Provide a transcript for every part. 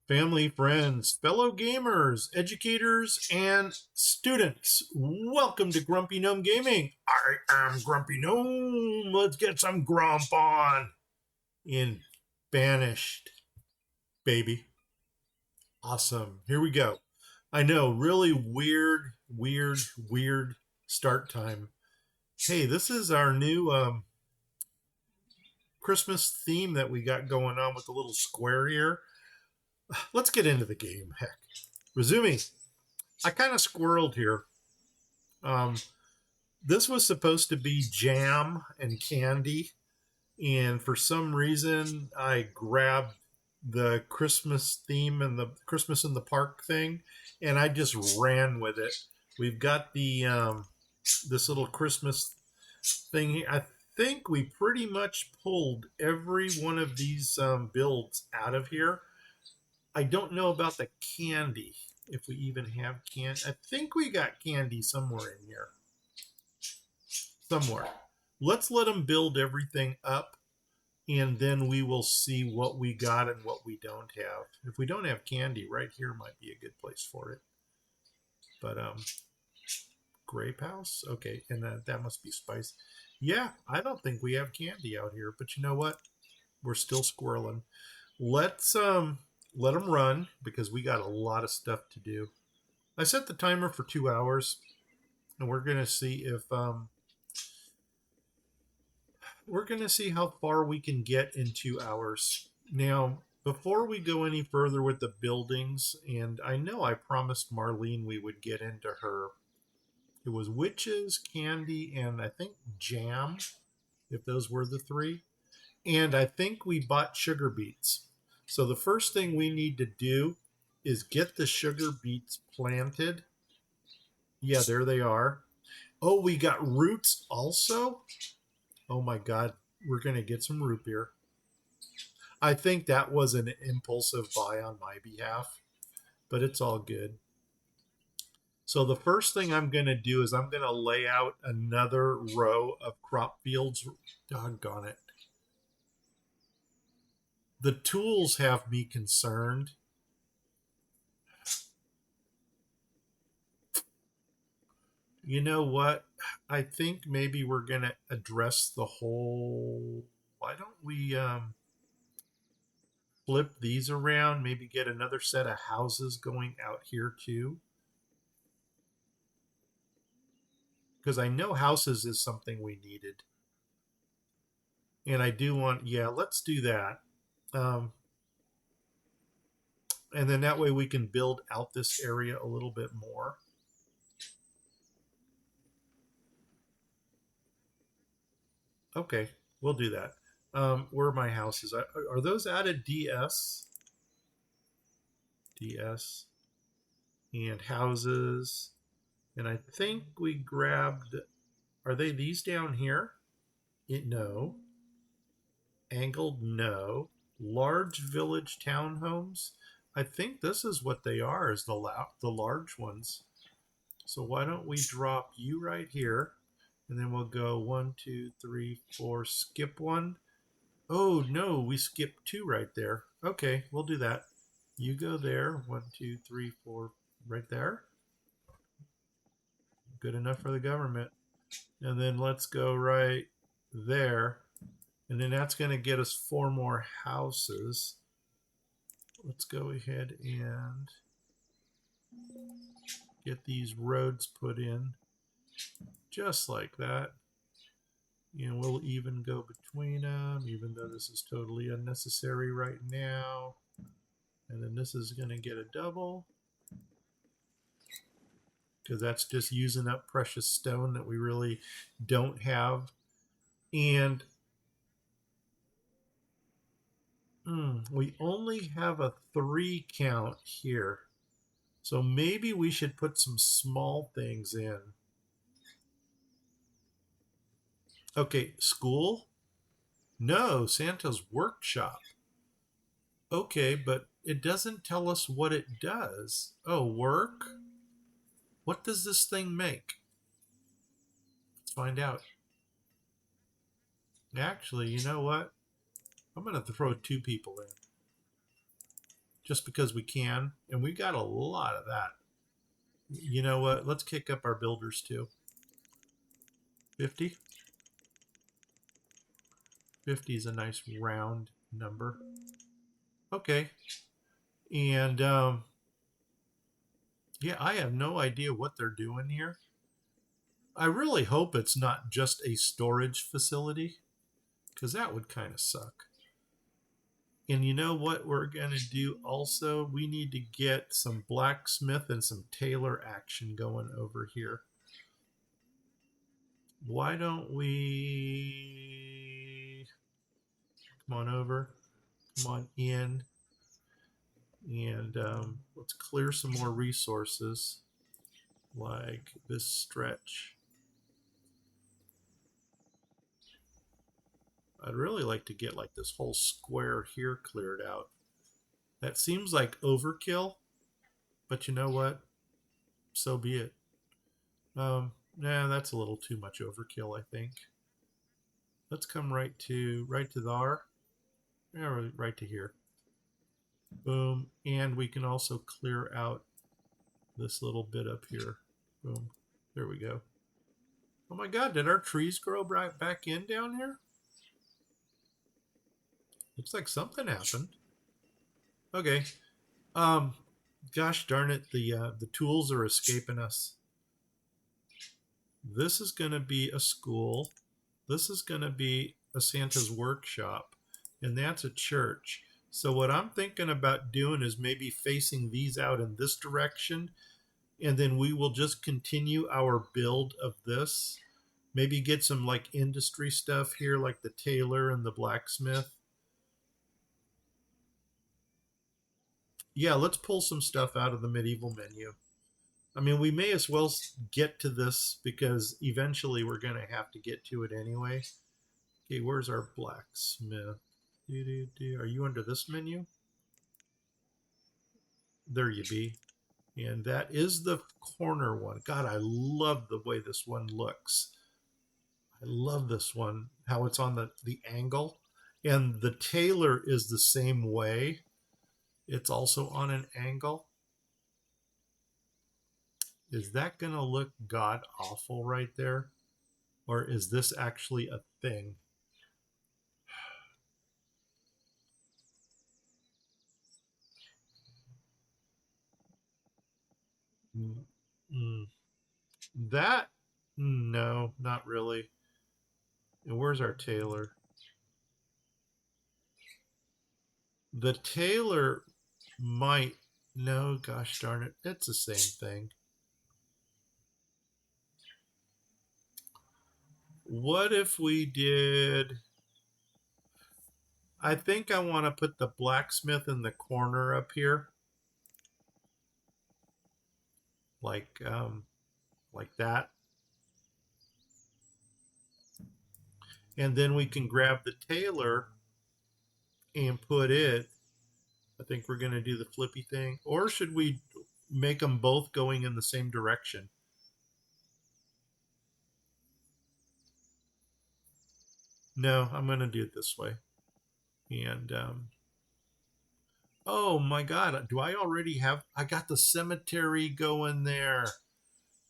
Family, friends, fellow gamers, educators, and students. Welcome to Grumpy Gnome Gaming. I am Grumpy Gnome. Let's get some grump on in Banished, baby. Awesome. Here we go. I know, really weird start time. Hey, this is our new Christmas theme that we got going on with the little square here. Let's get into the game. Heck. Resuming. I kind of squirreled here. Um, this was supposed to be jam and candy, and for some reason, I grabbed the Christmas theme and the Christmas in the Park thing, and I just ran with it. We've got the this little Christmas thing here. I think we pretty much pulled every one of these builds out of here. I don't know about the candy, if we even have candy. I think we got candy somewhere in here. Somewhere. Let's let them build everything up, and then we will see what we got and what we don't have. If we don't have candy, right here might be a good place for it. But, grape house? Okay, and that must be spice. Yeah, I don't think we have candy out here, but you know what? We're still squirreling. Let's, let them run because we got a lot of stuff to do. I set the timer for 2 hours, and we're going to see if we're going to see how far we can get in 2 hours. Now, before we go any further with the buildings, and I know I promised Marlene we would get into her. It was witches, candy, and I think jam, if those were the three. And I think we bought sugar beets. So the first thing we need to do is get the sugar beets planted. Yeah, there they are. Oh, we got roots also? Oh my God, we're going to get some root beer. I think that was an impulsive buy on my behalf, but it's all good. So the first thing I'm going to do is I'm going to lay out another row of crop fields. Doggone it. The tools have me concerned. You know what? I think maybe we're going to address the whole... Why don't we flip these around? Maybe get another set of houses going out here too. Because I know houses is something we needed. And I do want... Yeah, let's do that. And then that way we can build out this area a little bit more. Okay, we'll do that. Where are my houses? Are those added DS? DS and houses. And I think we grabbed, are they these down here? No. Angled, no. Large village townhomes. I think this is what they are, is the large ones. So why don't we drop you right here? And then we'll go 1, 2, 3, 4, skip one. Oh, no, we skipped 2 right there. Okay, we'll do that. You go there. 1, 2, 3, 4, right there. Good enough for the government. And then let's go right there. And then that's going to get us 4 more houses. Let's go ahead and get these roads put in just like that. And we'll even go between them, even though this is totally unnecessary right now. And then this is going to get a double, because that's just using up precious stone that we really don't have. And we only have a 3 count here. So maybe we should put some small things in. Okay, school? No, Santa's workshop. Okay, but it doesn't tell us what it does. Oh, work? What does this thing make? Let's find out. Actually, you know what? I'm going to throw 2 people in. just because we can, and we got a lot of that. You know what? Let's kick up our builders too. 50. 50 is a nice round number. Okay. And yeah, I have no idea what they're doing here. I really hope it's not just a storage facility, because that would kind of suck. And you know what we're going to do also? We need to get some blacksmith and some tailor action going over here. Why don't we come on over, come on in, and let's clear some more resources like this stretch. I'd really like to get like this whole square here cleared out. That seems like overkill, but you know what? So be it. Nah, that's a little too much overkill, I think. Let's come right to there. Yeah, right to here. Boom. And we can also clear out this little bit up here. Boom. There we go. Oh my God, did our trees grow back in down here? Looks like something happened. Okay. Gosh darn it, the tools are escaping us. This is going to be a school. This is going to be a Santa's workshop, and that's a church. So what I'm thinking about doing is maybe facing these out in this direction, and then we will just continue our build of this. Maybe get some like industry stuff here, like the tailor and the blacksmith. Yeah, let's pull some stuff out of the medieval menu. I mean, we may as well get to this because eventually we're going to have to get to it anyway. Okay, where's our blacksmith? Are you under this menu? There you be. And that is the corner one. God, I love the way this one looks. I love this one, how it's on the angle. And the tailor is the same way. It's also on an angle. Is that going to look god awful right there? Or is this actually a thing? Mm, that, no, not really. And where's our tailor? The tailor might, no, gosh darn it, it's the same thing. What if we did, I think I want to put the blacksmith in the corner up here. Like that. And then we can grab the tailor and put it, I think we're going to do the flippy thing. Or should we make them both going in the same direction? No, I'm going to do it this way. And, oh my God, do I already have, I got the cemetery going there.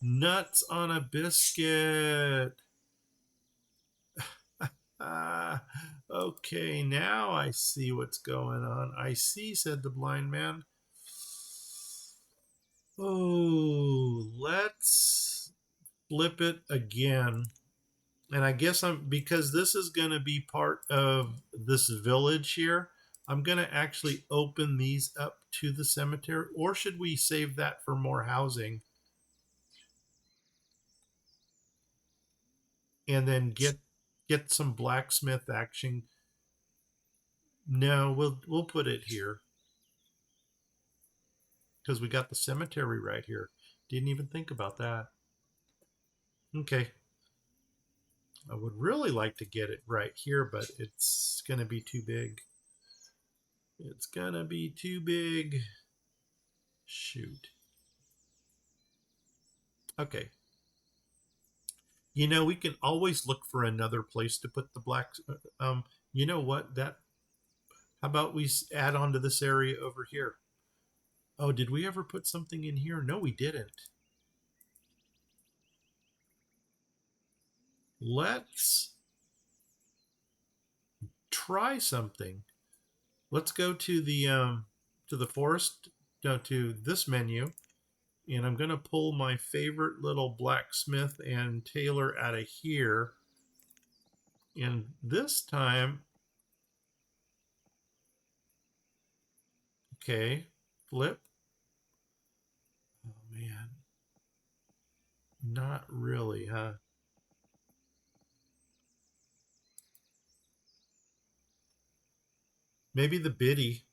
Nuts on a biscuit. Okay, now I see what's going on. I see, said the blind man. Oh, let's flip it again. And I guess because this is going to be part of this village here, I'm going to actually open these up to the cemetery. Or should we save that for more housing? And then get some blacksmith action. No, we'll put it here. Because we got the cemetery right here. Didn't even think about that. Okay. I would really like to get it right here, but it's going to be too big. It's going to be too big. Shoot. Okay. You know, we can always look for another place to put the black. You know what? How about we add on to this area over here? Oh, did we ever put something in here? No, we didn't. Let's try something. Let's go to the forest, no, to this menu, and I'm going to pull my favorite little blacksmith and tailor out of here. And this time, okay, flip. Oh man, not really, huh? Maybe the biddy.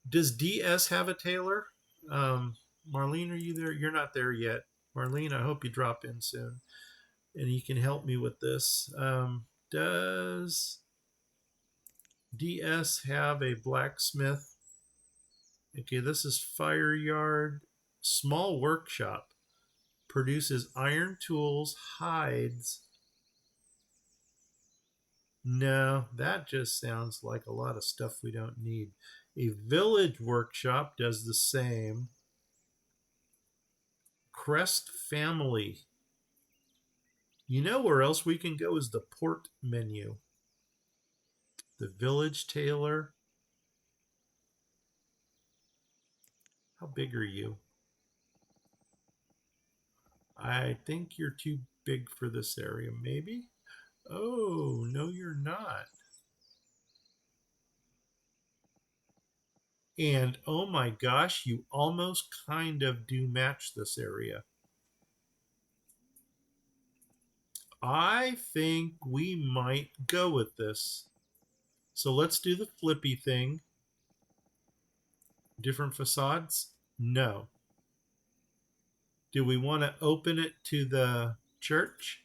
Does DS have a tailor? Marlene, are you there? You're not there yet. Marlene, I hope you drop in soon and you can help me with this. Does DS have a blacksmith? Okay, this is Fire Yard. Small workshop. Produces iron tools, hides. No, that just sounds like a lot of stuff we don't need. A village workshop does the same. Crest family. You know where else we can go is the port menu. The village tailor. How big are you? I think you're too big for this area, maybe? Oh, no, you're not. And oh my gosh, you almost kind of do match this area. I think we might go with this. So let's do the flippy thing. Different facades? No. Do we want to open it to the church?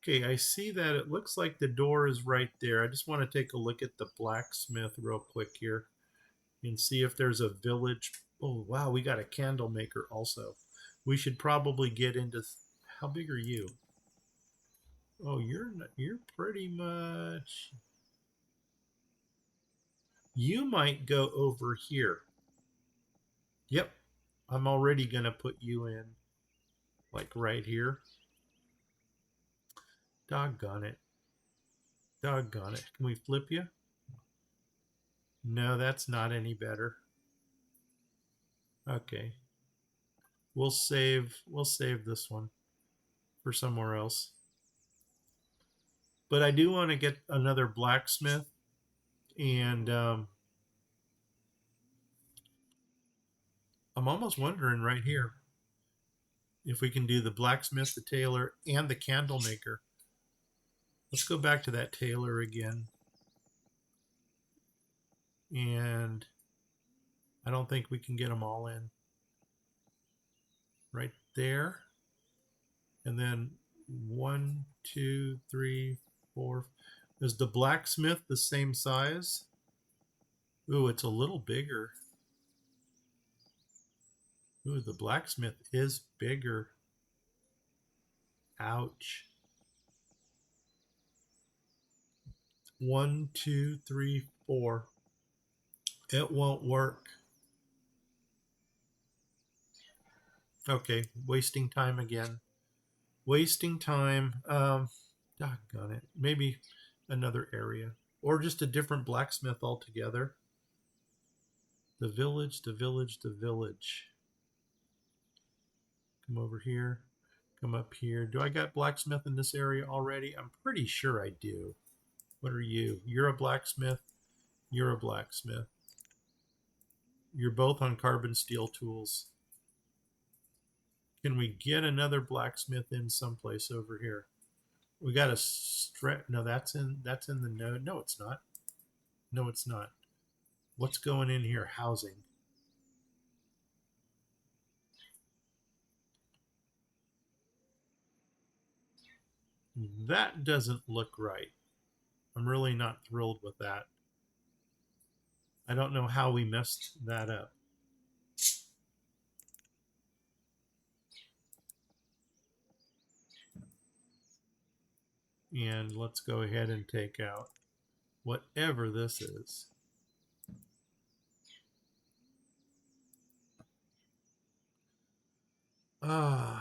Okay, I see that it looks like the door is right there. I just want to take a look at the blacksmith real quick here and see if there's a village. Oh, wow, we got a candle maker also. We should probably get into. How big are you? Oh, you're pretty much. You might go over here. Yep, I'm already gonna put you in, like right here. Doggone it. Doggone it. Can we flip you? No, that's not any better. Okay. We'll save this one for somewhere else. But I do want to get another blacksmith, and I'm almost wondering right here if we can do the blacksmith, the tailor, and the candle maker. Let's go back to that tailor again. And I don't think we can get them all in. Right there. And then 1, 2, 3, 4. Is the blacksmith the same size? Ooh, it's a little bigger. Ooh, the blacksmith is bigger. Ouch. 1, 2, 3, 4. It won't work. Okay, wasting time again. Wasting time. Doggone it. Maybe another area. Or just a different blacksmith altogether. The village, the village, the village. Come over here. Come up here. Do I got blacksmith in this area already? I'm pretty sure I do. What are you? You're a blacksmith. You're a blacksmith. You're both on carbon steel tools. Can we get another blacksmith in someplace over here? We got a stretch. No, that's in the node. No, it's not. No, it's not. What's going in here? Housing. That doesn't look right. I'm really not thrilled with that. I don't know how we messed that up. And let's go ahead and take out whatever this is. The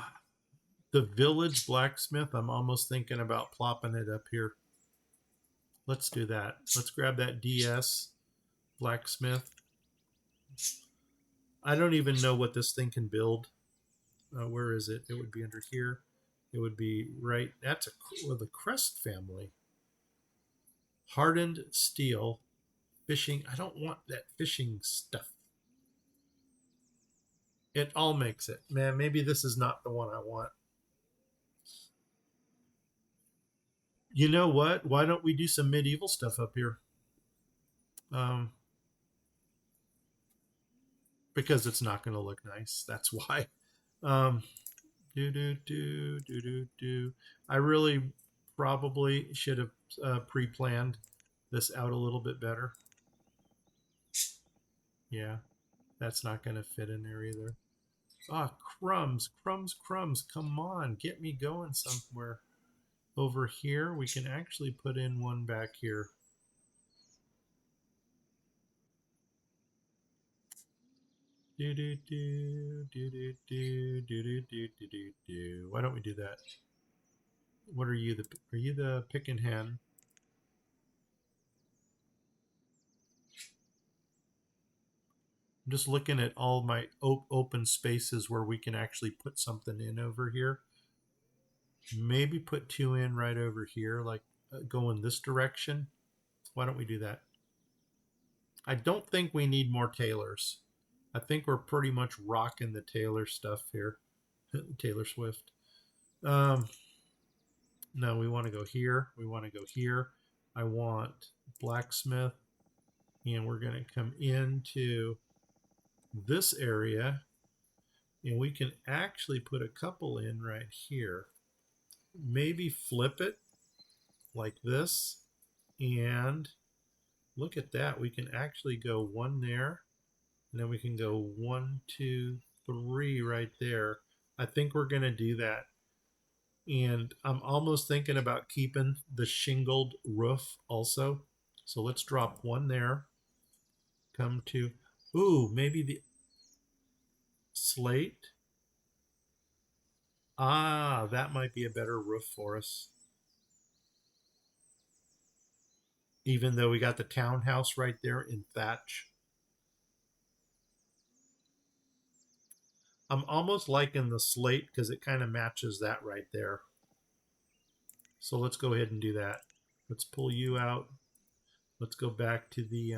village blacksmith. I'm almost thinking about plopping it up here. Let's do that. Let's grab that DS blacksmith. I don't even know what this thing can build. Where is it? It would be under here. It would be right. That's the Crest family. Hardened steel. Fishing. I don't want that fishing stuff. It all makes it. Man, maybe this is not the one I want. You know what? Why don't we do some medieval stuff up here? Because it's not going to look nice. That's why. Um, do. I really probably should have pre-planned this out a little bit better. Yeah, that's not going to fit in there either. Ah, crumbs. Come on, get me going somewhere. Over here, we can actually put in one back here. Why don't we do that? What are you? Are you the pick and hen? I'm just looking at all my open spaces where we can actually put something in over here. Maybe put two in right over here, like go in this direction. Why don't we do that? I don't think we need more tailors. I think we're pretty much rocking the Taylor stuff here. Taylor Swift. No, we want to go here. We want to go here. I want blacksmith. And we're going to come into this area. And we can actually put a couple in right here. Maybe flip it like this. And look at that. We can actually go one there. And then we can go 1, 2, 3 right there. I think we're going to do that. And I'm almost thinking about keeping the shingled roof also. So let's drop one there. Come to, ooh, maybe the slate. Ah, that might be a better roof for us. Even though we got the townhouse right there in thatch. I'm almost liking the slate because it kind of matches that right there. So let's go ahead and do that. Let's pull you out. Let's go back to the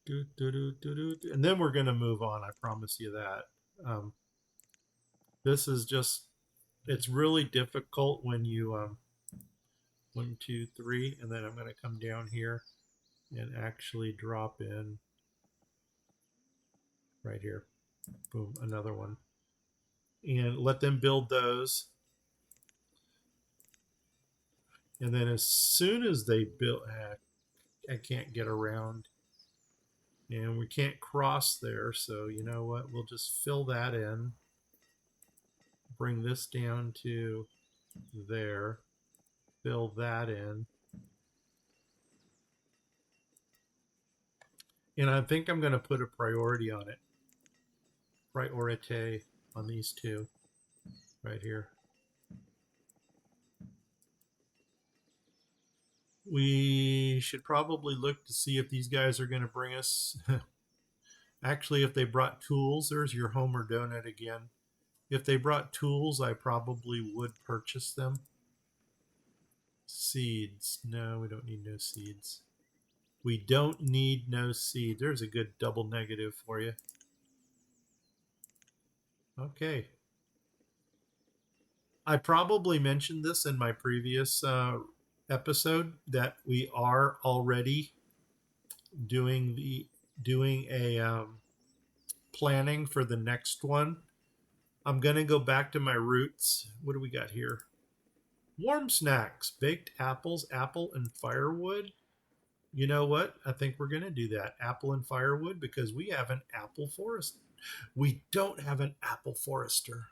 and then we're going to move on. I promise you that. This is just, it's really difficult when you 1, 2, 3, and then I'm going to come down here and actually drop in right here. Boom, another one. And let them build those. And then as soon as they build, I can't get around. And we can't cross there, so you know what? We'll just fill that in. Bring this down to there. Fill that in. And I think I'm going to put a priority on it. Priority on these two right here. We should probably look to see if these guys are going to bring us. Actually, if they brought tools, there's your Homer donut again. If they brought tools, I probably would purchase them. Seeds. No, we don't need no seeds. We don't need no seeds. There's a good double negative for you. Okay. I probably mentioned this in my previous episode that we are already doing a planning for the next one. I'm gonna go back to my roots. What do we got here? Warm snacks, baked apples, apple and firewood. You know what? I think we're gonna do that. Apple and firewood because we have an apple forest. We don't have an apple forester.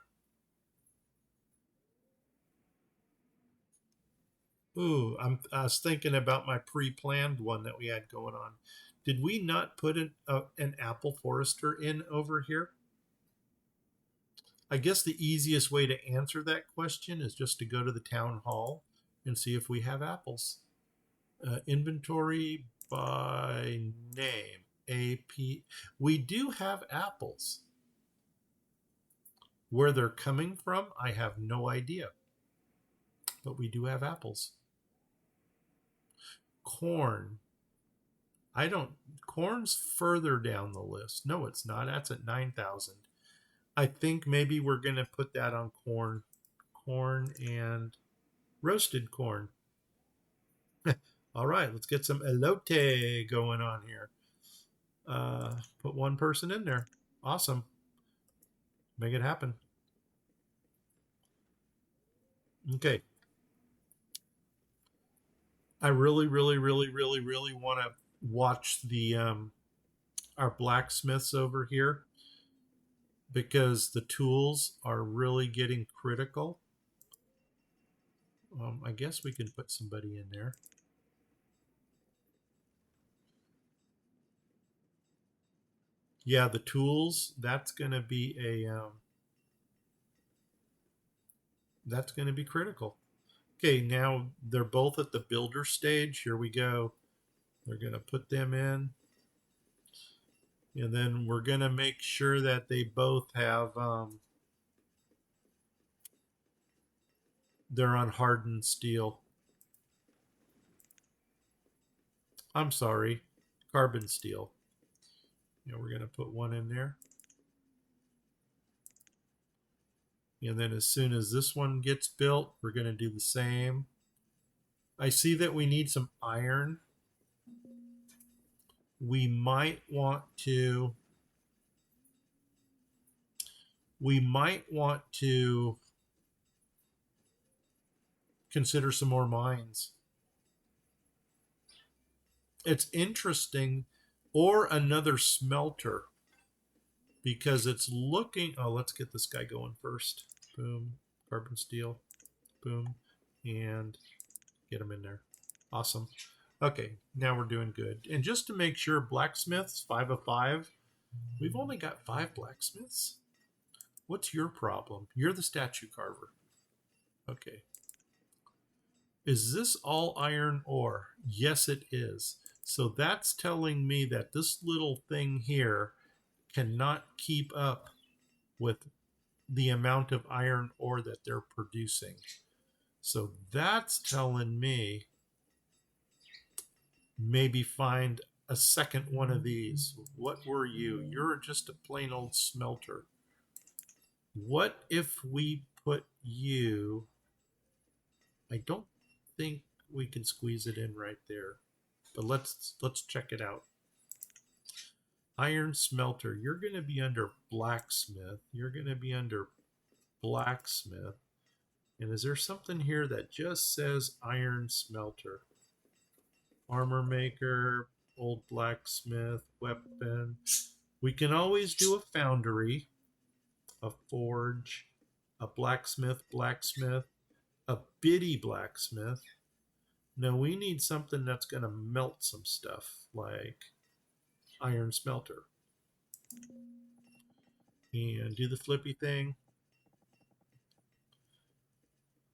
Ooh, I was thinking about my pre-planned one that we had going on. Did we not put an apple forester in over here? I guess the easiest way to answer that question is just to go to the town hall and see if we have apples. Inventory by name. AP. We do have apples. Where they're coming from, I have no idea. But we do have apples. Corn. I don't. Corn's further down the list. No, it's not. That's at 9,000. I think maybe we're going to put that on corn. Corn and roasted corn. All right, let's get some elote going on here. Put one person in there. Awesome. Make it happen. Okay. I really, really, really, really, really want to watch the our blacksmiths over here because the tools are really getting critical. I guess we can put somebody in there. Yeah, the tools. That's going to be critical. Okay, now they're both at the builder stage. Here we go. They're going to put them in. And then we're going to make sure that they both have, they're on hardened steel. I'm sorry, carbon steel. We're going to put one in there. And then as soon as this one gets built, we're going to do the same. I see that we need some iron. We might want to consider some more mines. It's interesting, or another smelter, because it's looking. Oh, let's get this guy going first. Boom, carbon steel. Boom, and get him in there. Awesome. Okay, now we're doing good. And just to make sure, blacksmiths 5 of 5. We've only got 5 blacksmiths. What's your problem? You're the statue carver. Okay. Is this all iron ore? Yes, it is. So that's telling me that this little thing here cannot keep up with the amount of iron ore that they're producing. So that's telling me maybe find a second one of these. What were you? You're just a plain old smelter. What if we put you? I don't think we can squeeze it in right there. But let's check it out. Iron smelter. You're going to be under blacksmith. You're going to be under blacksmith. And is there something here that just says iron smelter? Armor maker, old blacksmith, weapon. We can always do a foundry, a forge, a blacksmith, a biddy blacksmith. No, we need something that's going to melt some stuff, like iron smelter. And do the flippy thing.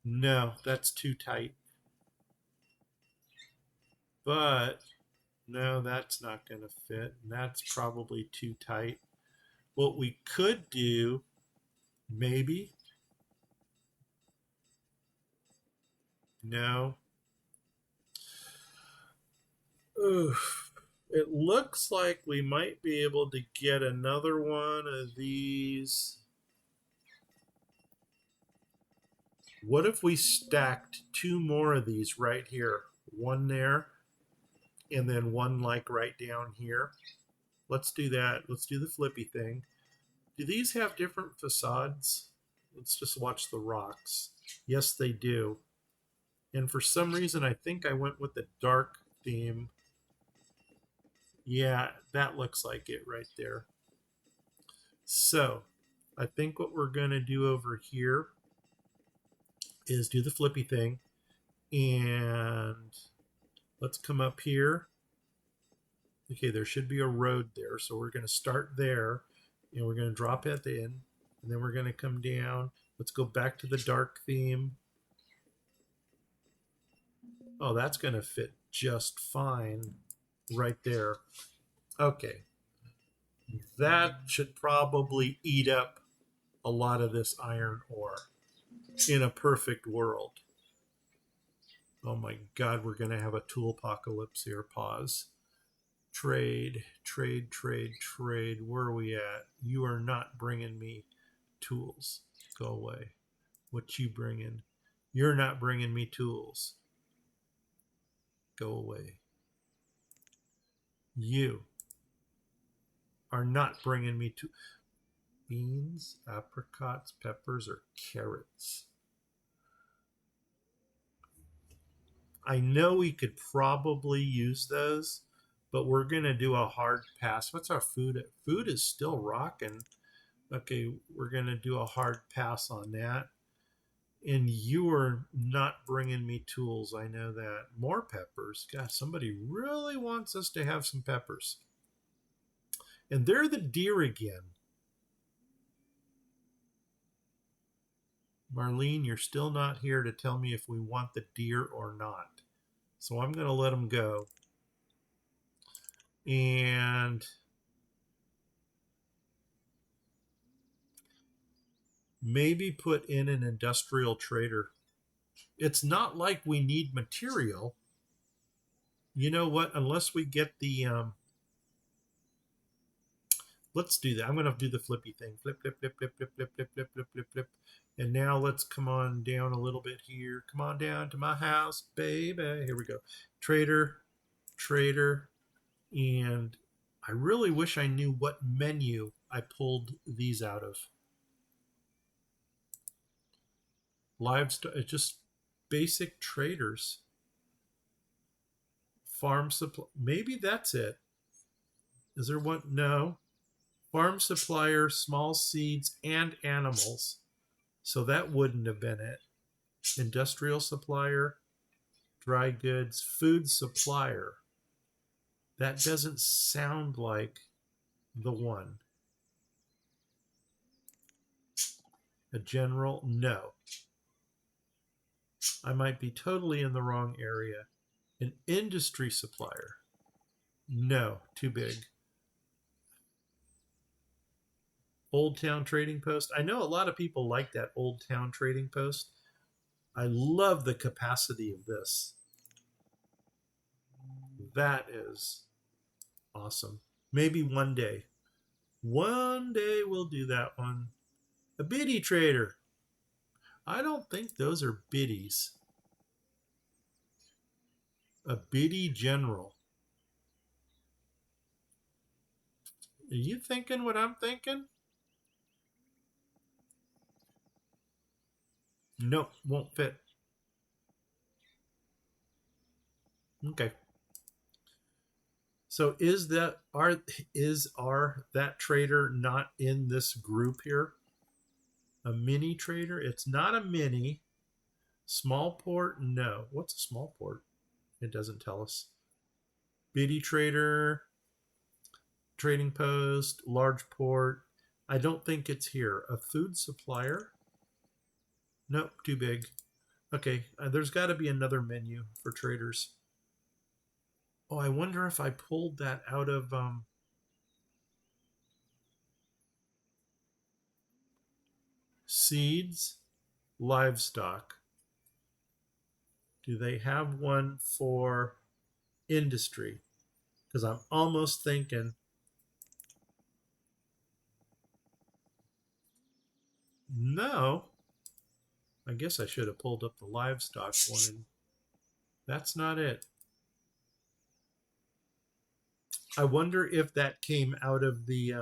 No, that's too tight. But no, that's not going to fit. And that's probably too tight. What we could do, maybe. No. Oof. It looks like we might be able to get another one of these. What if we stacked 2 more of these right here? One there, and then one like right down here. Let's do that. Let's do the flippy thing. Do these have different facades? Let's just watch the rocks. Yes, they do. And for some reason, I think I went with the dark theme. Yeah, that looks like it right there. So, I think what we're going to do over here is do the flippy thing. And let's come up here. Okay, there should be a road there. So we're going to start there and we're going to drop it in. And then we're going to come down. Let's go back to the dark theme. Oh, that's going to fit just fine right there. Okay. That should probably eat up a lot of this iron ore in a perfect world. Oh my God, we're going to have a tool apocalypse here. Pause. Trade, trade, trade, trade. Where are we at? You are not bringing me tools. Go away. What you bringing? You're not bringing me tools. Go away. You are not bringing me to beans, apricots, peppers, or carrots. I know we could probably use those, but we're going to do a hard pass. What's our food? Food is still rocking. Okay, we're going to do a hard pass on that. And you are not bringing me tools. I know that. More peppers. God, somebody really wants us to have some peppers. And they're the deer again. Marlene, you're still not here to tell me if we want the deer or not. So I'm going to let them go. And maybe put in an industrial trader. It's not like we need material. You know what? Unless we get the let's do that. I'm going to do the flippy thing. Flip, flip, flip, flip, flip, flip, flip, flip, flip, flip, flip. And now let's come on down a little bit here. Come on down to my house, baby. Here we go. Trader, trader. And I really wish I knew what menu I pulled these out of. Livestock, just basic traders. Farm supply. Maybe that's it. Is there one? No. Farm supplier, small seeds, and animals. So that wouldn't have been it. Industrial supplier, dry goods, food supplier. That doesn't sound like the one. A general? No. I might be totally in the wrong area. An industry supplier? No, too big. Old Town Trading Post? I know a lot of people like that Old Town Trading Post. I love the capacity of this. That is awesome. Maybe one day. One day we'll do that one. A biddy trader. I don't think those are biddies. A biddy general. Are you thinking what I'm thinking? Nope, won't fit. Okay. So is that that trader not in this group here? A mini trader? It's not a mini. Small port? No. What's a small port? It doesn't tell us. Biddy trader, trading post, large port. I don't think it's here. A food supplier? Nope, too big. Okay, there's got to be another menu for traders. Oh, I wonder if I pulled that out of seeds, livestock. Do they have one for industry? Because I'm almost thinking. No. I guess I should have pulled up the livestock one, and that's not it. I wonder if that came out of the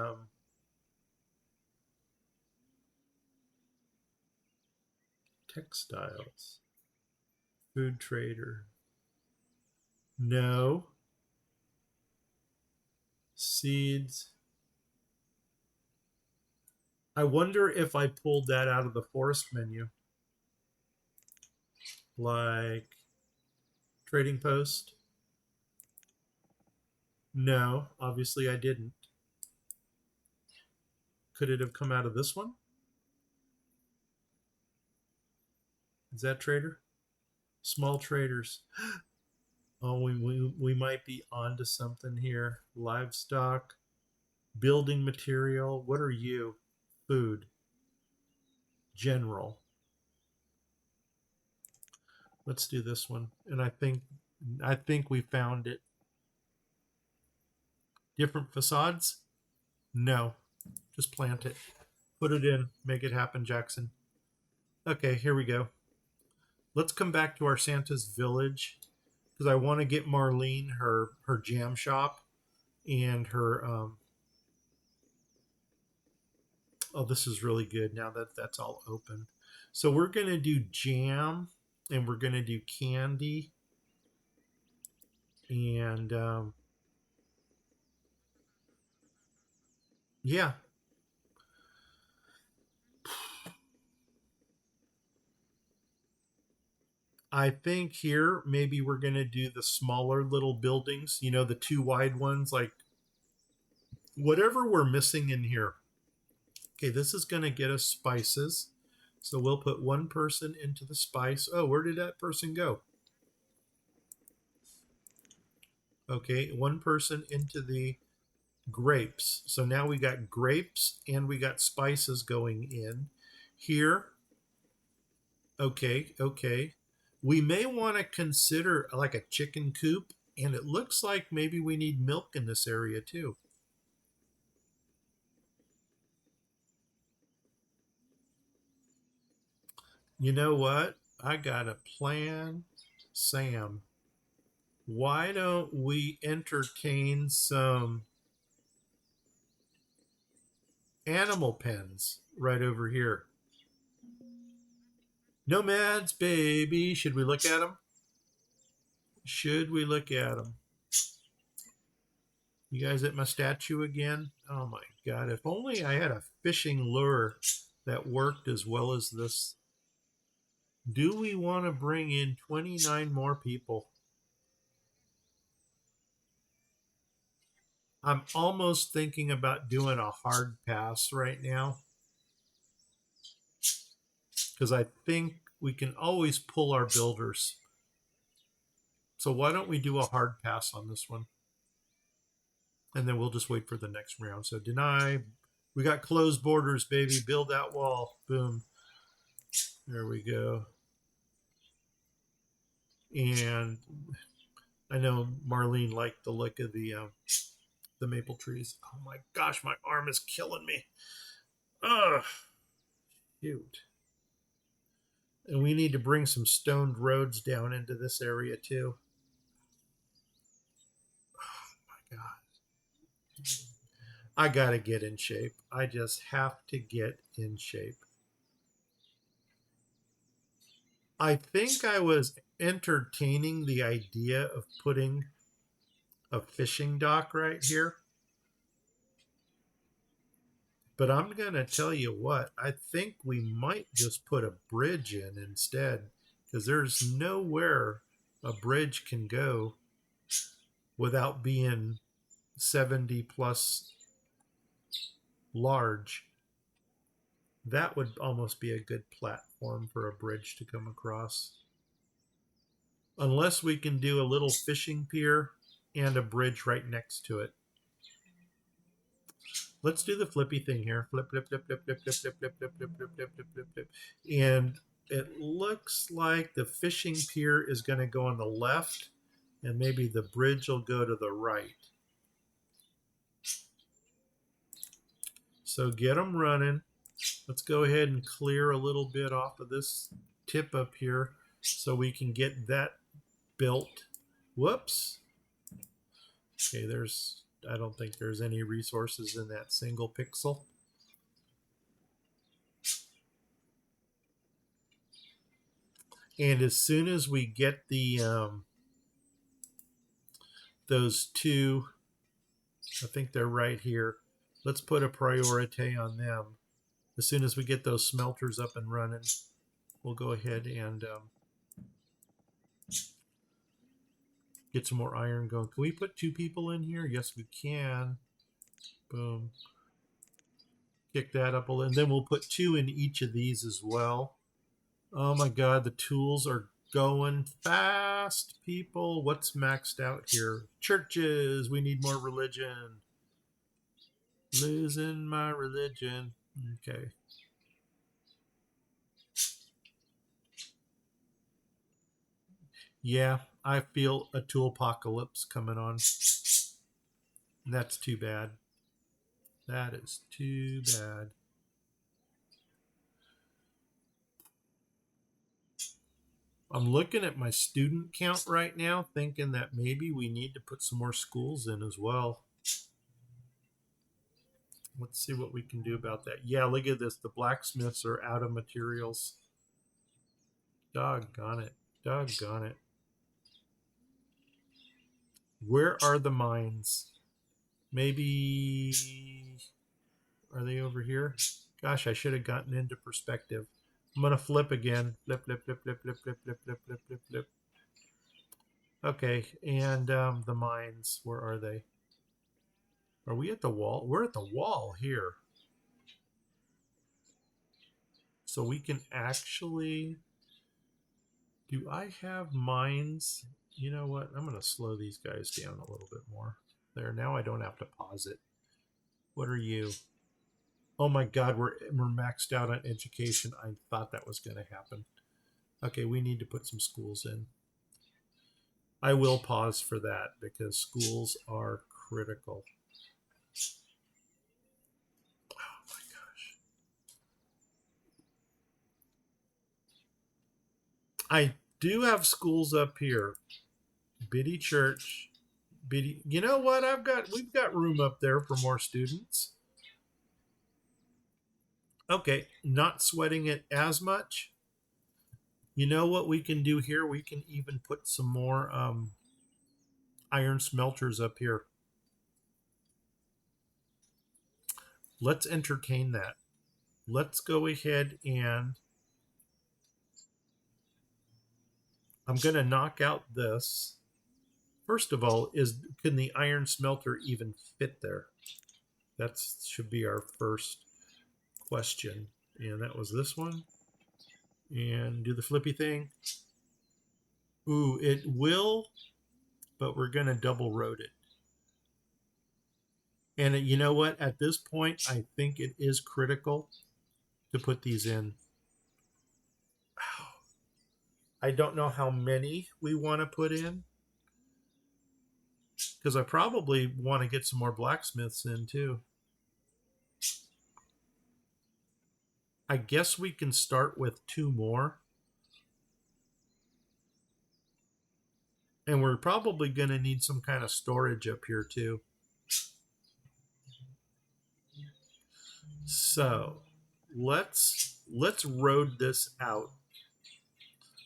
textiles. Food trader. No. Seeds. I wonder if I pulled that out of the forest menu. Like Trading post? No, obviously I didn't. Could it have come out of this one? Is that trader? Small traders. Oh, we might be onto something here. Livestock, building material. What are you? Food. General. Let's do this one. And I think we found it. Different facades? No. Just plant it. Put it in. Make it happen, Jackson. Okay, here we go. Let's come back to our Santa's village because I want to get Marlene her jam shop and her oh, this is really good now that that's all open. So we're going to do jam and we're going to do candy and yeah. I think here maybe we're going to do the smaller little buildings, you know, the two wide ones, like whatever we're missing in here. Okay, this is going to get us spices. So we'll put one person into the spice. Oh, where did that person go? Okay, one person into the grapes. So now we got grapes and we got spices going in here. Okay, okay. We may want to consider like a chicken coop, and it looks like maybe we need milk in this area too. You know what? I got a plan, Sam. Why don't we entertain some animal pens right over here? Nomads, baby. Should we look at them? Should we look at them? You guys at my statue again? Oh my God. If only I had a fishing lure that worked as well as this. Do we want to bring in 29 more people? I'm almost thinking about doing a hard pass right now because I think we can always pull our builders. So why don't we do a hard pass on this one? And then we'll just wait for the next round. So deny. We got closed borders, baby. Build that wall. Boom. There we go. And I know Marlene liked the look of the maple trees. Oh my gosh, my arm is killing me. Ugh. Shoot. And we need to bring some stoned roads down into this area too. Oh my God. I got to get in shape. I just have to get in shape. I think I was entertaining the idea of putting a fishing dock right here. But I'm going to tell you what, I think we might just put a bridge in instead because there's nowhere a bridge can go without being 70 plus large. That would almost be a good platform for a bridge to come across. Unless we can do a little fishing pier and a bridge right next to it. Let's do the flippy thing here. Flip, flip, flip, flip, flip, flip, flip, flip, flip, flip, flip, flip, flip, flip, flip. And it looks like the fishing pier is going to go on the left, and maybe the bridge will go to the right. So get them running. Let's go ahead and clear a little bit off of this tip up here so we can get that built. Whoops. Okay, I don't think there's any resources in that single pixel. And as soon as we get the those two, I think they're right here. Let's put a priority on them. As soon as we get those smelters up and running, we'll go ahead and Get some more iron going. Can we put 2 people in here? Yes, we can. Boom. Kick that up a little. And then we'll put 2 in each of these as well. Oh my god, the tools are going fast, people. What's maxed out here? Churches. We need more religion. Losing my religion. Okay. Yeah, I feel a tool apocalypse coming on. That's too bad. That is too bad. I'm looking at my student count right now, thinking that maybe we need to put some more schools in as well. Let's see what we can do about that. Yeah, look at this. The blacksmiths are out of materials. Doggone it. Doggone it. Where are the mines? Maybe. Are they over here? Gosh, I should have gotten into perspective. I'm going to flip again. Flip, flip, flip, flip, flip, flip, flip, flip, flip, flip, flip. Okay, and the mines, where are they? Are we at the wall? We're at the wall here. So we can actually... Do I have mines? You know what? I'm going to slow these guys down a little bit more. There, now I don't have to pause it. What are you? Oh my god, we're maxed out on education. I thought that was going to happen. Okay, we need to put some schools in. I will pause for that because schools are critical. Oh my gosh. I do have schools up here. Biddy Church. Biddy. You know what? We've got room up there for more students. Okay, not sweating it as much. You know what we can do here? We can even put some more iron smelters up here. Let's entertain that. Let's go ahead and I'm going to knock out this. First of all, can the iron smelter even fit there? That should be our first question. And that was this one. And do the flippy thing. Ooh, it will, but we're going to double road it. And you know what? At this point, I think it is critical to put these in. I don't know how many we want to put in, because I probably want to get some more blacksmiths in too. I guess we can start with 2 more. And we're probably going to need some kind of storage up here too. So let's road this out.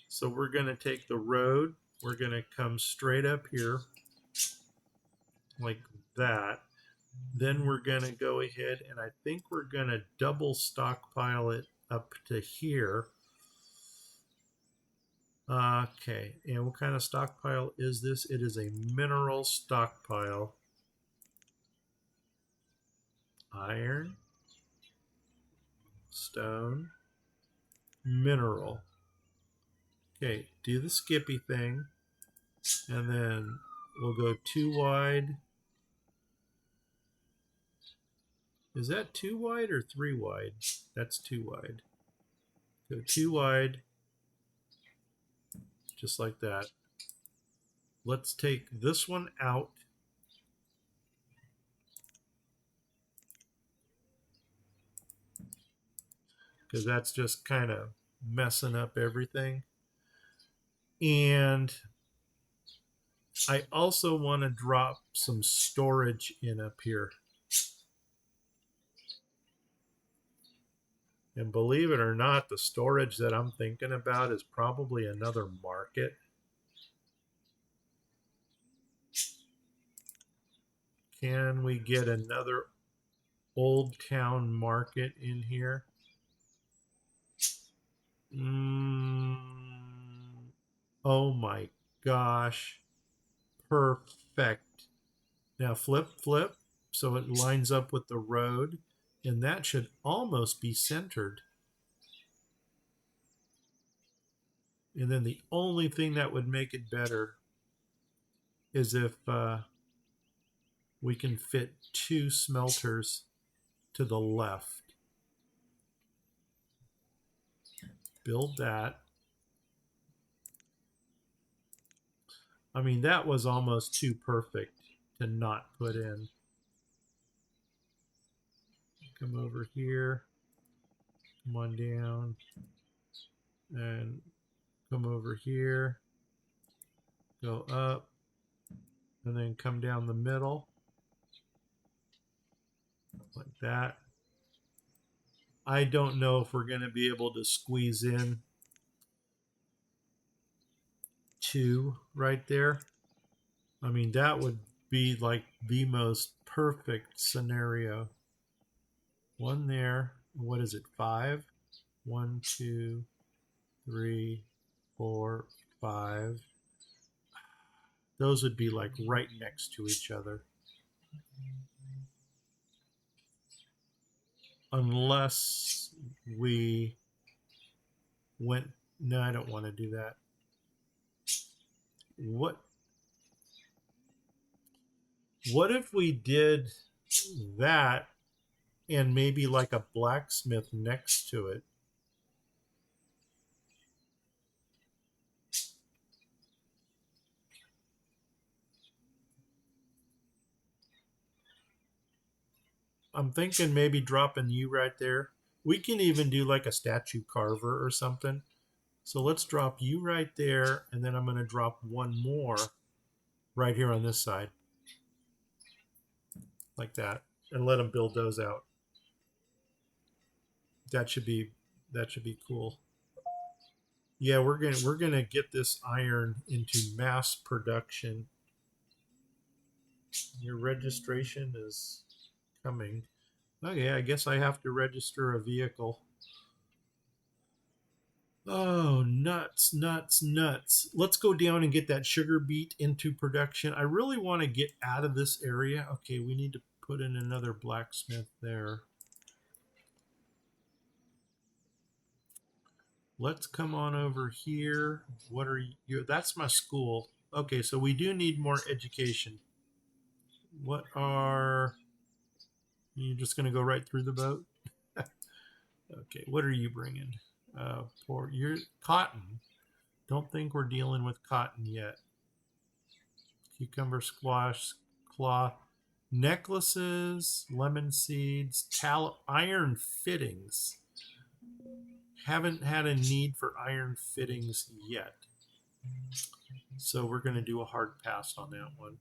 So we're going to take the road. We're going to come straight up here like that. Then we're going to go ahead and I think we're going to double stockpile it up to here. Okay, and what kind of stockpile is this? It is a mineral stockpile. Iron, stone, mineral. Okay, do the skippy thing, and then we'll go 2 wide. Is that 2 wide or 3 wide? That's 2 wide. Go 2 wide, just like that. Let's take this one out. Because that's just kind of messing up everything. And I also want to drop some storage in up here. And believe it or not, the storage that I'm thinking about is probably another market. Can we get another Old Town market in here? Oh my gosh. Perfect. Now flip, flip, so it lines up with the road, and that should almost be centered. And then the only thing that would make it better is if we can fit 2 smelters to the left. Build that. I mean, that was almost too perfect to not put in. Come over here. Come on down. And come over here. Go up. And then come down the middle. Like that. I don't know if we're going to be able to squeeze in 2 right there. I mean, that would be like the most perfect scenario. 1 there. What is it? 5? 1, 2, 3, 4, 5. Those would be like right next to each other. Unless we went, no, I don't want to do that. What if we did that and maybe like a blacksmith next to it? I'm thinking maybe dropping you right there. We can even do like a statue carver or something. So let's drop you right there, and then I'm going to drop 1 more right here on this side. Like that. And let them build those out. That should be cool. Yeah, we're gonna get this iron into mass production. Your registration is coming. Okay, I guess I have to register a vehicle. Oh, nuts, nuts, nuts. Let's go down and get that sugar beet into production. I really want to get out of this area. Okay, we need to put in another blacksmith there. Let's come on over here. What are you? That's my school. Okay, so we do need more education. What are you just going to go right through the boat? Okay, what are you bringing? For your cotton. Don't think we're dealing with cotton yet. Cucumber, squash, cloth, necklaces, lemon seeds, iron fittings. Haven't had a need for iron fittings yet. So we're going to do a hard pass on that one.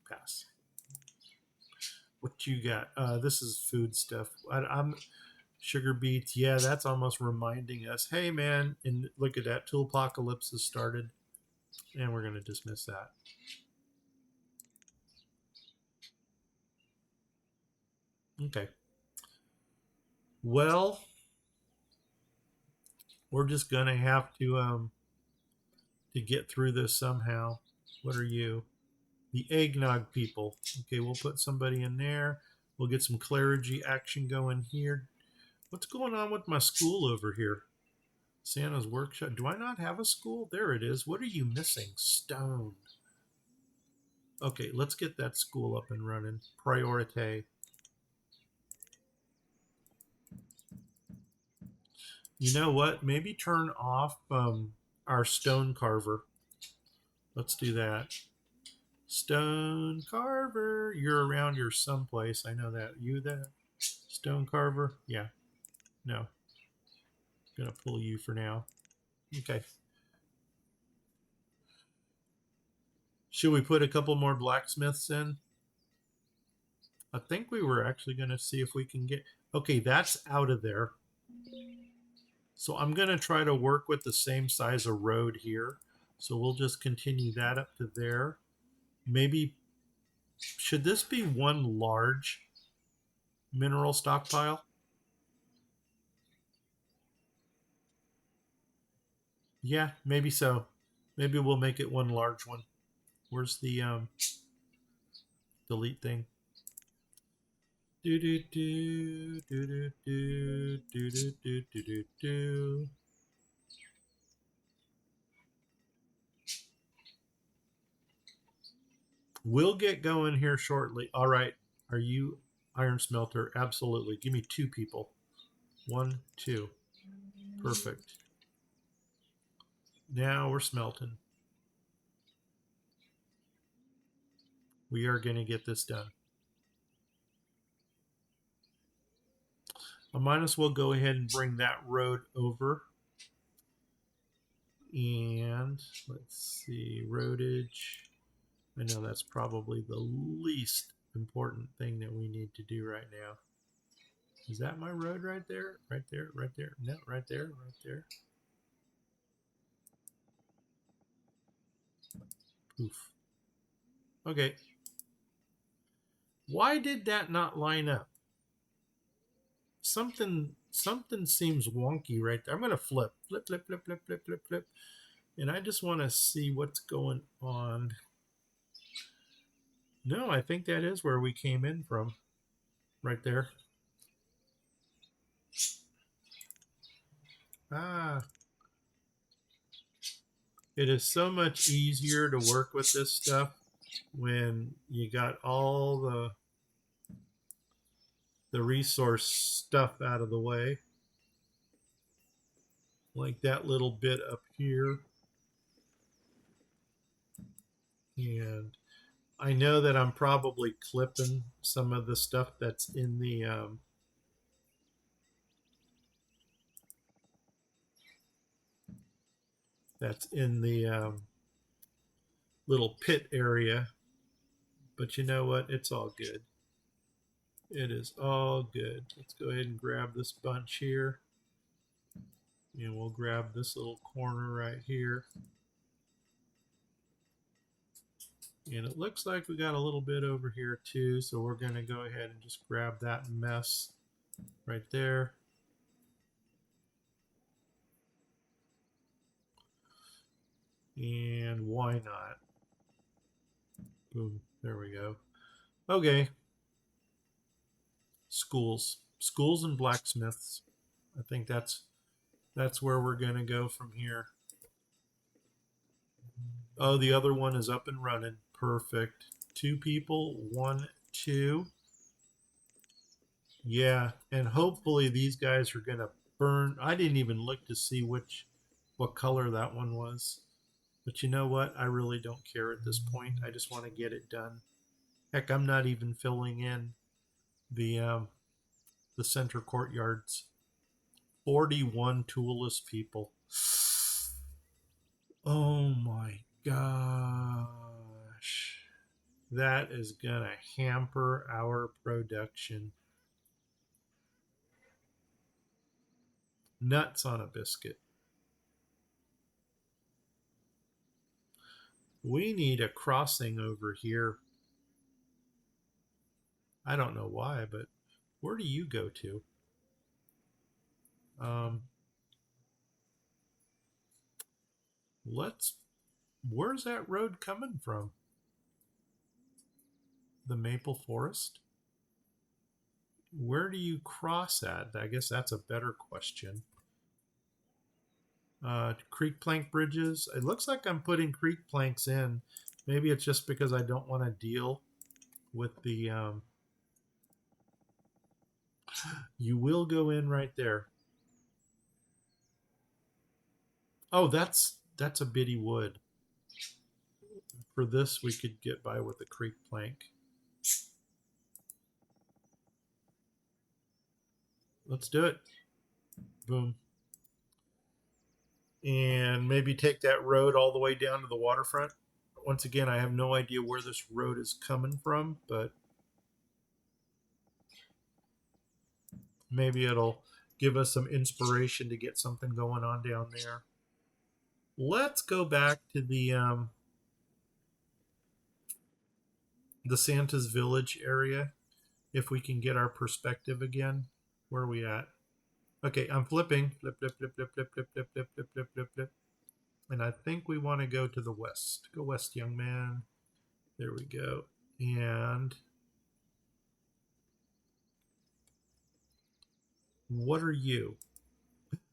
Pass. What you got? This is food stuff. I'm sugar beets. Yeah, that's almost reminding us. Hey, man, and look at that. Toolpocalypse has started, and we're going to dismiss that. Okay. Well, we're just going to have to get through this somehow. What are you? The eggnog people. Okay, we'll put somebody in there. We'll get some clergy action going here. What's going on with my school over here? Santa's workshop. Do I not have a school? There it is. What are you missing? Stone. Okay, let's get that school up and running. Priority. You know what? Maybe turn off our stone carver. Let's do that. Stone carver. You're around here someplace. I know that. You there? Stone carver? Yeah. No. Gonna pull you for now. Okay. Should we put a couple more blacksmiths in? I think we were actually going to see if we can get... Okay, that's out of there. So I'm going to try to work with the same size of road here. So we'll just continue that up to there. Maybe... Should this be one large mineral stockpile? Yeah, maybe so. Maybe we'll make it one large one. Where's the delete thing? Do do do do do do do do do do do do. We'll get going here shortly. All right. Are you iron smelter? Absolutely. Give me 2 people. 1, 2. Perfect. Now we're smelting. We are going to get this done. I might as well go ahead and bring that road over. And let's see, roadage. I know that's probably the least important thing that we need to do right now. Is that my road right there? Right there, right there. No, right there, right there. Poof. Okay. Why did that not line up? Something seems wonky right there. I'm going to flip. Flip, flip, flip, flip, flip, flip, flip. And I just want to see what's going on. No, I think that is where we came in from. Right there. Ah. It is so much easier to work with this stuff when you got all the resource stuff out of the way. Like that little bit up here. And I know that I'm probably clipping some of the stuff that's in the little pit area. But you know what? It's all good. It is all good. Let's go ahead and grab this bunch here. And we'll grab this little corner right here. And it looks like we got a little bit over here too. So we're going to go ahead and just grab that mess right there. And why not? Boom. There we go. Okay. Schools and blacksmiths. I think that's where we're going to go from here. Oh, the other one is up and running. Perfect. 2 people. 1, 2. Yeah, and hopefully these guys are going to burn. I didn't even look to see what color that one was. But you know what? I really don't care at this point. I just want to get it done. Heck, I'm not even filling in the center courtyards. 41 toolless people. Oh my gosh. That is going to hamper our production. Nuts on a biscuit. We need a crossing over here. I don't know why, but where do you go to? Where's that road coming from? The Maple Forest? Where do you cross at? I guess that's a better question. Creek plank bridges. It looks like I'm putting creek planks in. Maybe it's just because I don't want to deal with the... You will go in right there. Oh, that's a bitty wood. For this, we could get by with a creek plank. Let's do it. Boom. And maybe take that road all the way down to the waterfront. Once again, I have no idea where this road is coming from, but maybe it'll give us some inspiration to get something going on down there. Let's go back to the Santa's Village area, if we can get our perspective again. Where are we at? Okay, I'm flipping. Flip, flip, flip, flip, flip, flip, flip, flip, flip, flip, flip, flip. And I think we want to go to the west. Go west, young man. There we go. And what are you?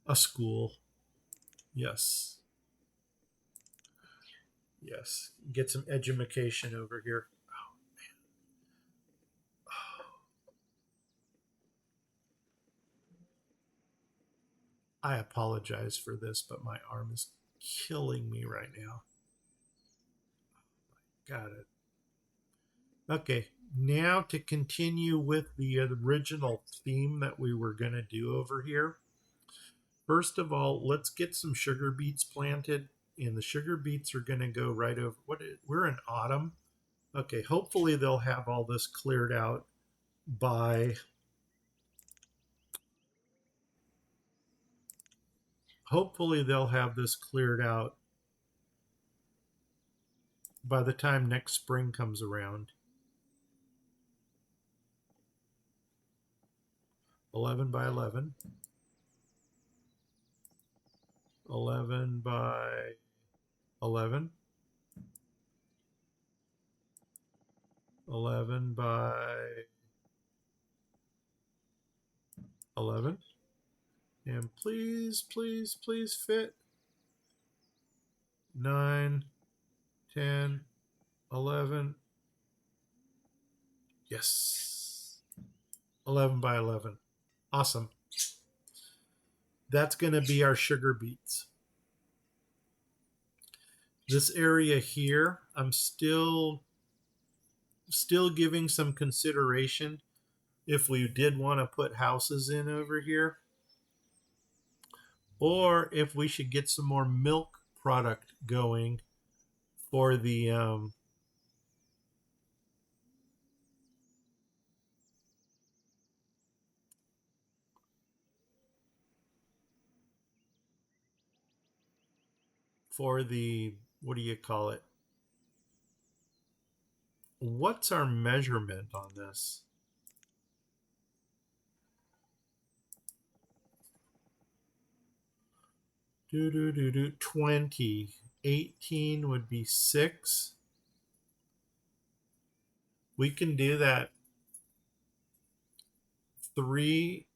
A school. Yes. Yes. Get some edumacation over here. I apologize for this, but my arm is killing me right now. Got it. Okay, now to continue with the original theme that we were going to do over here. First of all, let's get some sugar beets planted, and the sugar beets are going to go right over. We're in autumn. Okay, hopefully they'll have all this cleared out by. Hopefully they'll have this cleared out by the time next spring comes around. 11 by 11. 11 by 11. 11 by 11. And please, please, please fit. 9, 10, 11. Yes. 11 by 11. Awesome. That's going to be our sugar beets. This area here, I'm still giving some consideration if we did want to put houses in over here, or if we should get some more milk product going for the what do you call it? What's our measurement on this? Do do do do 20. 18 would be 6. We can do that. 3,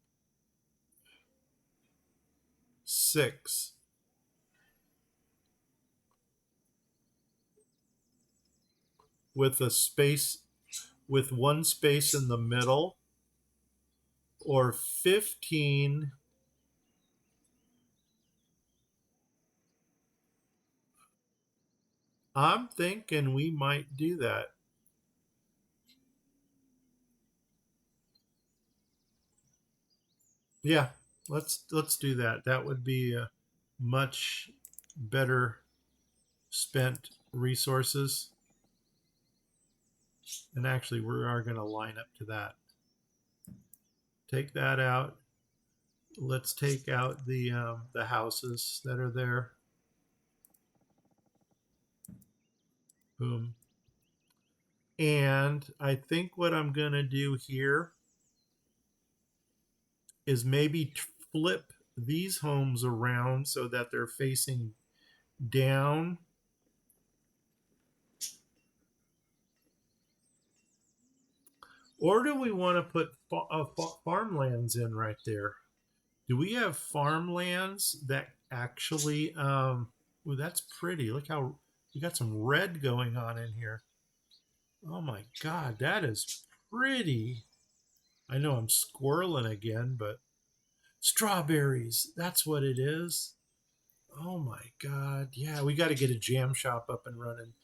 6. With a space, with one space in the middle, or 15. I'm thinking we might do that. Yeah, let's do that. That would be a much better spent resources. And actually, we are going to line up to that. Take that out. Let's take out the houses that are there. Boom. And I think what I'm going to do here is maybe flip these homes around so that they're facing down. Or do we want to put farmlands in right there? Do we have farmlands that actually, oh, that's pretty. Look how you got some red going on in here. Oh my God, that is pretty. I know I'm squirreling again, but strawberries, that's what it is. Oh my God. Yeah, we got to get a jam shop up and running.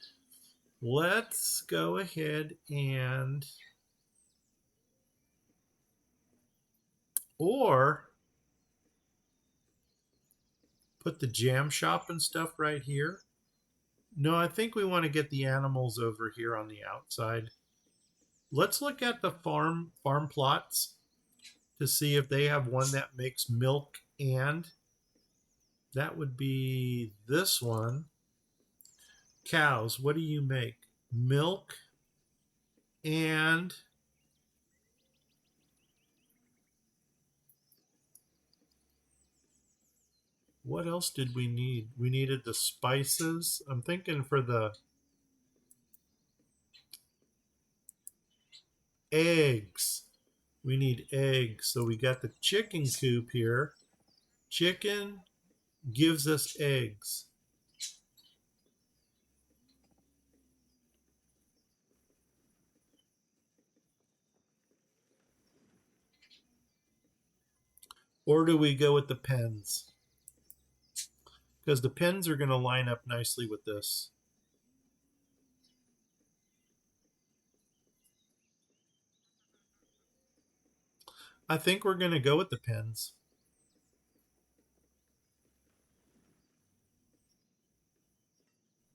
Let's go ahead and, or put the jam shop and stuff right here. No, I think we want to get the animals over here on the outside. Let's look at the farm plots to see if they have one that makes milk, and that would be this one. Cows, what do you make? Milk and What else did we need? We needed the spices. I'm thinking for the eggs. We need eggs. So we got the chicken coop here. Chicken gives us eggs. Or do we go with the pens? Because the pens are going to line up nicely with this. I think we're going to go with the pens.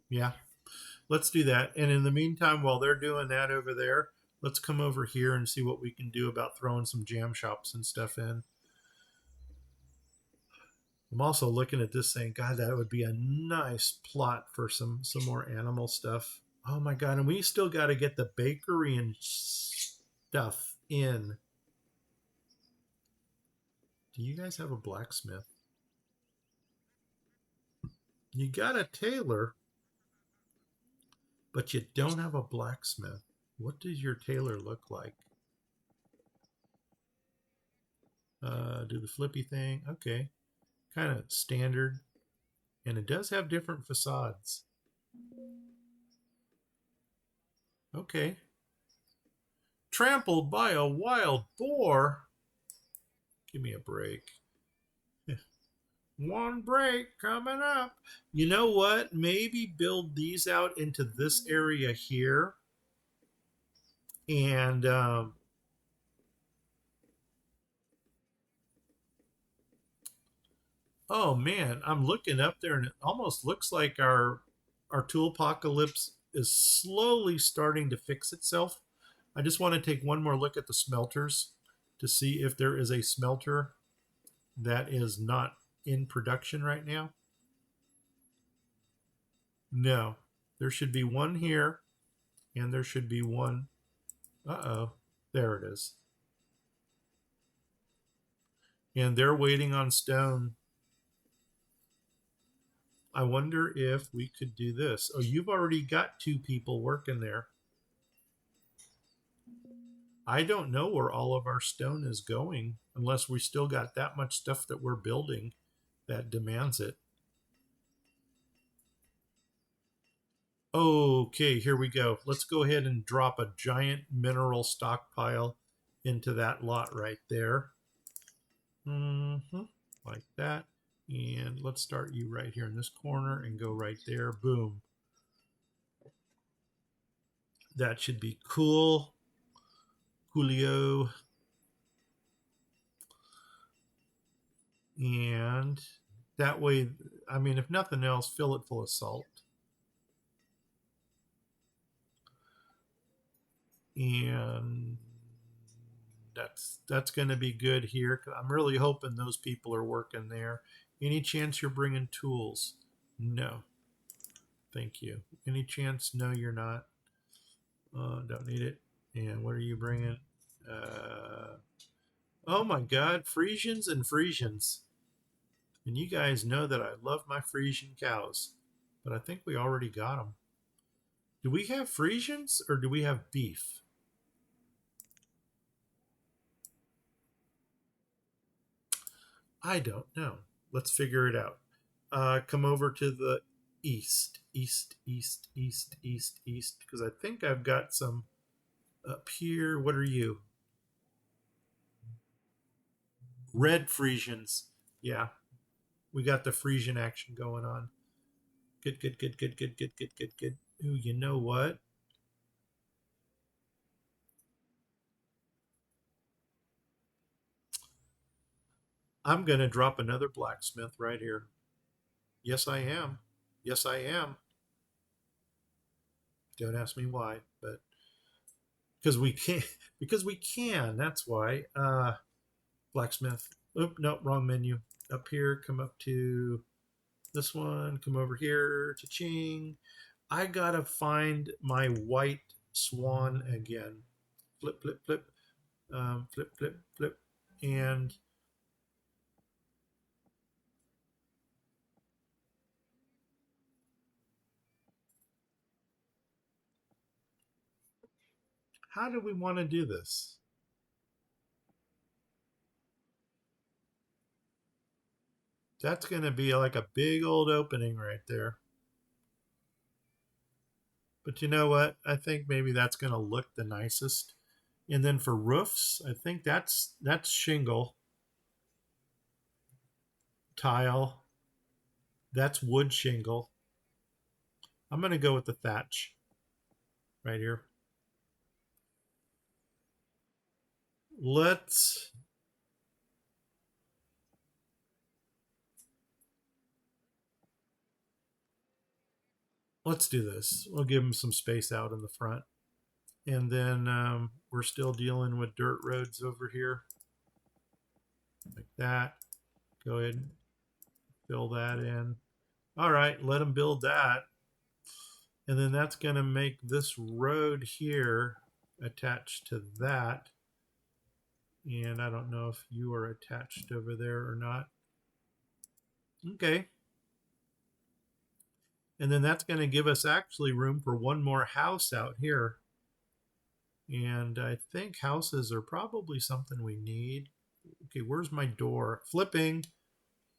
Yeah, let's do that. And in the meantime, while they're doing that over there, let's come over here and see what we can do about throwing some jam shops and stuff in. I'm also looking at this saying, God, that would be a nice plot for some more animal stuff. Oh my God, and we still got to get the bakery and stuff in. Do you guys have a blacksmith? You got a tailor, but you don't have a blacksmith. What does your tailor look like? Do the flippy thing. Okay. Kind of standard. And it does have different facades. Okay. Trampled by a wild boar. Give me a break. One break coming up. You know what? Maybe build these out into this area here. And oh man, I'm looking up there and it almost looks like our tool apocalypse is slowly starting to fix itself. I just want to take one more look at the smelters to see if there is a smelter that is not in production right now. No, there should be one here and there should be one. Uh-oh, there it is. And they're waiting on stone. I wonder if we could do this. Oh, you've already got two people working there. I don't know where all of our stone is going unless we still got that much stuff that we're building that demands it. Okay, here we go. Let's go ahead and drop a giant mineral stockpile into that lot right there. Like that. And let's start you right here in this corner and go right there. Boom. That should be cool. Julio. And that way, I mean, if nothing else, fill it full of salt. And that's going to be good here. I'm really hoping those people are working there. Any chance you're bringing tools? No. Thank you. Any chance? No, you're not. Don't need it. And what are you bringing? Oh my God, Frisians and Frisians. And you guys know that I love my Frisian cows, but I think we already got them. Do we have Frisians or do we have beef? I don't know. Let's figure it out. Come over to the east, east, because I think I've got some up here. What are you? Red Frisians. Yeah, we got the Frisian action going on. Good. Ooh, you know what? I'm going to drop another blacksmith right here. Yes, I am. Yes, I am. Don't ask me why, but because we can, because we can. That's why. Blacksmith. Oop, no, wrong menu. Up here, come up to this one. Come over here. Cha-ching. I gotta find my white swan again. Flip, flip, and how do we want to do this? That's going to be like a big old opening right there. But you know what? I think maybe that's going to look the nicest. And then for roofs, I think that's shingle, tile. That's wood shingle. I'm going to go with the thatch right here. Let's do this. We'll give them some space out in the front. And then we're still dealing with dirt roads over here. Like that. Go ahead and fill that in. All right, let them build that. And then that's going to make this road here attached to that. And I don't know if you are attached over there or not. Okay. And then that's going to give us actually room for one more house out here. And I think houses are probably something we need. Okay, where's my door? Flipping.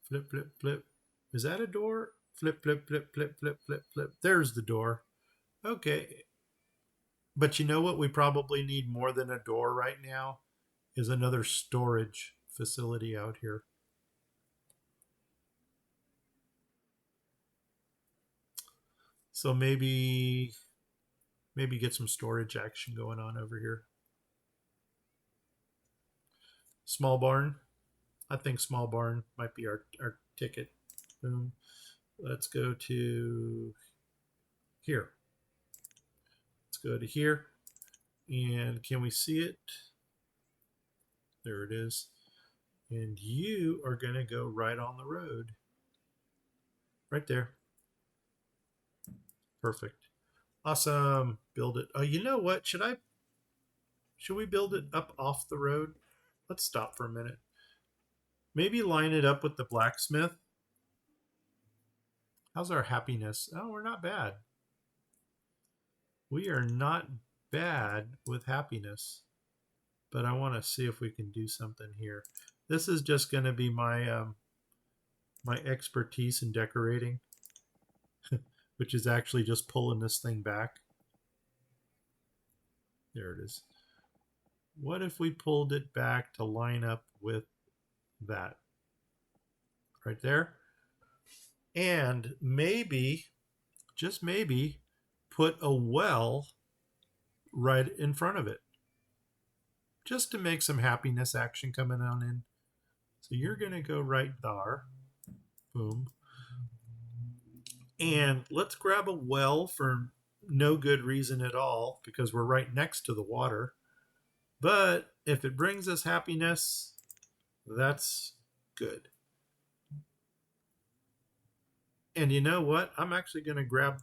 Flip, flip, flip. Is that a door? Flip, flip, flip, flip, flip, flip, flip. There's the door. Okay. But you know what we probably need more than a door right now? Is another storage facility out here. So maybe get some storage action going on over here. Small barn. I think small barn might be our ticket. Boom. Let's go to here. Let's go to here. And can we see it? There it is. And you are going to go right on the road. Right there. Perfect. Awesome. Build it. Oh, you know what? Should we build it up off the road? Let's stop for a minute. Maybe line it up with the blacksmith. How's our happiness? Oh, we're not bad. We are not bad with happiness. But I want to see if we can do something here. This is just going to be my my expertise in decorating, which is actually just pulling this thing back. There it is. What if we pulled it back to line up with that? Right there. And maybe, just maybe, put a well right in front of it. Just to make some happiness action coming on in. So you're going to go right there. Boom. And let's grab a well for no good reason at all because we're right next to the water. But if it brings us happiness, that's good. And you know what? I'm actually going to grab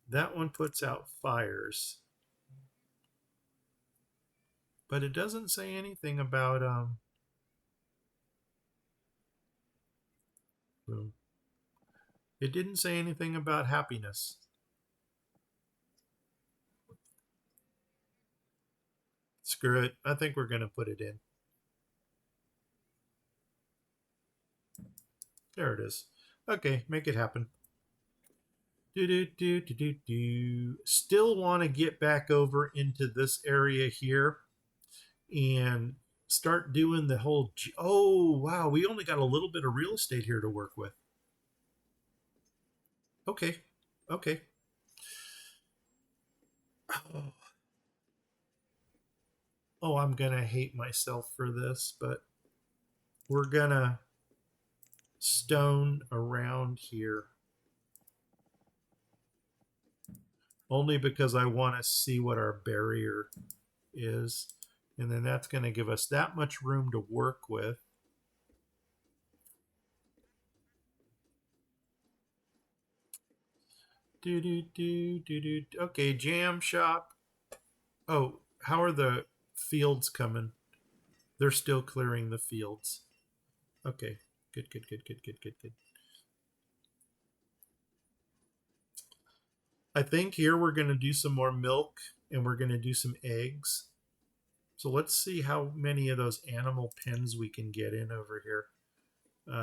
that one puts out fires. But it doesn't say anything about boom. It didn't say anything about happiness. Screw it. I think we're going to put it in. There it is. Okay, make it happen. Still want to get back over into this area here and start doing the whole. Oh, wow. We only got a little bit of real estate here to work with. Okay. Okay. Oh, I'm going to hate myself for this, but we're going to stone around here. Only because I want to see what our barrier is. And then that's going to give us that much room to work with. Okay, jam shop. Oh, how are the fields coming? They're still clearing the fields. Okay, good, good, good, good, good, good, good. I think here we're going to do some more milk and we're going to do some eggs. So let's see how many of those animal pens we can get in over here.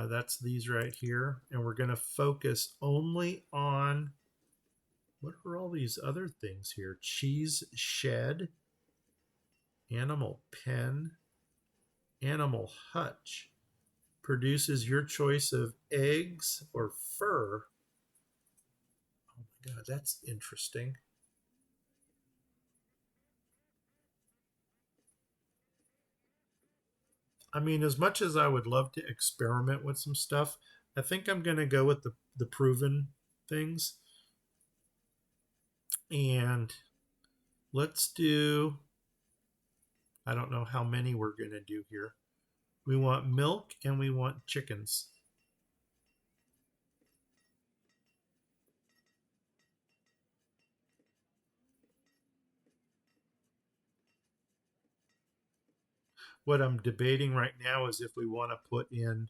That's these right here. And we're going to focus only on, what are all these other things here? Cheese shed, animal pen, animal hutch. Produces your choice of eggs or fur. Oh my God, that's interesting. I mean, as much as I would love to experiment with some stuff, I think I'm going to go with the proven things. And let's do, I don't know how many we're going to do here. We want milk and we want chickens. What I'm debating right now is if we want to put in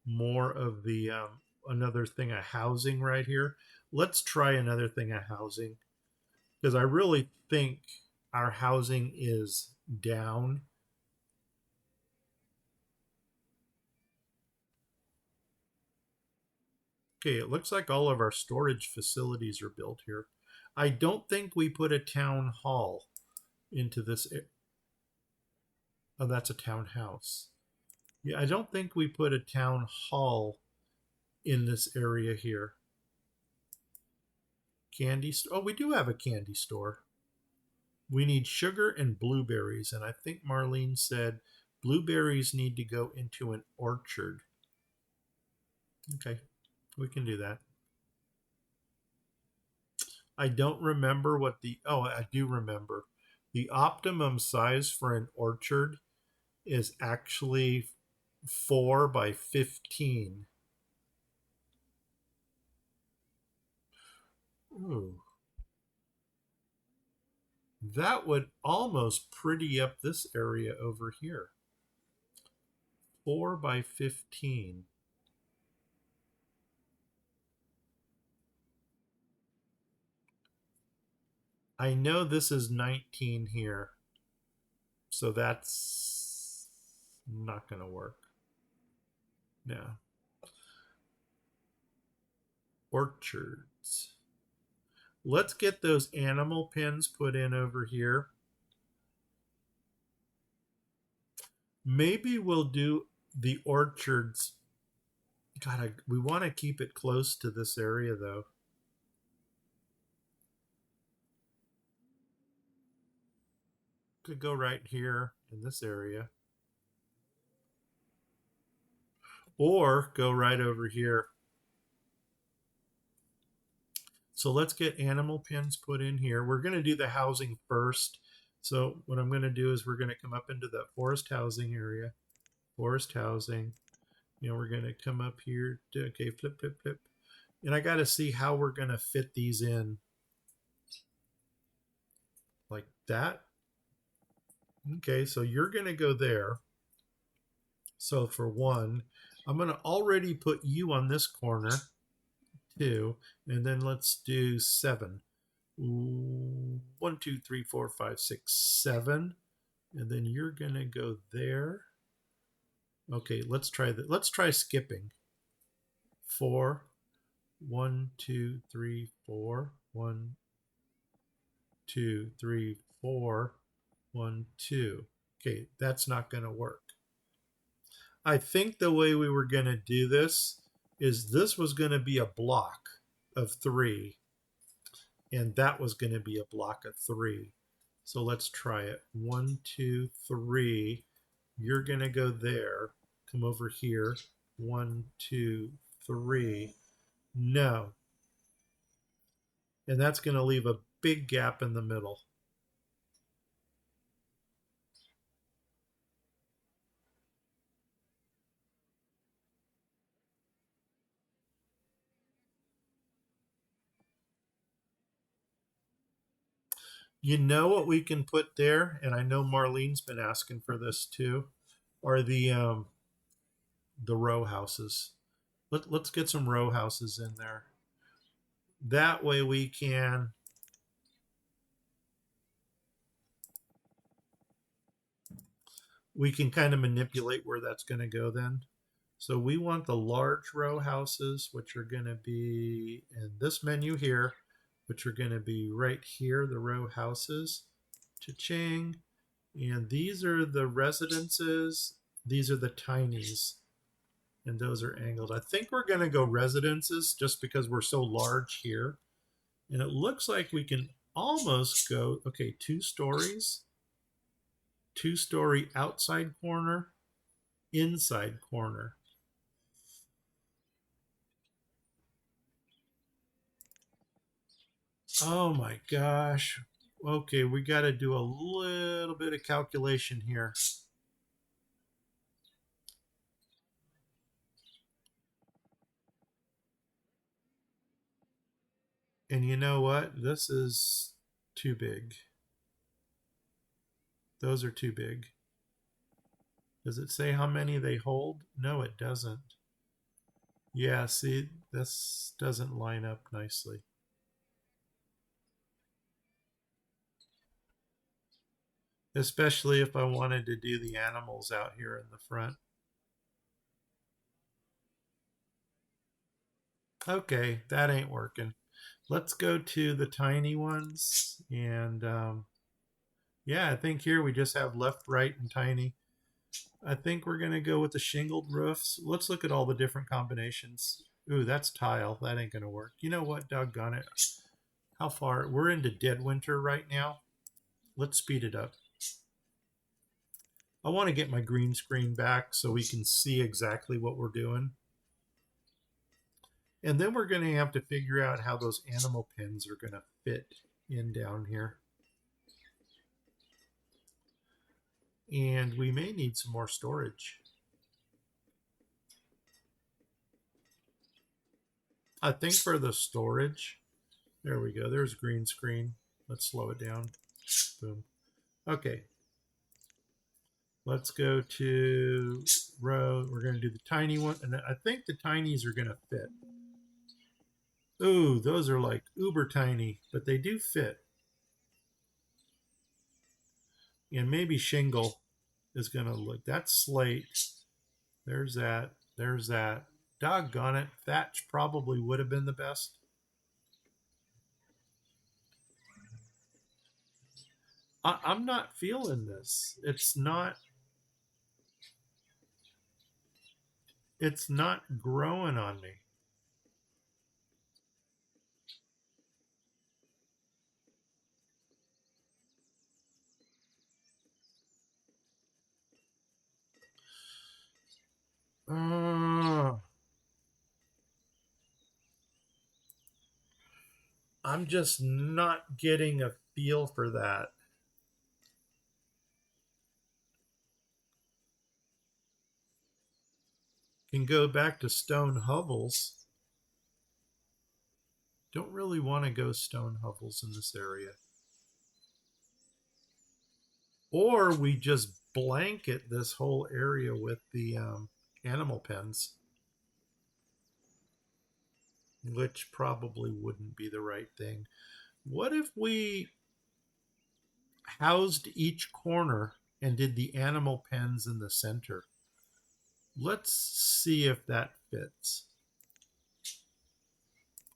more of the another thing of housing right here. Let's try another thing of housing because I really think our housing is down. Okay, it looks like all of our storage facilities are built here. I don't think we put a town hall into this. Oh, that's a townhouse. Yeah, I don't think we put a town hall in this area here. Candy store. Oh, we do have a candy store. We need sugar and blueberries, and I think Marlene said blueberries need to go into an orchard. Okay, we can do that. I don't remember what the, oh, I do remember. The optimum size for an orchard is actually 4 by 15. Ooh, that would almost pretty up this area over here. 4 by 15. I know this is 19 here, so that's not going to work. No. Orchards. Let's get those animal pens put in over here. Maybe we'll do the orchards. God, we want to keep it close to this area though. Could go right here in this area. Or go right over here. So let's get animal pens put in here. We're going to do the housing first. So what I'm going to do is we're going to come up into that forest housing area. Forest housing. You know, we're going to come up here. Okay, flip, flip, flip. And I got to see how we're going to fit these in. Like that. Okay, so you're going to go there. So for 1, I'm going to already put you on this corner. 2, and then let's do 7. 1, 2, 3, 4, 5, 6, 7, and then you're going to go there. Okay, let's try that. Let's try skipping. 4, 1, 2, 3, 4, 1, 2, 3, 4, 1, 2. Okay, that's not going to work. I think the way we were going to do this is this was going to be a block of 3, and that was going to be a block of 3. So let's try it. 1, 2, 3. You're going to go there. Come over here. 1, 2, 3. No. And that's going to leave a big gap in the middle. You know what we can put there, and I know Marlene's been asking for this too, are the row houses. Let's get some row houses in there. That way we can we can kind of manipulate where that's going to go then. So we want the large row houses, which are going to be in this menu here, which are going to be right here, the row houses. Cha-ching. And these are the residences. These are the tinies. And those are angled. I think we're going to go residences just because we're so large here. And it looks like we can almost go, okay, 2 stories, 2-story outside corner, inside corner. Oh my gosh. Okay, we got to do a little bit of calculation here. And you know what? This is too big. Those are too big. Does it say how many they hold? No, it doesn't. Yeah, see, this doesn't line up nicely. Especially if I wanted to do the animals out here in the front. Okay, that ain't working. Let's go to the tiny ones. And yeah, I think here we just have left, right, and tiny. I think we're going to go with the shingled roofs. Let's look at all the different combinations. Ooh, that's tile. That ain't going to work. You know what? Doggone it. How far? We're into dead winter right now. Let's speed it up. I want to get my green screen back so we can see exactly what we're doing. And then we're going to have to figure out how those animal pens are going to fit in down here. And we may need some more storage. I think for the storage, there we go. There's green screen. Let's slow it down. Boom. Okay. Let's go to row. We're going to do the tiny one. And I think the tinies are going to fit. Ooh, those are like uber tiny, but they do fit. And maybe shingle is going to look. That's slate. There's that. There's that. Doggone it. Thatch probably would have been the best. I'm not feeling this. It's not growing on me. I'm just not getting a feel for that. Can go back to stone hovels. Don't really want to go stone hovels in this area. Or we just blanket this whole area with the animal pens, which probably wouldn't be the right thing. What if we housed each corner and did the animal pens in the center? Let's see if that fits.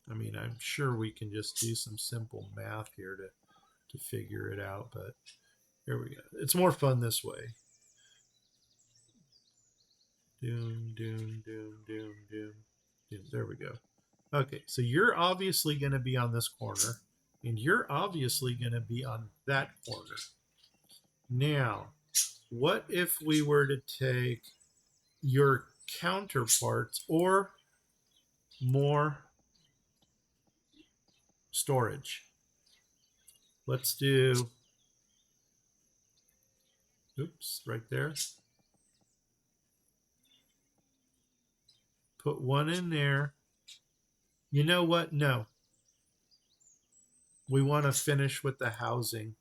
I mean, I'm sure we can just do some simple math here to figure it out, but here we go. It's more fun this way. Doom, doom, doom, doom, doom, doom. There we go. Okay, so you're obviously going to be on this corner, and you're obviously going to be on that corner. Now, what if we were to take your counterparts or more storage? Let's do, oops, right there. Put one in there. You know what? No. We want to finish with the housing.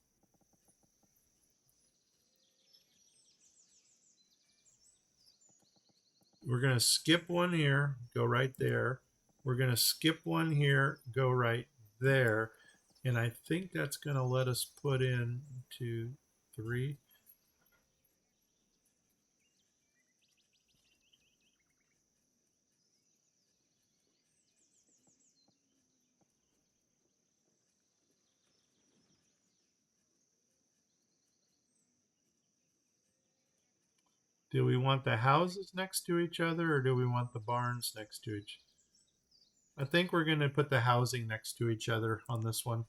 We're going to skip one here, go right there. We're going to skip one here, go right there. And I think that's going to let us put in 2, 3. Do we want the houses next to each other or do we want the barns next to each? I think we're going to put the housing next to each other on this one.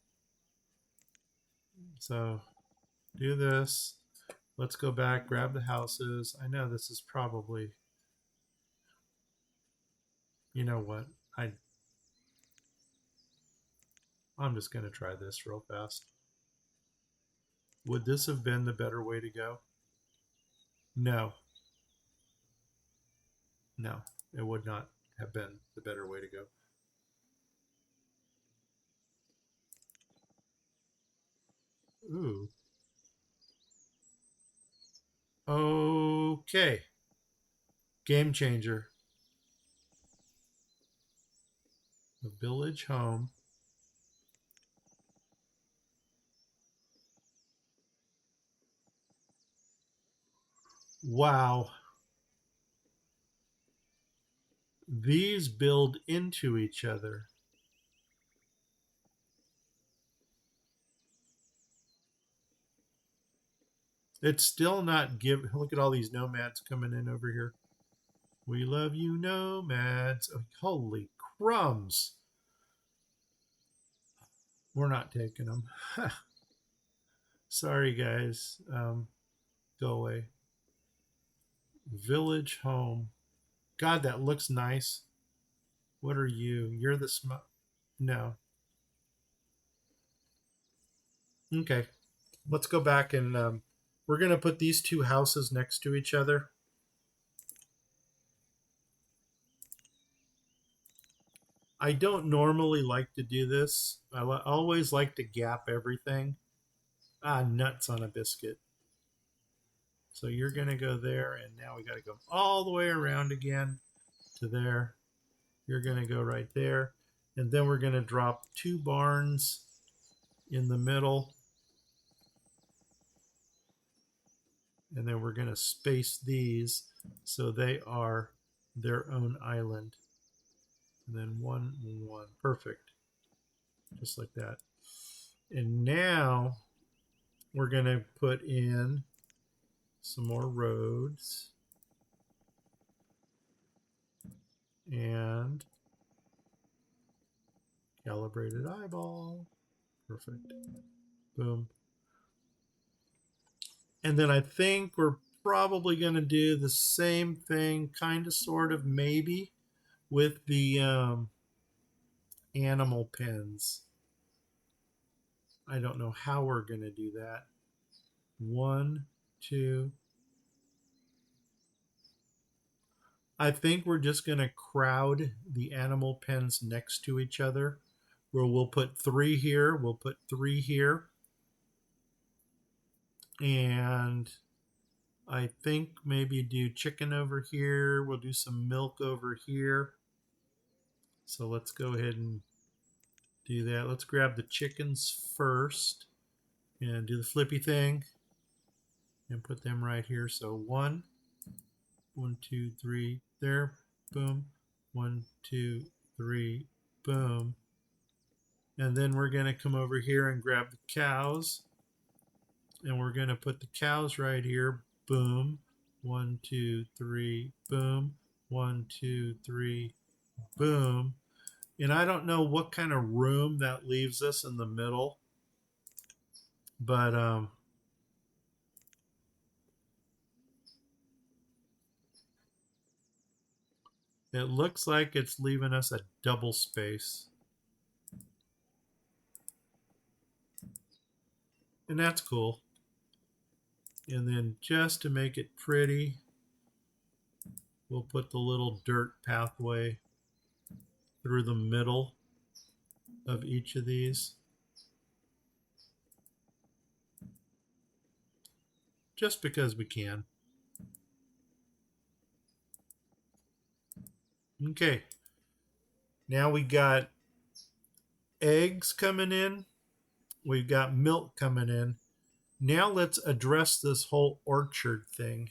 So do this. Let's go back, grab the houses. I know this is probably, you know what? I'm just going to try this real fast. Would this have been the better way to go? No. No, it would not have been the better way to go. Ooh. Okay. Game changer. The village home. Wow. These build into each other. It's still not give. Look at all these nomads coming in over here. We love you, nomads. Oh, holy crumbs. We're not taking them. Sorry, guys. Go away. Village home. God, that looks nice. What are you? You're the No. Okay. Let's go back and we're going to put these two houses next to each other. I don't normally like to do this. I always like to gap everything. Ah, nuts on a biscuit. So you're going to go there, and now we got to go all the way around again to there. You're going to go right there. And then we're going to drop two barns in the middle. And then we're going to space these so they are their own island. And then one, one. Perfect. Just like that. And now we're going to put in some more roads. And calibrated eyeball. Perfect. Boom. And then I think we're probably going to do the same thing, kind of, sort of, maybe, with the animal pens. I don't know how we're going to do that. 1, 2. I think we're just going to crowd the animal pens next to each other. Where we'll put 3 here, we'll put 3 here. And I think maybe do chicken over here. We'll do some milk over here. So let's go ahead and do that. Let's grab the chickens first and do the flippy thing and put them right here. So 1, 1, 2, 3, there, boom, 1, 2, 3, boom. And then we're going to come over here and grab the cows. And we're going to put the cows right here. Boom. 1, 2, 3, boom. 1, 2, 3, boom. And I don't know what kind of room that leaves us in the middle. But it looks like it's leaving us a double space. And that's cool. And then just to make it pretty, we'll put the little dirt pathway through the middle of each of these. Just because we can. Okay. Now we got eggs coming in. We've got milk coming in. Now let's address this whole orchard thing.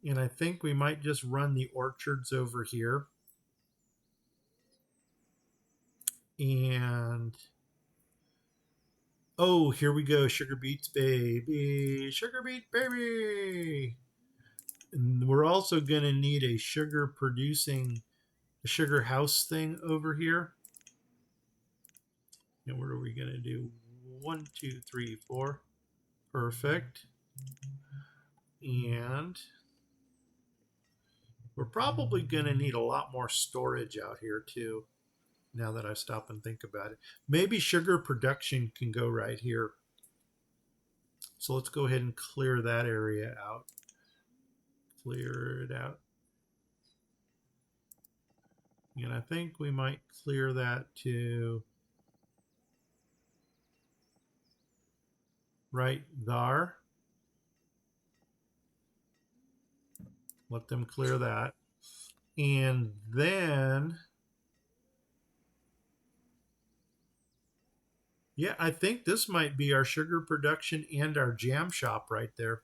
And I think we might just run the orchards over here. And oh, here we go. Sugar beets, baby. Sugar beet, baby. And we're also going to need a sugar producing, a sugar house thing over here. And what are we going to do? 1, 2, 3, 4. Perfect. And we're probably going to need a lot more storage out here too, now that I stop and think about it. Maybe sugar production can go right here. So let's go ahead and clear that area out. Clear it out. And I think we might clear that to right there. Let them clear that. And then, yeah, I think this might be our sugar production and our jam shop right there.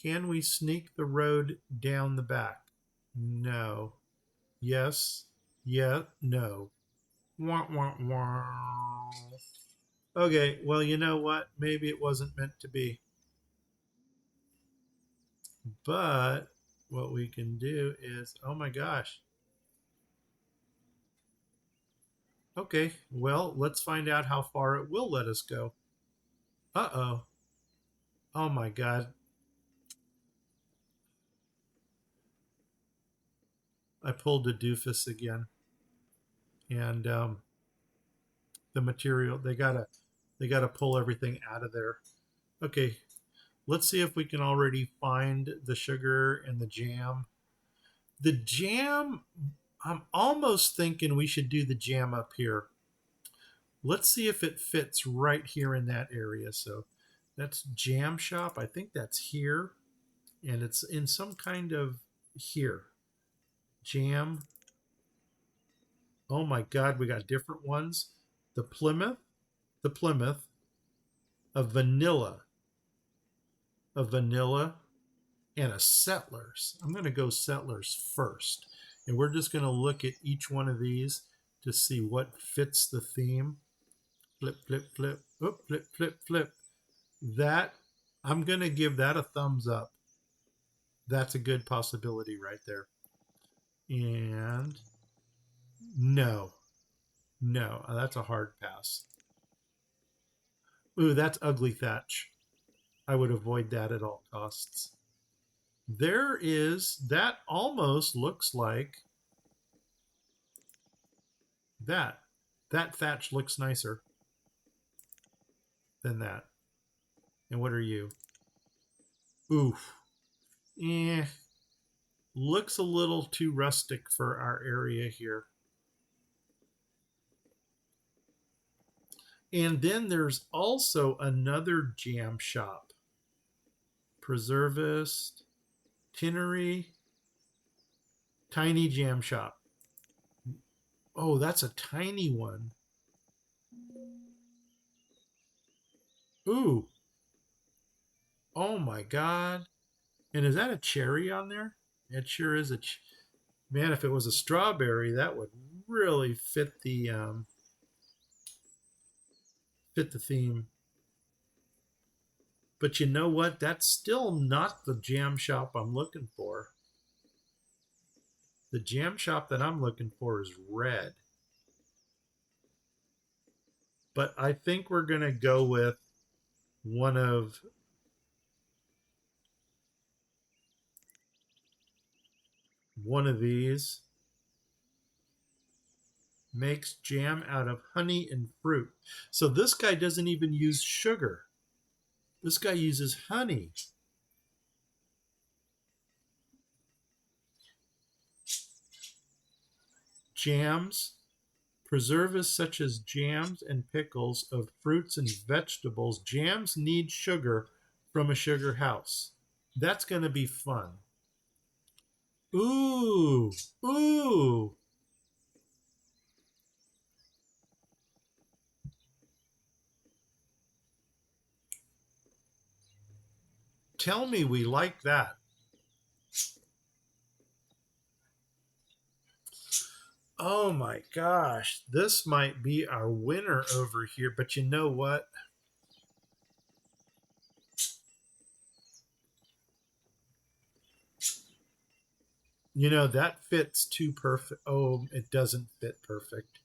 Can we sneak the road down the back? No. Yes. Yeah. No. Wah, wah, wah. Okay, well, you know what? Maybe it wasn't meant to be. But what we can do is, oh my gosh. Okay, well, let's find out how far it will let us go. Uh-oh. Oh my God. I pulled a doofus again. And the material, they gotta pull everything out of there. Okay, let's see if we can already find the sugar and the jam. The jam, I'm almost thinking we should do the jam up here. Let's see if it fits right here in that area. So that's jam shop. I think that's here. And it's in some kind of here. Jam. Oh my God, we got different ones. The Plymouth, a vanilla, and a Settlers. I'm going to go Settlers first. And we're just going to look at each one of these to see what fits the theme. Flip, flip, flip. Oh, flip, flip, flip. That, I'm going to give that a thumbs up. That's a good possibility right there. And no, that's a hard pass. Ooh, that's ugly thatch. I would avoid that at all costs. There is, that almost looks like that. That thatch looks nicer than that. And what are you? Oof. Eh. Looks a little too rustic for our area here. And then there's also another jam shop. Preservist, Tinnery, Tiny Jam Shop. Oh, that's a tiny one. Ooh. Oh my God. And is that a cherry on there? It sure is man, if it was a strawberry, that would really fit the theme. But you know what? That's still not the jam shop I'm looking for. The jam shop that I'm looking for is red. But I think we're going to go with one of these. Makes jam out of honey and fruit. So this guy doesn't even use sugar. This guy uses honey. Jams, preserves such as jams and pickles of fruits and vegetables. Jams need sugar from a sugar house. That's going to be fun. Ooh, ooh. Tell me we like that. Oh my gosh, this might be our winner over here. But you know what? You know, that fits too perfect. Oh, it doesn't fit perfect.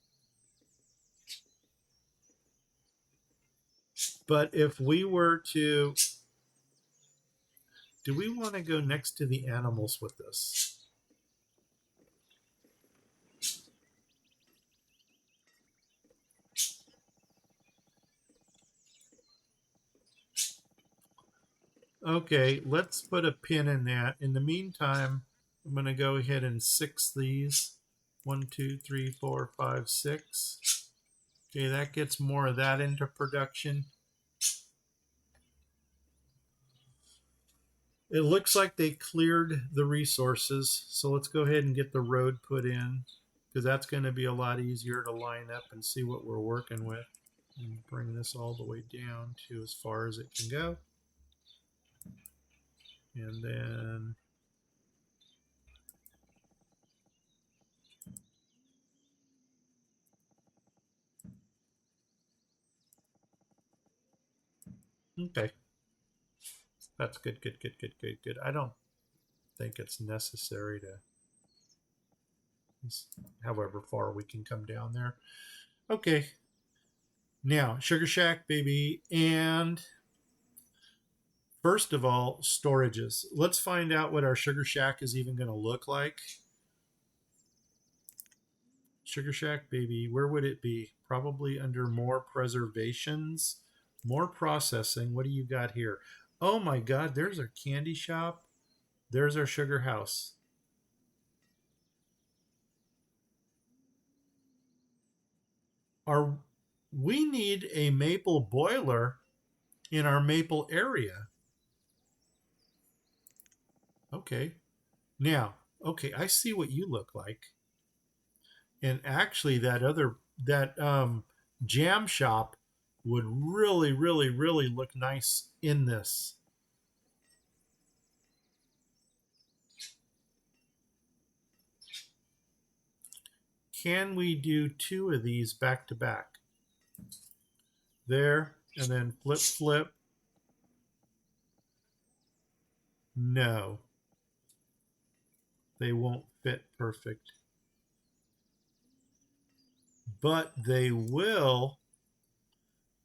But if we were to, do we want to go next to the animals with this? Okay, let's put a pin in that. In the meantime, I'm going to go ahead and six these. 1, 2, 3, 4, 5, 6. Okay, that gets more of that into production. It looks like they cleared the resources, so let's go ahead and get the road put in because that's going to be a lot easier to line up and see what we're working with. And bring this all the way down to as far as it can go. And then okay, that's good, good, good, good, good, good. I don't think it's necessary to, however far we can come down there. Okay, now Sugar Shack, baby, and first of all, storages. Let's find out what our Sugar Shack is even going to look like. Sugar Shack, baby, where would it be? Probably under more preservations, more processing. What do you got here? Oh my God, there's our candy shop. There's our sugar house. Our we need a maple boiler in our maple area. Okay. Now, okay, I see what you look like. And actually that jam shop would really, really, really look nice in this. Can we do two of these back to back? There, and then flip, flip. No, they won't fit perfect. But they will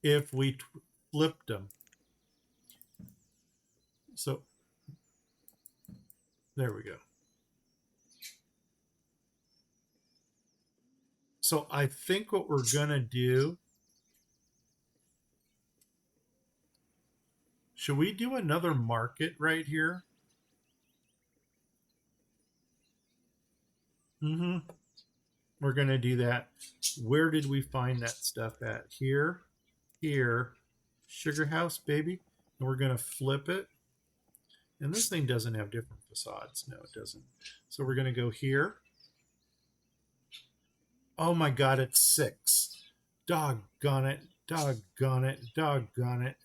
if we flipped them. So there we go. So I think what we're going to do, should we do another market right here? Mm-hmm. We're going to do that. Where did we find that stuff at? Here, here, Sugar House, baby. And we're going to flip it. And this thing doesn't have different facades. No, it doesn't. So we're going to go here. Oh my God, it's 6. Doggone it. Doggone it. Doggone it.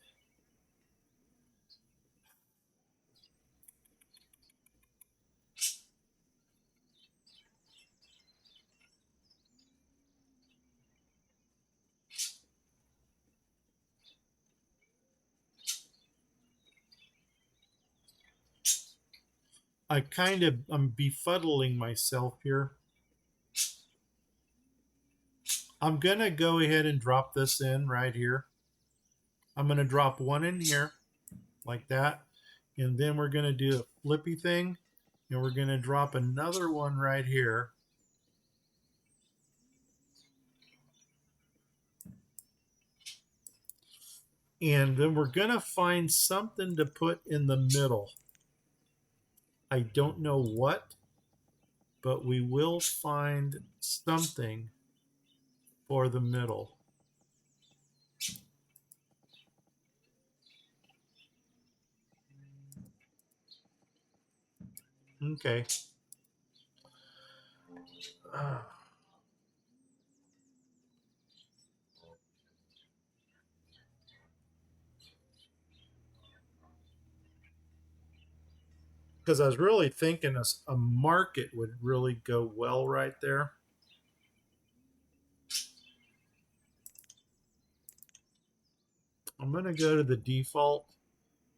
I'm befuddling myself here. I'm going to go ahead and drop this in right here. I'm going to drop one in here like that. And then we're going to do a flippy thing. And we're going to drop another one right here. And then we're going to find something to put in the middle. I don't know what, but we will find something for the middle. Okay. Because I was really thinking a market would really go well right there. I'm going to go to the default,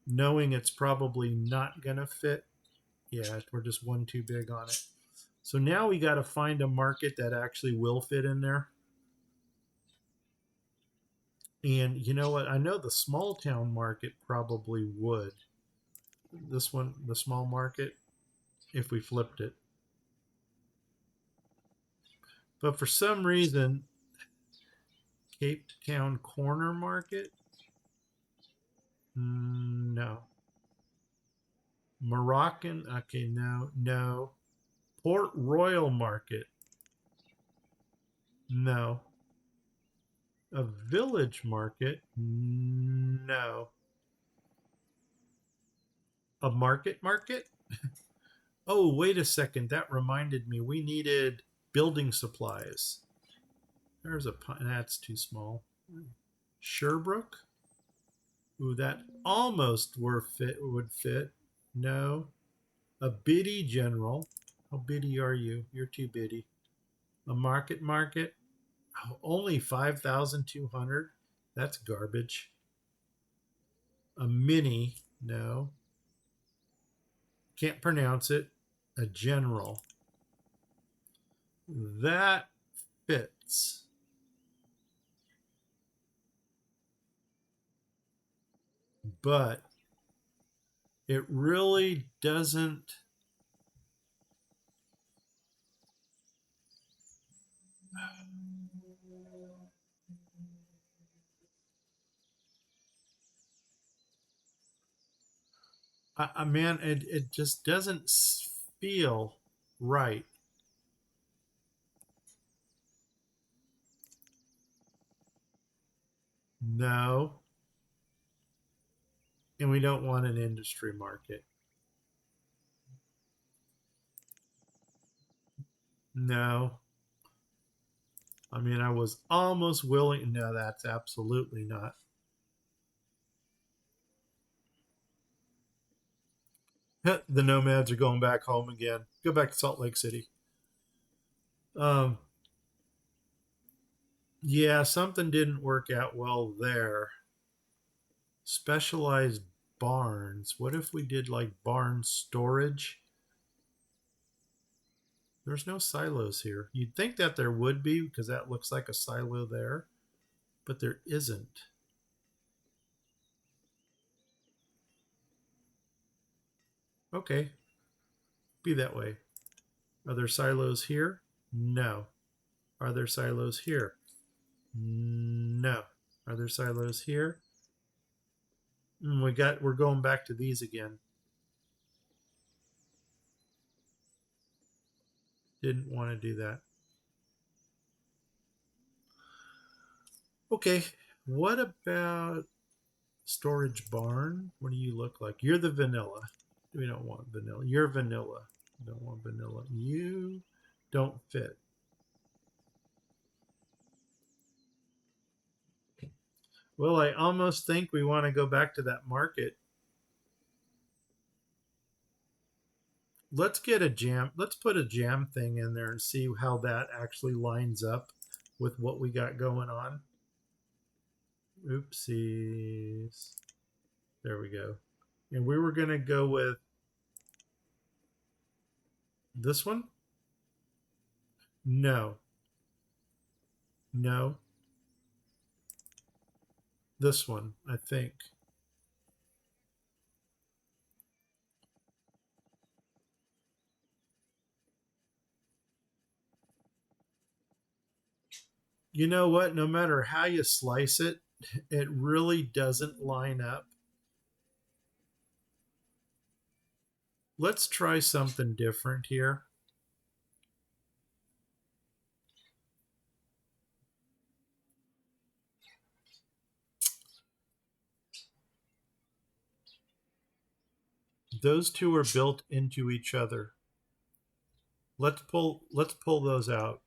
knowing it's probably not going to fit. Yeah, we're just one too big on it. So now we got to find a market that actually will fit in there. And you know what? I know the small town market probably would. This one, the small market, if we flipped it. But for some reason, Cape Town Corner Market, no. Moroccan, okay, no, no. Port Royal Market, no. A village market, no. A market? Oh, wait a second. That reminded me. We needed building supplies. There's a that's too small. Sherbrooke? Ooh, that almost would fit. No. A biddy general. How biddy are you? You're too biddy. A market? Oh, only 5,200. That's garbage. A mini? No. Can't pronounce it. A general. That fits. But it really doesn't. Man, it just doesn't feel right. No. And we don't want an industry market. No. I mean, I was almost willing. No, that's absolutely not. The nomads are going back home again. Go back to Salt Lake City. Um, yeah, something didn't work out well there. Specialized barns. What if we did like barn storage? There's no silos here. You'd think that there would be because that looks like a silo there, but there isn't. Okay, be that way. Are there silos here? No. Are there silos here? No. Are there silos here? We're going back to these again. Didn't want to do that. Okay. What about storage barn? What do you look like? You're the vanilla. We don't want vanilla. You're vanilla. We don't want vanilla. You don't fit. Well, I almost think we want to go back to that market. Let's get a jam. Let's put a jam thing in there and see how that actually lines up with what we got going on. Oopsies. There we go. And we were going to go with this one. No. No. This one, I think. You know what? No matter how you slice it, it really doesn't line up. Let's try something different here. Those two are built into each other. Let's pull those out.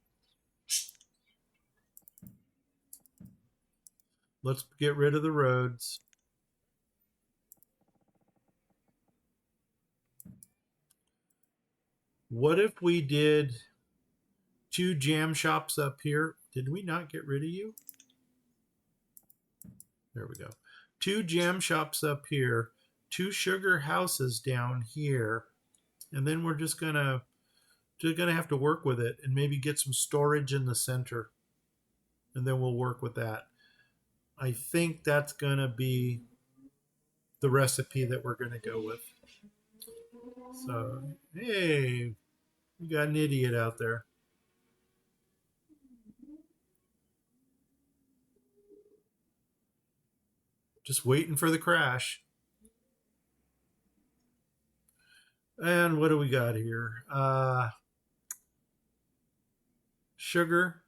Let's get rid of the roads. What if we did two jam shops up here? Did we not get rid of you? There we go. Two jam shops up here, two sugar houses down here, And then we're just gonna have to work with it and maybe get some storage in the center, and then we'll work with that. I think that's gonna be the recipe that we're gonna go with. So hey, we got an idiot out there. Just waiting for the crash. And what do we got here? Sugar,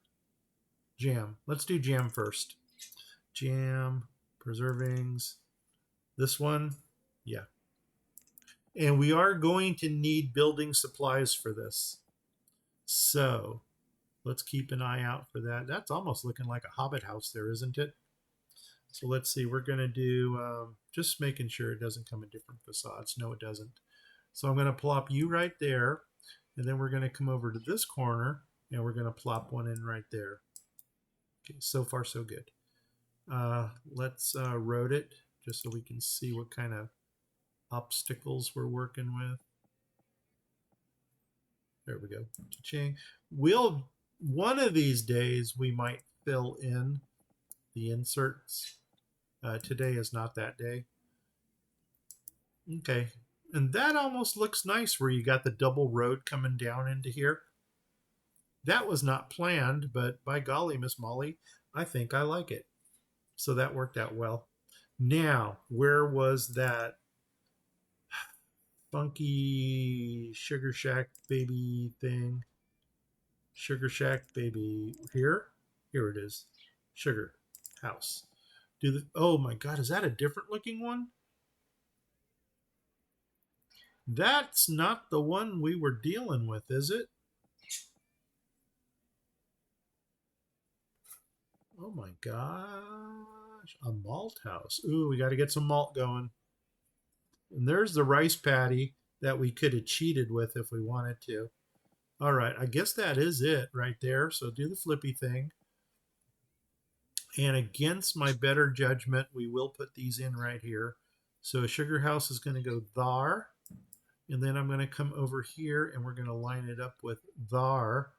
jam. Let's do jam first. Jam, preservings. This one, yeah. And we are going to need building supplies for this. So let's keep an eye out for that. That's almost looking like a hobbit house there, isn't it? So let's see. We're going to do just making sure it doesn't come in different facades. No, it doesn't. So I'm going to plop you right there. And then we're going to come over to this corner and we're going to plop one in right there. Okay, so far so good. Let's road it just so we can see what kind of obstacles we're working with. There we go. Cha-ching. One of these days we might fill in the inserts. Today is not that day. Okay. And that almost looks nice where you got the double road coming down into here. That was not planned, but by golly, Miss Molly, I think I like it. So that worked out well. Now, where was that funky Sugar Shack baby thing? Sugar Shack baby here? Here it is. Sugar house. Oh my god, is that a different looking one? That's not the one we were dealing with, is it? Oh my gosh. A malt house. Ooh, we got to get some malt going. And there's the rice paddy that we could have cheated with if we wanted to. All right, I guess that is it right there. So do the flippy thing. And against my better judgment, we will put these in right here. So a sugar house is going to go there. And then I'm going to come over here and we're going to line it up with there.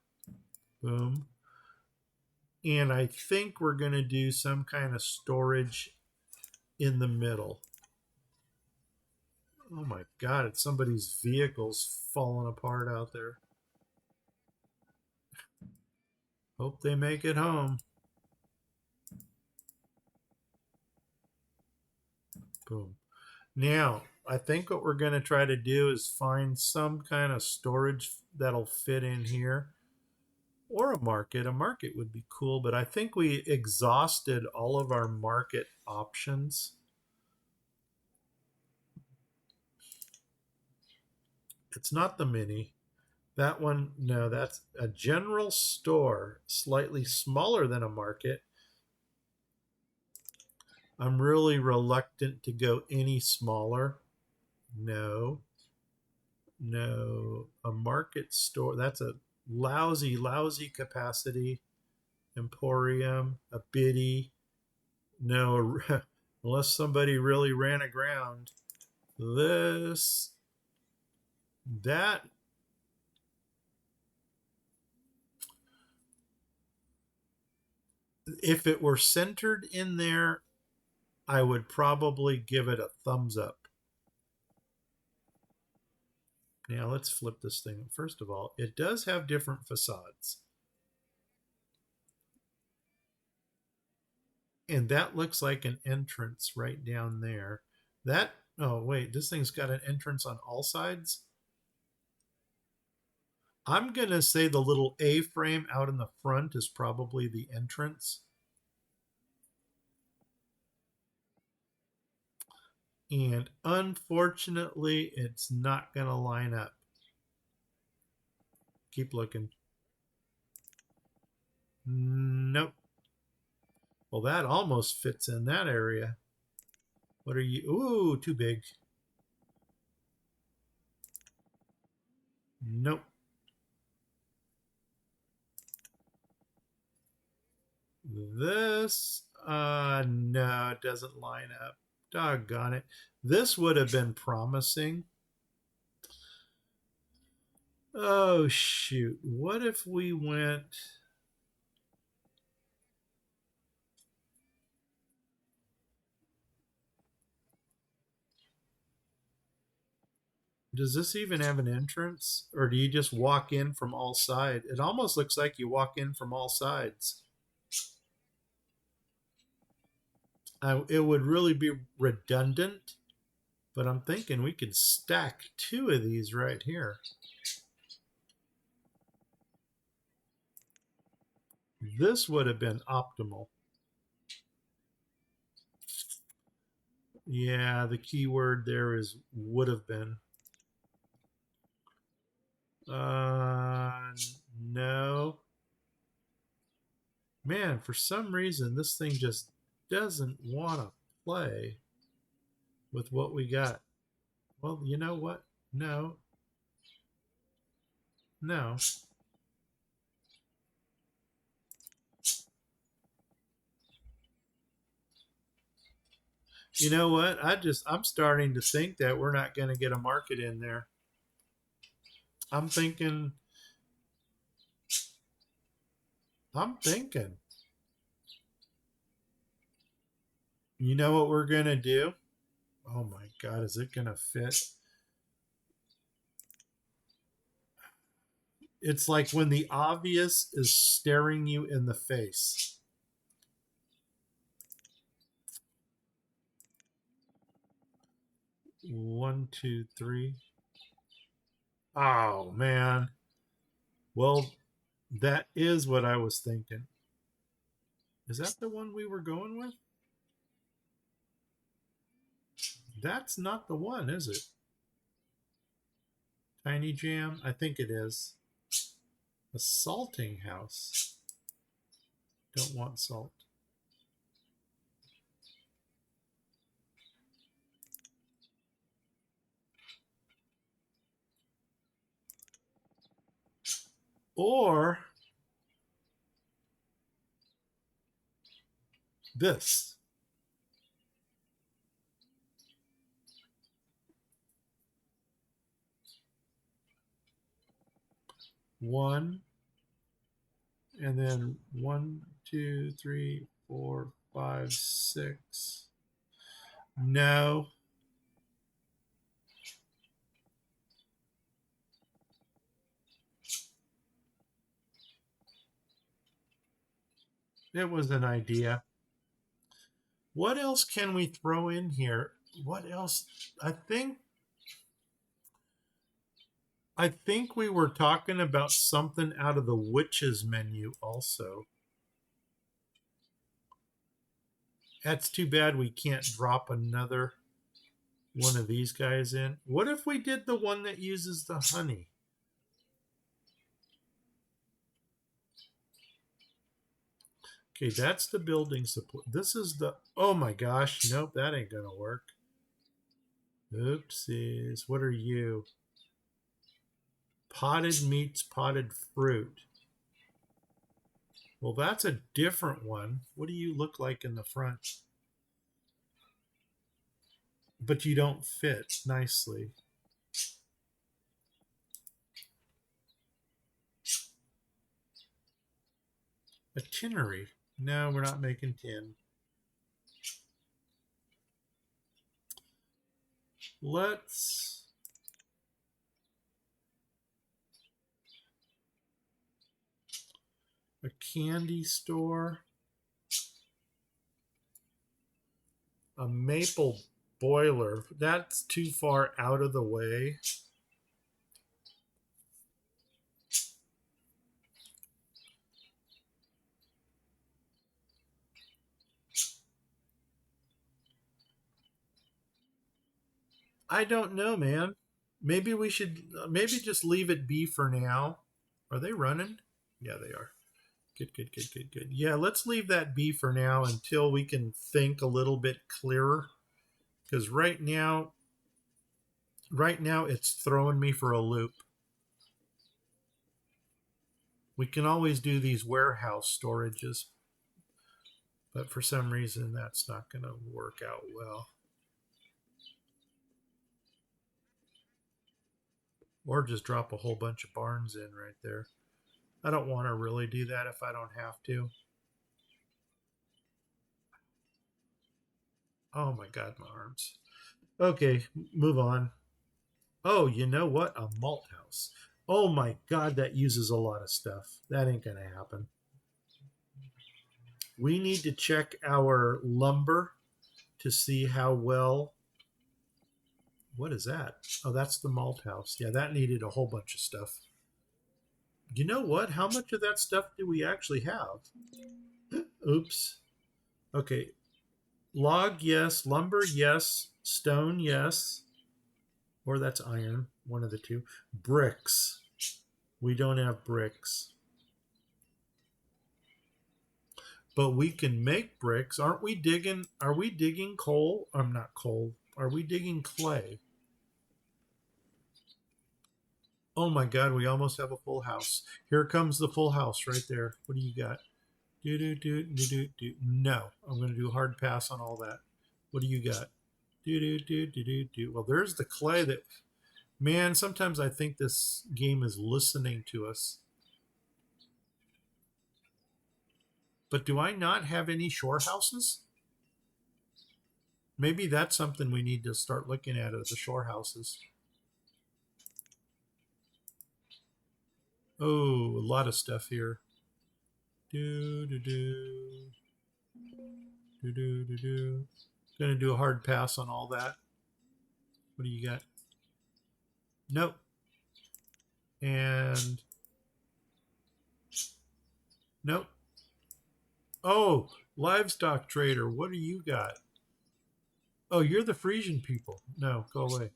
Boom. And I think we're going to do some kind of storage in the middle. Oh my god, it's somebody's vehicle's falling apart out there. Hope they make it home. Boom. Now, I think what we're going to try to do is find some kind of storage that'll fit in here. Or a market. A market would be cool, but I think we exhausted all of our market options. It's not the mini. That one, no, that's a general store, slightly smaller than a market. I'm really reluctant to go any smaller. No. No. A market store, that's a lousy, lousy capacity. Emporium, a biddy. No, unless somebody really ran aground. This, that. If it were centered in there, I would probably give it a thumbs up. Now let's flip this thing. First of all, it does have different facades. And that looks like an entrance right down there. That, oh wait, this thing's got an entrance on all sides. I'm going to say the little A-frame out in the front is probably the entrance. And unfortunately, it's not going to line up. Keep looking. Nope. Well, that almost fits in that area. What are you? Ooh, too big. Nope. This, no, it doesn't line up. Doggone it. This would have been promising. Oh, shoot. What if we went... Does this even have an entrance? Or do you just walk in from all sides? It almost looks like you walk in from all sides. It would really be redundant, but I'm thinking we could stack two of these right here. This would have been optimal. Yeah, the key word there is would have been. No. Man, for some reason, this thing just doesn't want to play with what we got. Well, you know what? No. No. You know what? I'm starting to think that we're not going to get a market in there. I'm thinking. I'm thinking. You know what we're going to do? Oh my God, is it going to fit? It's like when the obvious is staring you in the face. One, two, three. Oh, man. Well, that is what I was thinking. Is that the one we were going with? That's not the one, is it? Tiny Jam? I think it is. A salting house. Don't want salt. Or this. One, and then 1, 2, 3, 4, 5, 6. No. It was an idea. What else can we throw in here? What else? I think we were talking about something out of the witches menu also. That's too bad we can't drop another one of these guys in. What if we did the one that uses the honey? Okay, that's the building supply. This is the... Oh my gosh. Nope, that ain't going to work. Oopsies. What are you? Potted meats, potted fruit. Well, that's a different one. What do you look like in the front? But you don't fit nicely. A tinnery. No, we're not making tin. Let's... A candy store. A maple boiler. That's too far out of the way. I don't know, man. Maybe we should maybe just leave it be for now. Are they running? Yeah, they are. Good, good, good, good, good. Yeah, let's leave that be for now until we can think a little bit clearer. Because right now it's throwing me for a loop. We can always do these warehouse storages, but for some reason that's not going to work out well. Or just drop a whole bunch of barns in right there. I don't want to really do that if I don't have to. Oh my God, my arms. Okay, move on. Oh, you know what? A malt house. Oh my God, that uses a lot of stuff. That ain't going to happen. We need to check our lumber to see how well. What is that? Oh, that's the malt house. Yeah, that needed a whole bunch of stuff. You know what? How much of that stuff do we actually have? Oops. Okay. Log, yes. Lumber, yes. Stone, yes. Or that's iron. One of the two. Bricks. We don't have bricks. But we can make bricks. Aren't we digging? Are we digging coal? I'm not coal. Are we digging clay? Oh my God, we almost have a full house. Here comes the full house right there. What do you got? Do do do do do do. No, I'm going to do a hard pass on all that. What do you got? Do do do do do do. Well, there's the clay that. Man, sometimes I think this game is listening to us. But do I not have any shore houses? Maybe that's something we need to start looking at the shore houses. Oh, a lot of stuff here. Do do do do do do do. Gonna do a hard pass on all that. What do you got? Nope. And nope. Oh, livestock trader. What do you got? Oh, you're the Frisian people. No, go away.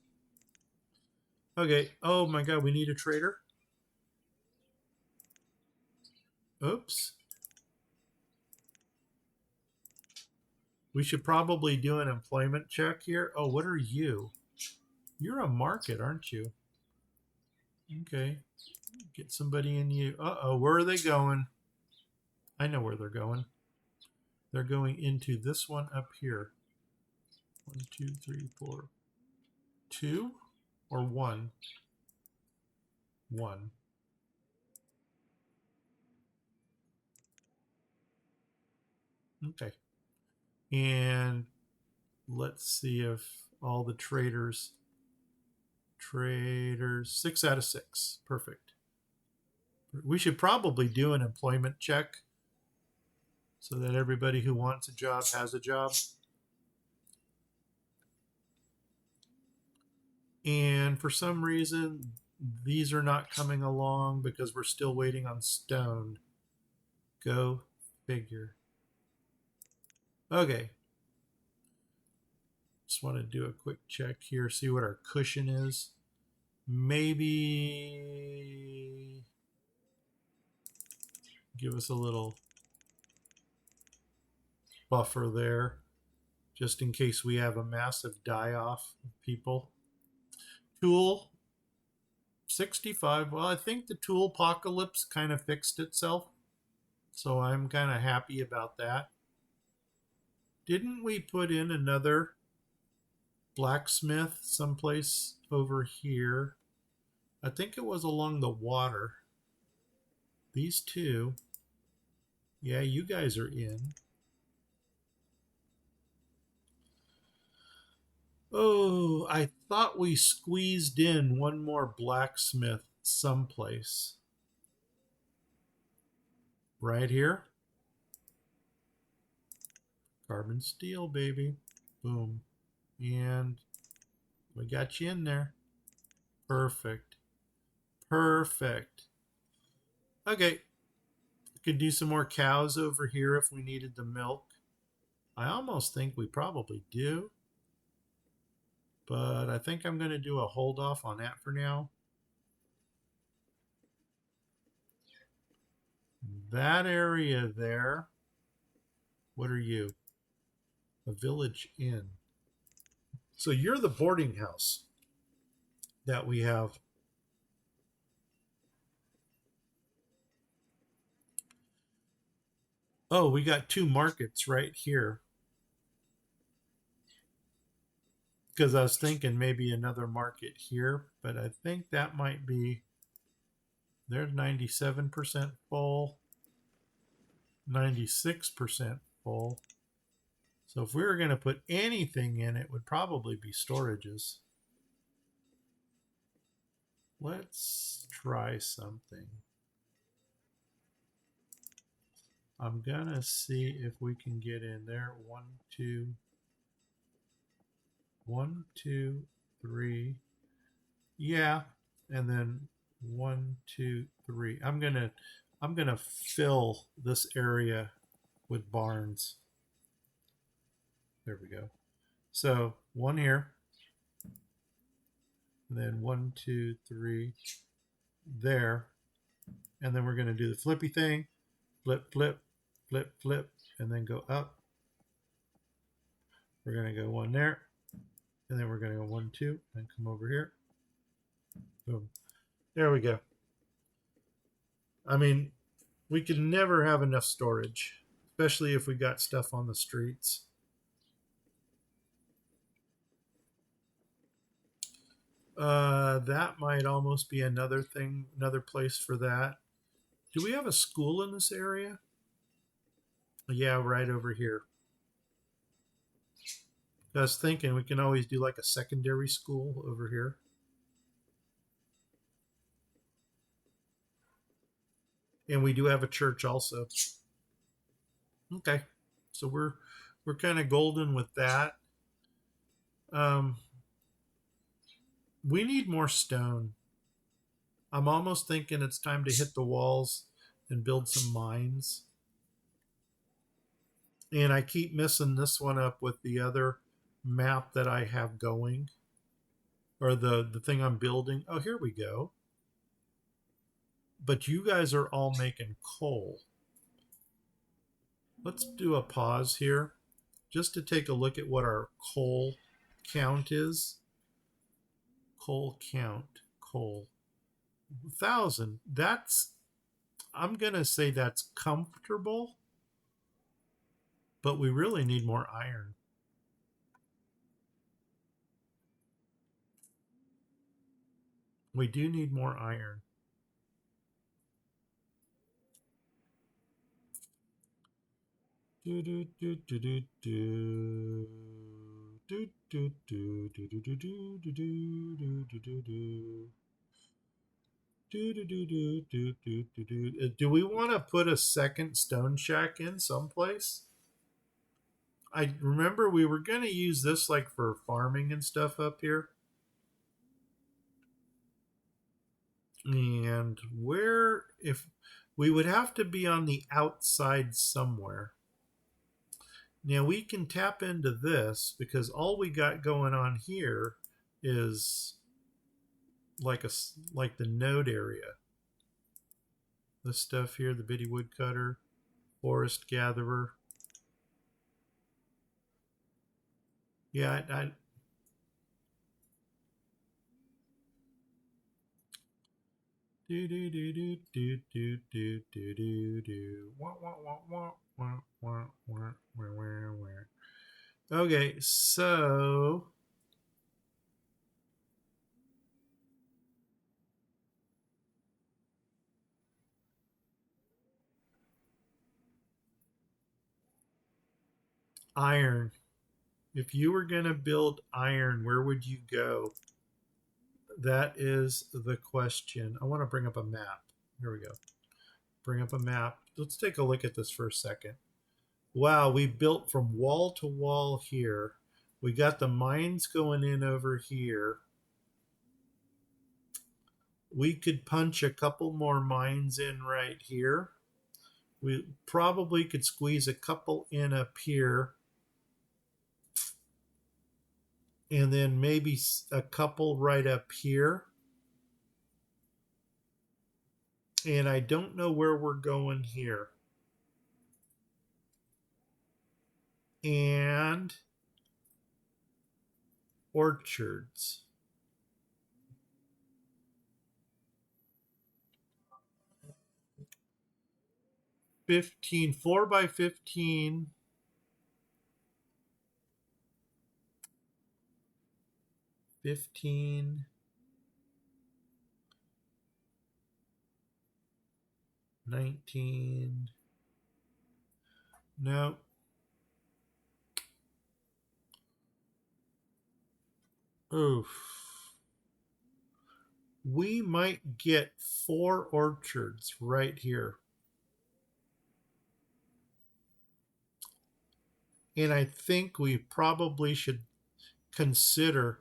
Okay. Oh my God, we need a trader. Oops. We should probably do an employment check here. Oh, what are you? You're a market, aren't you? Okay. Get somebody in you. Uh-oh, where are they going? I know where they're going. They're going into this one up here. 1, 2, 3, 4. 2 or 1? 1. Okay. And let's see if all the traders 6 out of 6. Perfect. We should probably do an employment check so that everybody who wants a job has a job. And for some reason, these are not coming along because we're still waiting on stone. Go figure. Okay. Just want to do a quick check here, see what our cushion is. Maybe give us a little buffer there, just in case we have a massive die-off of people. Tool, 65. Well, I think the tool apocalypse kind of fixed itself, so I'm kind of happy about that. Didn't we put in another blacksmith someplace over here? I think it was along the water. These two. Yeah, you guys are in. Oh, I thought we squeezed in one more blacksmith someplace. Right here. Carbon steel, baby. Boom. And we got you in there. Perfect. Perfect. Okay. We could do some more cows over here if we needed the milk. I almost think we probably do. But I think I'm going to do a hold off on that for now. That area there. What are you? A village inn. So you're the boarding house that we have. Oh, we got 2 markets right here. because I was thinking maybe another market here, but I think that might be, they're 97% full, 96% full. So if we were going to put anything in, it would probably be storages. Let's try something. I'm going to see if we can get in there. 1, 2, 1, 2, 3. Yeah. And then 1, 2, 3. I'm gonna fill this area with barns. There we go. So one here, and then 1, 2, 3 there, and then we're gonna do the flippy thing, flip, flip, flip, flip, and then go up. We're gonna go one there, and then we're gonna go 1, 2, and come over here. Boom. There we go. I mean, we can never have enough storage, especially if we got stuff on the streets. That might almost be another thing, another place for that. Do we have a school in this area? Yeah, right over here. I was thinking we can always do like a secondary school over here. And we do have a church also. Okay. So we're kind of golden with that. Um, we need more stone. I'm almost thinking it's time to hit the walls and build some mines. And I keep messing this one up with the other map that I have going, or the thing I'm building. Oh, here we go. But you guys are all making coal. Let's do a pause here just to take a look at what our coal count is. Coal count, coal. 1,000. That's, I'm going to say that's comfortable, but we really need more iron. We do need more iron. Do do do do do do. Do do do do do do do do do do do do. Do, do, do, do, do, do, do, do. Do we want to put a second stone shack in someplace? I remember we were going to use this like for farming and stuff up here. And where, if we would have to be on the outside somewhere. Now we can tap into this because all we got going on here is like the node area. This stuff here, the bitty woodcutter, forest gatherer. Yeah, I do do do do do do do do do do. Wah wah wah wah wah wah wah wah wah wah. Okay, so iron. If you were going to build iron, where would you go? That is the question. I want to bring up a map. Here we go. Bring up a map. Let's take a look at this for a second. Wow, we built from wall to wall here. We got the mines going in over here. We could punch a couple more mines in right here. We probably could squeeze a couple in up here. And then maybe a couple right up here. And I don't know where we're going here. And orchards. 15, 4 by 15. 15, 19. No. Oof. We might get 4 orchards right here. And I think we probably should consider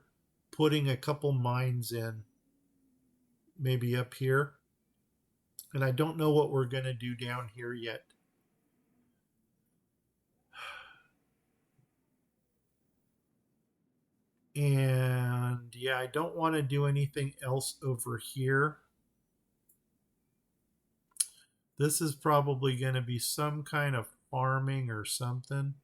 putting a couple mines in, maybe up here. And I don't know what we're going to do down here yet. And yeah, I don't want to do anything else over here. This is probably going to be some kind of farming or something.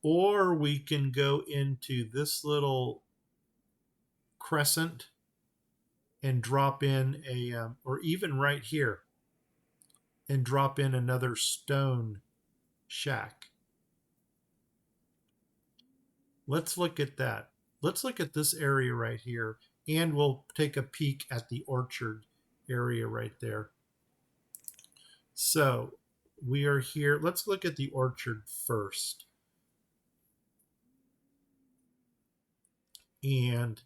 Or we can go into this little crescent and drop in a, or even right here, and drop in another stone shack. Let's look at that. Let's look at this area right here, and we'll take a peek at the orchard area right there. So we are here. Let's look at the orchard first. And,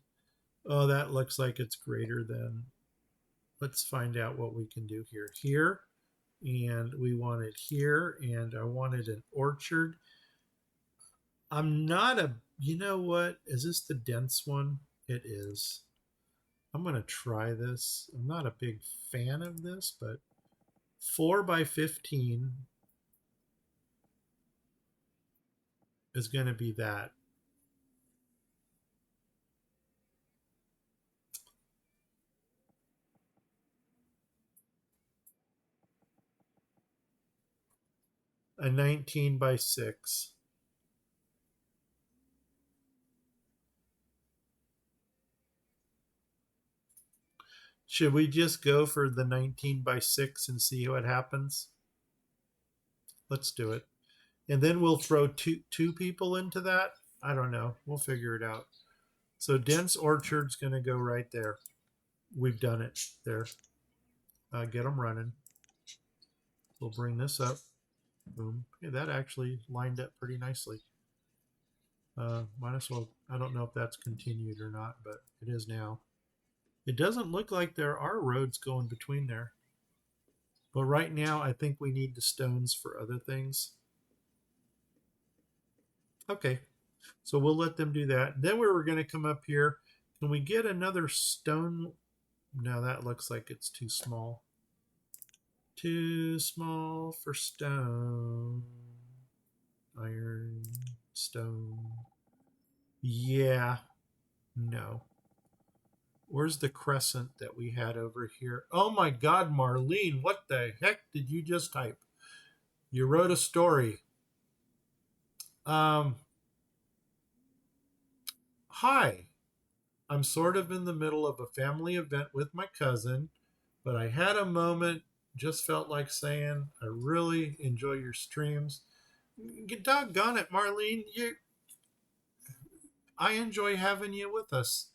oh, that looks like it's greater than. Let's find out what we can do here. Here, and we want it here, and I wanted an orchard. I'm not a, you know what? Is this the dense one? It is. I'm going to try this. I'm not a big fan of this, but 4 by 15 is going to be that. A 19 by 6. Should we just go for the 19 by 6 and see what happens? Let's do it. And then we'll throw two people into that. I don't know. We'll figure it out. So dense orchard's going to go right there. We've done it there. Get them running. We'll bring this up. Boom. Hey, that actually lined up pretty nicely. Might as well. I don't know if that's continued or not, but it is now. It doesn't look like there are roads going between there. But right now, I think we need the stones for other things. Okay, so we'll let them do that. Then we were going to come up here. Can we get another stone? No, that looks like it's too small. Too small for stone. Iron, stone. Yeah, no. Where's the crescent that we had over here? Oh my God, Marlene, what the heck did you just type? You wrote a story. Hi. I'm sort of in the middle of a family event with my cousin, but I had a moment, just felt like saying, I really enjoy your streams. Doggone it, Marlene. I enjoy having you with us.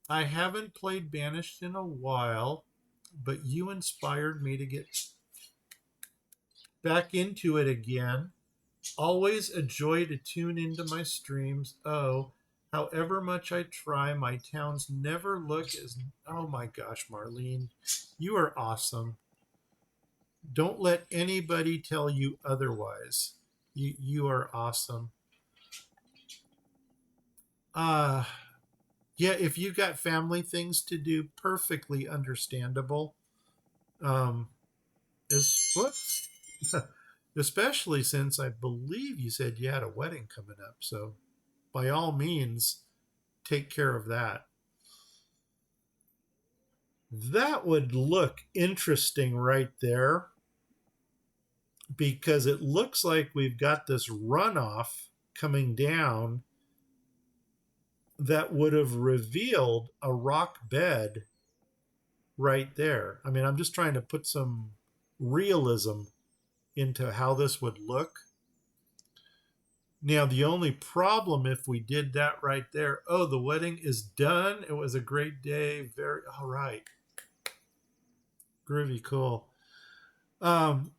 I haven't played Banished in a while, but you inspired me to get back into it again. Always a joy to tune into my streams. Oh, however much I try, my towns never look as. Oh my gosh, Marlene, you are awesome. Don't let anybody tell you otherwise. You are awesome. Yeah, if you got family things to do, perfectly understandable. Um, is whoops. Especially since I believe you said you had a wedding coming up. So, by all means, take care of that. That would look interesting right there because it looks like we've got this runoff coming down that would have revealed a rock bed right there. I mean, I'm just trying to put some realism into how this would look. Now, the only problem if we did that right there, oh, the wedding is done. It was a great day. Very, all right. Groovy, cool. Um,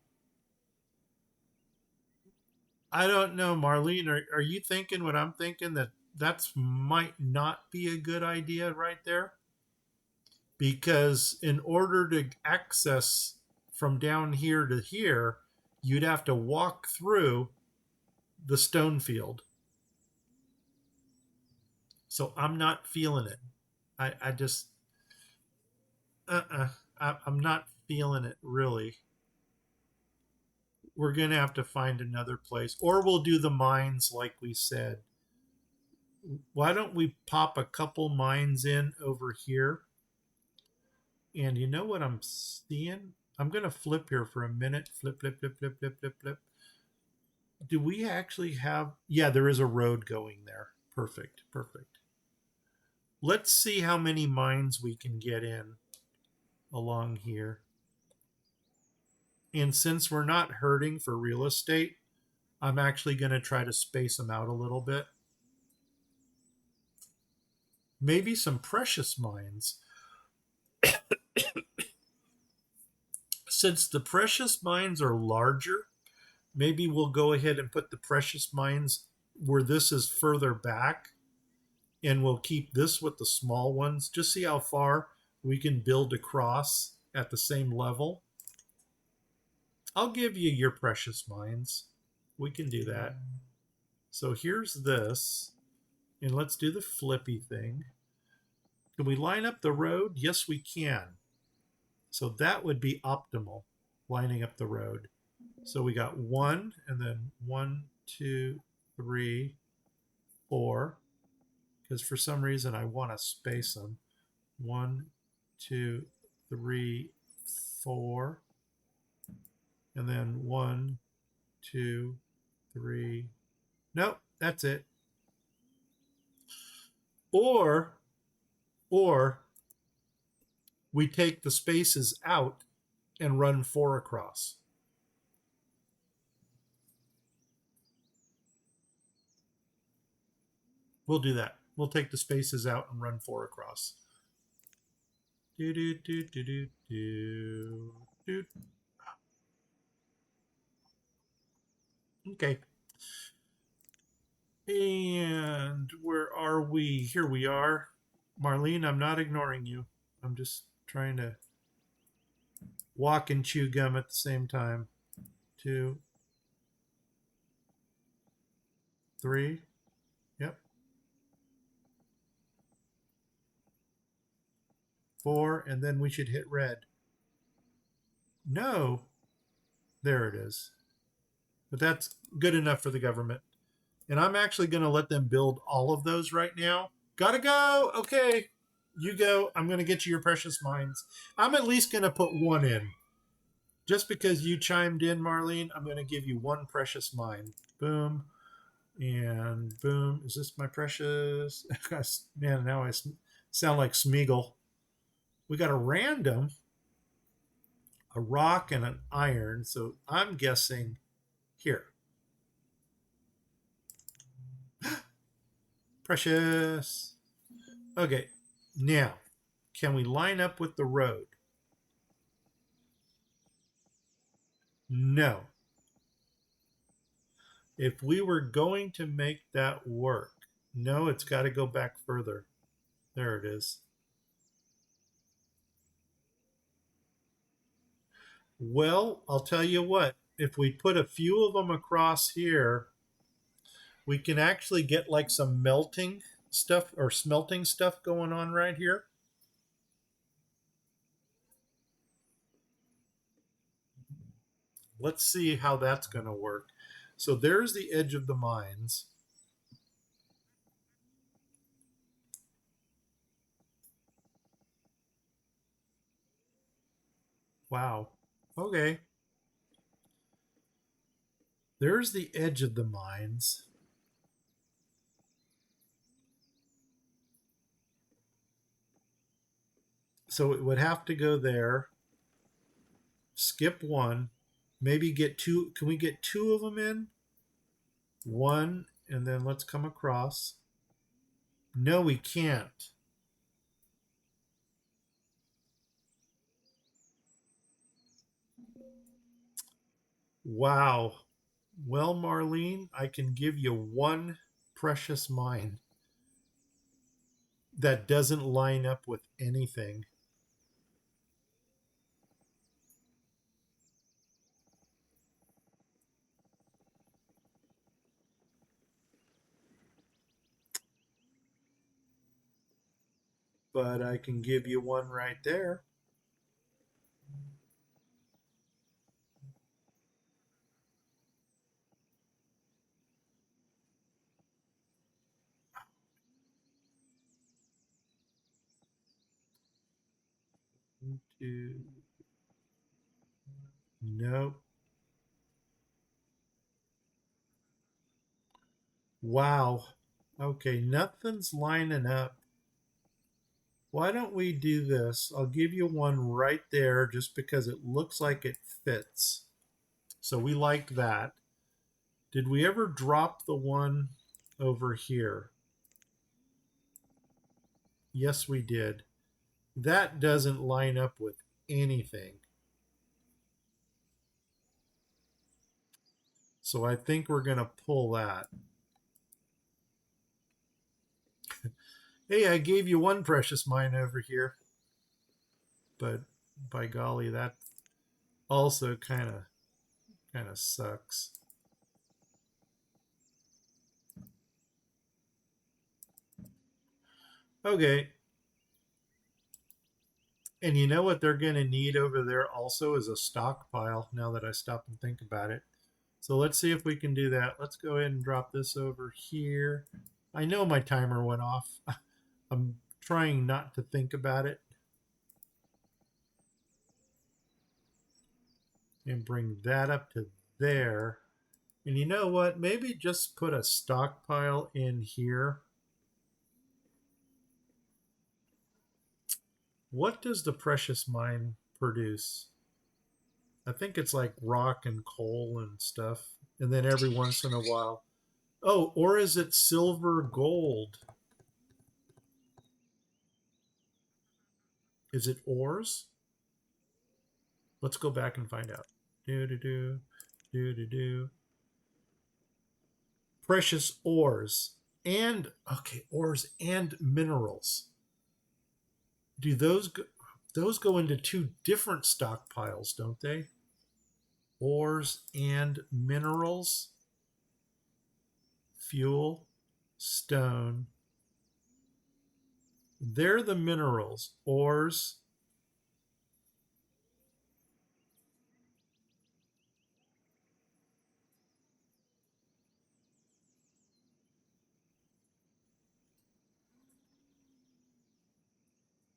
I don't know, Marlene, are you thinking what I'm thinking, that that's might not be a good idea right there? Because in order to access from down here to here, you'd have to walk through the stone field. So I'm not feeling it. I just, I'm not feeling it really. We're going to have to find another place, or we'll do the mines like we said. Why don't we pop a couple mines in over here? And you know what I'm seeing? I'm going to flip here for a minute. Flip, flip, flip, flip, flip, flip, flip. Do we actually have? Yeah, there is a road going there. Perfect, perfect. Let's see how many mines we can get in along here. And since we're not hurting for real estate, I'm actually going to try to space them out a little bit. Maybe some precious mines. Since the precious mines are larger, maybe we'll go ahead and put the precious mines where this is further back, and we'll keep this with the small ones. Just see how far we can build across at the same level. I'll give you your precious mines. We can do that. So here's this, and let's do the flippy thing. Can we line up the road? Yes, we can. So that would be optimal, lining up the road. So we got one, and then 1, 2, 3, 4. Because for some reason I want to space them. 1, 2, 3, 4. And then 1, 2, 3. Nope, that's it. Or we take the spaces out and run 4 across. We'll do that. We'll take the spaces out and run 4 across. Do, do, do, do, do, do, do. Okay. And where are we? Here we are. Marlene, I'm not ignoring you. I'm just trying to walk and chew gum at the same time. 2, 3. Yep. 4. And then we should hit red. No. There it is. But that's good enough for the government. And I'm actually going to let them build all of those right now. Gotta go. Okay. You go. I'm going to get you your precious mines. I'm at least going to put 1 in. Just because you chimed in, Marlene, I'm going to give you 1 precious mine. Boom. And boom. Is this my precious? Man, now I sound like Smeagol. We got a random, a rock, and an iron. So I'm guessing here. Precious. Okay. Now, can we line up with the road? No. If we were going to make that work, no, it's got to go back further. There it is. Well, I'll tell you what, if we put a few of them across here, we can actually get like some melting stuff or smelting stuff going on right here. Let's see how that's going to work. So there's the edge of the mines. Wow. Okay. There's the edge of the mines. So it would have to go there. Skip 1. Maybe get 2. Can we get 2 of them in? 1 And then let's come across. No, we can't. Wow. Well, Marlene, I can give you one precious mine that doesn't line up with anything. But I can give you one right there. Two. Nope. Wow. Okay, nothing's lining up. Why don't we do this? I'll give you one right there just because it looks like it fits. So we like that. Did we ever drop the one over here? Yes, we did. That doesn't line up with anything. So I think we're going to pull that. Hey, I gave you one precious mine over here. But by golly, that also kind of sucks. Okay. And you know what they're going to need over there also is a stockpile now that I stop and think about it. So let's see if we can do that. Let's go ahead and drop this over here. I know my timer went off. I'm trying not to think about it. And bring that up to there. And you know what? Maybe just put a stockpile in here. What does the precious mine produce? I think it's like rock and coal and stuff. And then every once in a while. Oh, or is it silver gold? Is it ores? Let's go back and find out. Do do do do do do. Precious ores and okay, ores and minerals. Do those go into two different stockpiles, don't they? Ores and minerals, fuel, stone. They're the minerals. Ores.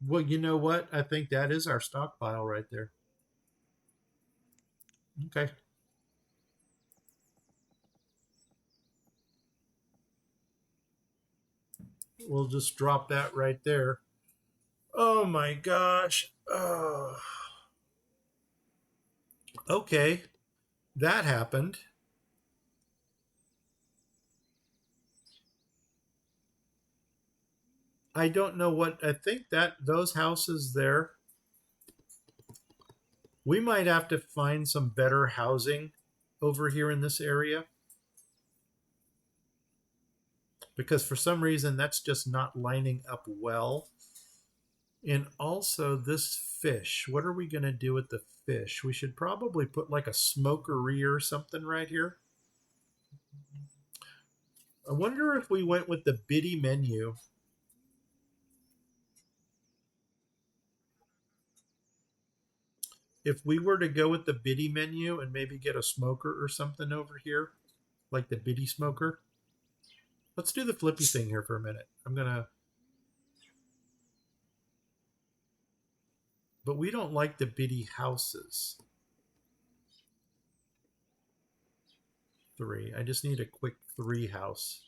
Well, you know what? I think that is our stockpile right there. Okay. We'll just drop that right there. Oh my gosh. Oh. Okay. That happened. I don't know what I think that those houses there, we might have to find some better housing over here in this area because for some reason that's just not lining up well. And also this fish, what are we going to do with the fish? We should probably put like a smokery or something right here. I wonder if we went with the biddy menu. If we were to go with the biddy menu and maybe get a smoker or something over here, like the biddy smoker. Let's do the flippy thing here for a minute. But we don't like the biddy houses. 3. I just need a quick 3 house.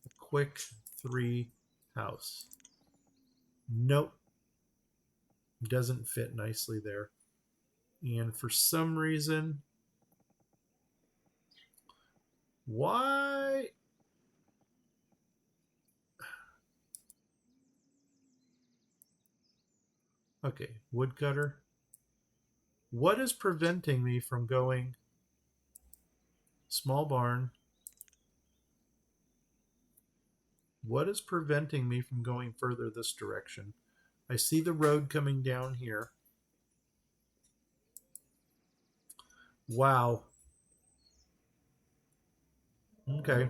A quick 3 house. Nope. Doesn't fit nicely there. And for some reason, why? Okay, woodcutter. What is preventing me from going small barn? What is preventing me from going further this direction? I see the road coming down here. Wow. Okay.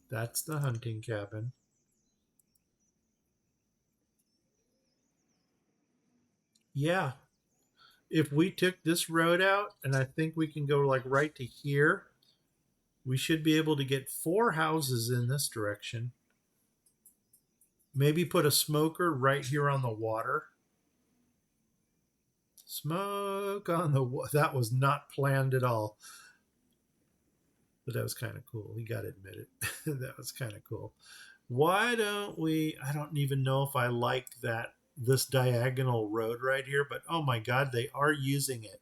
That's the hunting cabin. Yeah. If we took this road out, and I think we can go like right to here, we should be able to get 4 houses in this direction. Maybe put a smoker right here on the water. Smoke on the that was not planned at all. But that was kind of cool. You got to admit it. That was kind of cool. Why don't we? I don't even know if I like that this diagonal road right here, but oh my god, they are using it.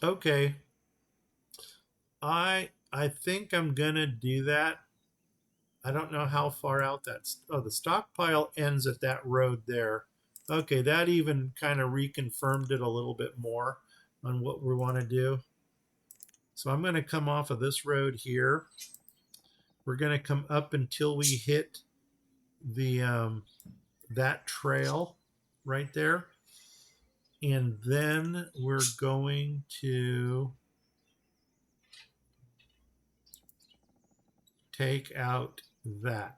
Okay, I think I'm gonna do that. I don't know how far out that's. Oh, the stockpile ends at that road there. Okay, that even kind of reconfirmed it a little bit more on what we want to do. So I'm going to come off of this road here. We're going to come up until we hit the that trail right there, and then we're going to take out that.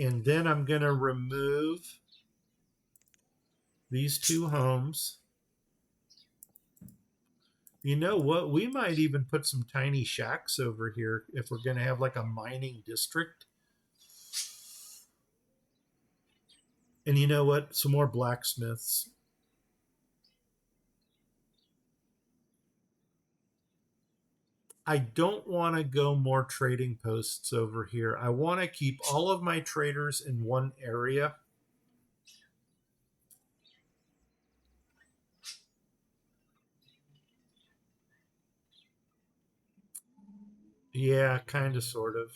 And then I'm going to remove these 2 homes. You know what? We might even put some tiny shacks over here if we're going to have like a mining district. And you know what? Some more blacksmiths. I don't want to go more trading posts over here. I want to keep all of my traders in one area. Yeah, kind of, sort of.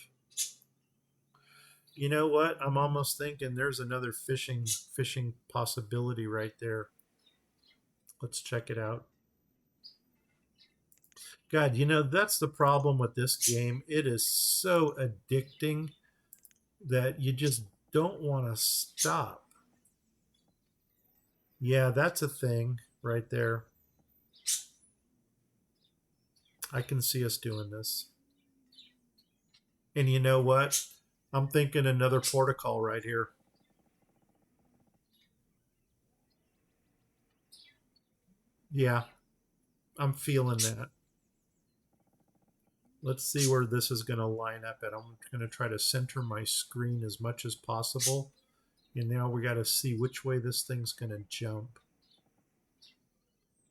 You know what? I'm almost thinking there's another fishing possibility right there. Let's check it out. God, you know, that's the problem with this game. It is so addicting that you just don't want to stop. Yeah, that's a thing right there. I can see us doing this. And you know what? I'm thinking another protocol right here. Yeah, I'm feeling that. Let's see where this is going to line up at. I'm going to try to center my screen as much as possible. And now we got to see which way this thing's going to jump.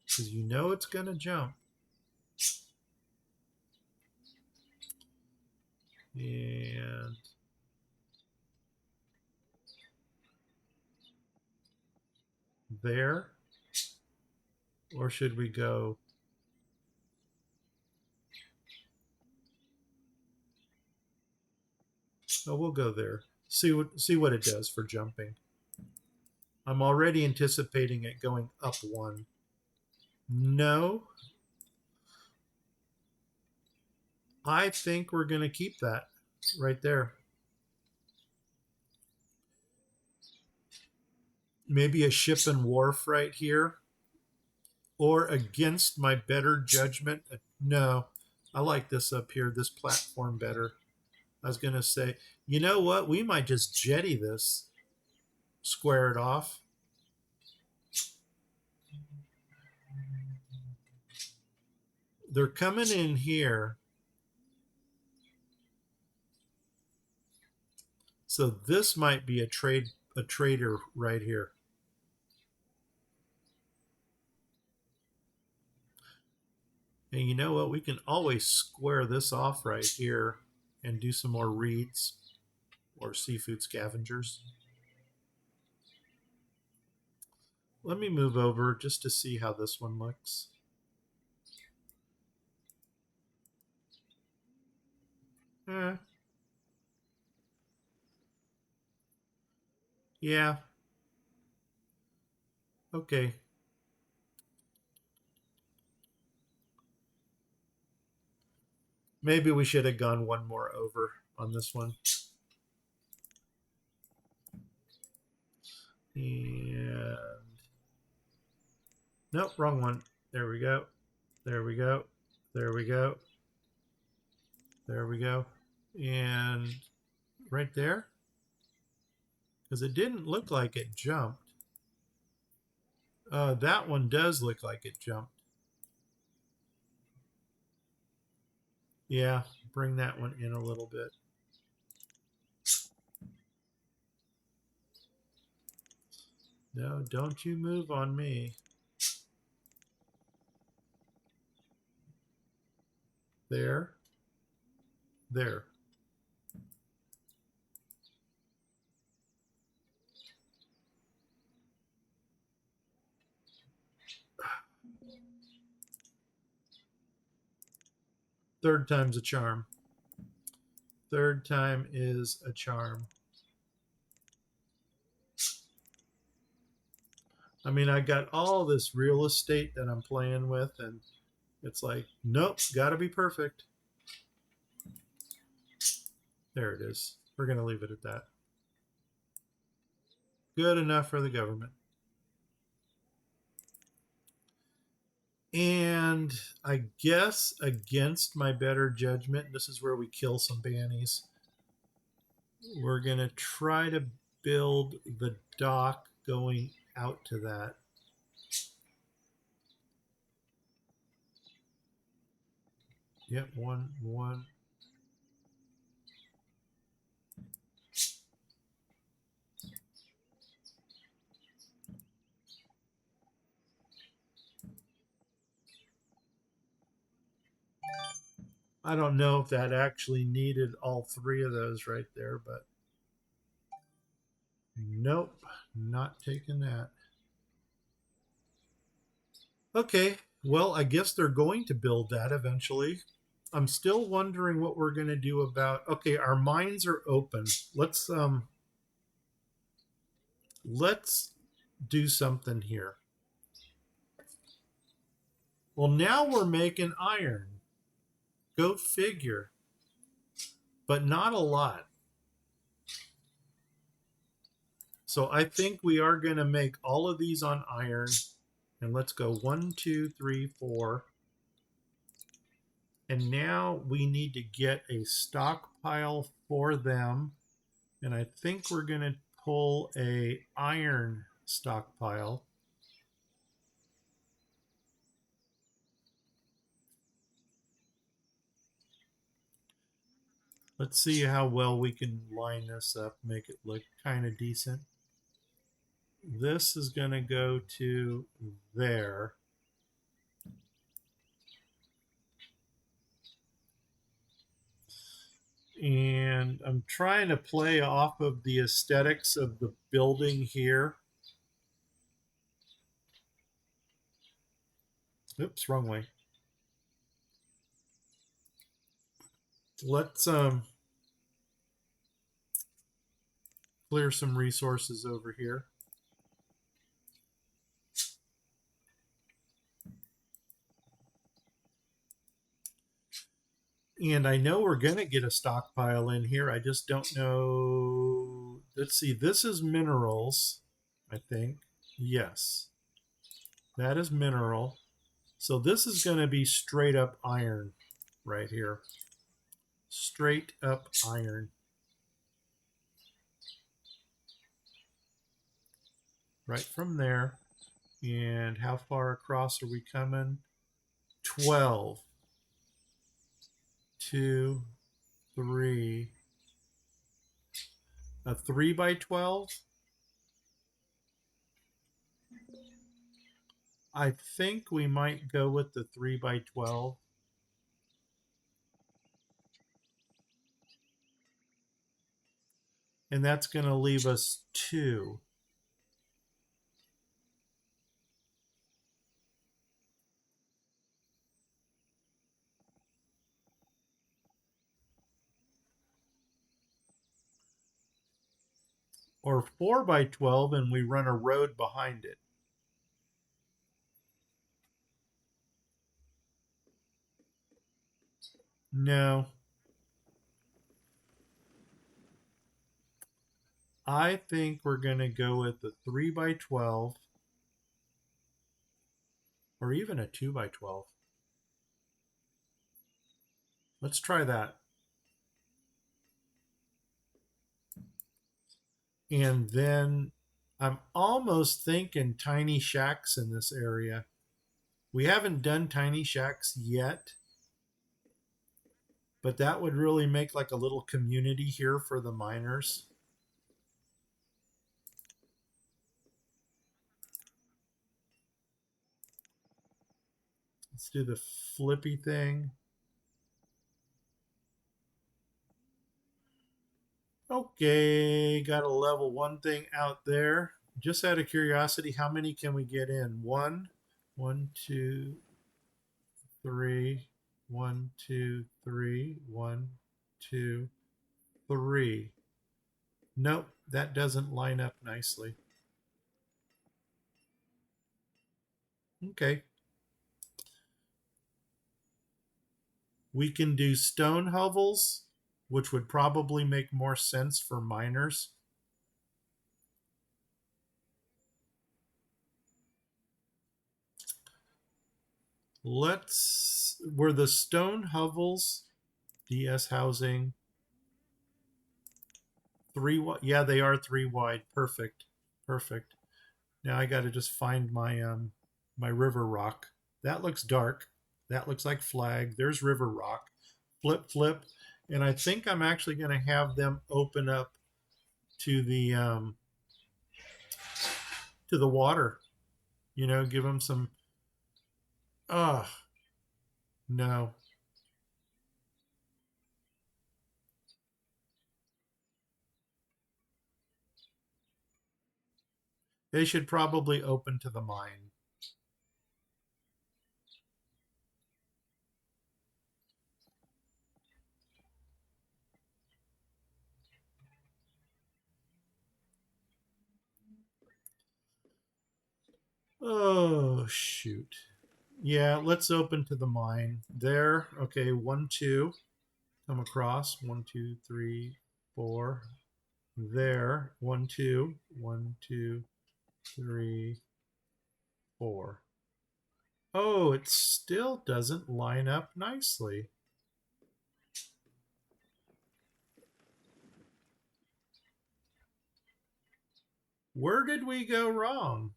Because you know it's going to jump. And there. Or should we go? Oh, we'll go there. See what it does for jumping. I'm already anticipating it going up 1. No, I think we're going to keep that right there. Maybe a ship and wharf right here. Or against my better judgment. No, I like this up here, this platform better. I was going to say, you know what? We might just jetty this, square it off. They're coming in here. So this might be a trader right here. And you know what? We can always square this off right here. and do some more reeds or seafood scavengers. Let me move over just to see how this one looks. Yeah. Okay. Maybe we should have gone one more over on this one. And nope, wrong one. There we go. There we go. There we go. There we go. And right there, because it didn't look like it jumped. That one does look like it jumped. Yeah, bring that one in a little bit. No, don't you move on me. There. There. Third time's a charm. Third time is a charm. I mean, I got all this real estate that I'm playing with, and it's like, nope, gotta be perfect. There it is. We're going to leave it at that. Good enough for the government. And I guess against my better judgment, this is where we kill some bannies. We're going to try to build the dock going out to that. Yep, one. I don't know if that actually needed all three of those right there, but nope, not taking that. Okay, well, I guess they're going to build that eventually. I'm still wondering what we're going to do about. Okay, our mines are open. Let's do something here. Well, now we're making iron. Go figure. But not a lot. So I think we are going to make all of these on iron. And let's go 1, 2, 3, 4. And now we need to get a stockpile for them. And I think we're going to pull a iron stockpile. Let's see how well we can line this up, make it look kind of decent. This is going to go to there. And I'm trying to play off of the aesthetics of the building here. Oops, wrong way. Let's clear some resources over here. And I know we're going to get a stockpile in here. I just don't know. Let's see. This is minerals, I think. Yes. That is mineral. So this is going to be straight up iron right here. Straight up iron. Right from there. And how far across are we coming? 12. 2, 3. A 3 by 12? I think we might go with the 3 by 12. And that's going to leave us 2. Or 4 by 12, and we run a road behind it. No. I think we're going to go with the 3 by 12 or even a 2 by 12. Let's try that. And then I'm almost thinking tiny shacks in this area. We haven't done tiny shacks yet, but that would really make like a little community here for the miners. Let's do the flippy thing. Okay, got a level 1 thing out there. Just out of curiosity, how many can we get in? 1, 1, 2, 3, 1, 2, 3, 1, 2, 3. Nope, that doesn't line up nicely. Okay. We can do stone hovels, which would probably make more sense for miners. Were the stone hovels, DS housing, 3 wide? Yeah, they are 3 wide. Perfect. Perfect. Now I got to just find my river rock. That looks dark. That looks like flag. There's river rock. Flip, flip. And I think I'm actually going to have them open up to the water. You know, give them some. Ah, no. They should probably open to the mine. Oh, shoot. Yeah, let's open to the mine. There. Okay, 1, 2. Come across. 1, 2, 3, 4. There. 1, 2. 1, 2, 3, 4. Oh, it still doesn't line up nicely. Where did we go wrong?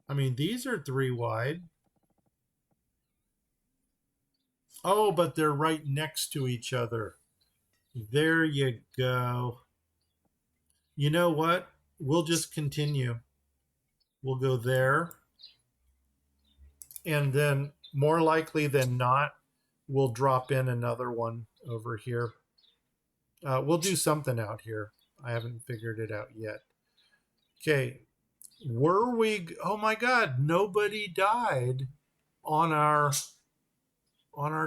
I mean, these are 3 wide. Oh, but they're right next to each other. There you go. You know what? We'll just continue. We'll go there. And then, more likely than not, we'll drop in another one over here. We'll do something out here. I haven't figured it out yet. Okay. Were we? Oh my God! Nobody died on our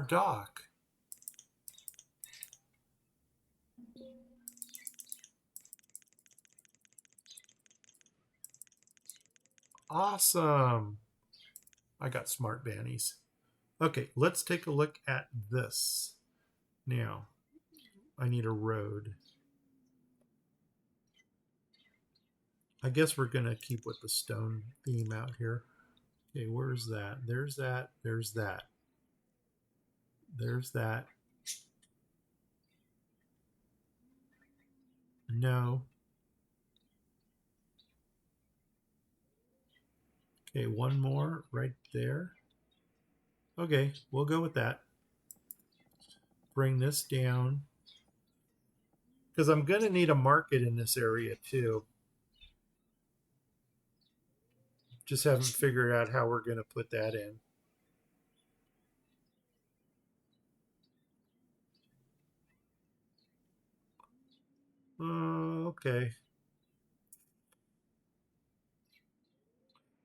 dock. Awesome. I got smart bannies. Okay, let's take a look at this. Now, I need a road. I guess we're going to keep with the stone theme out here. Okay, where's that? There's that. There's that. There's that. No. Okay, one more right there. Okay, we'll go with that. Bring this down. Because I'm going to need a market in this area too. Just haven't figured out how we're going to put that in. Okay.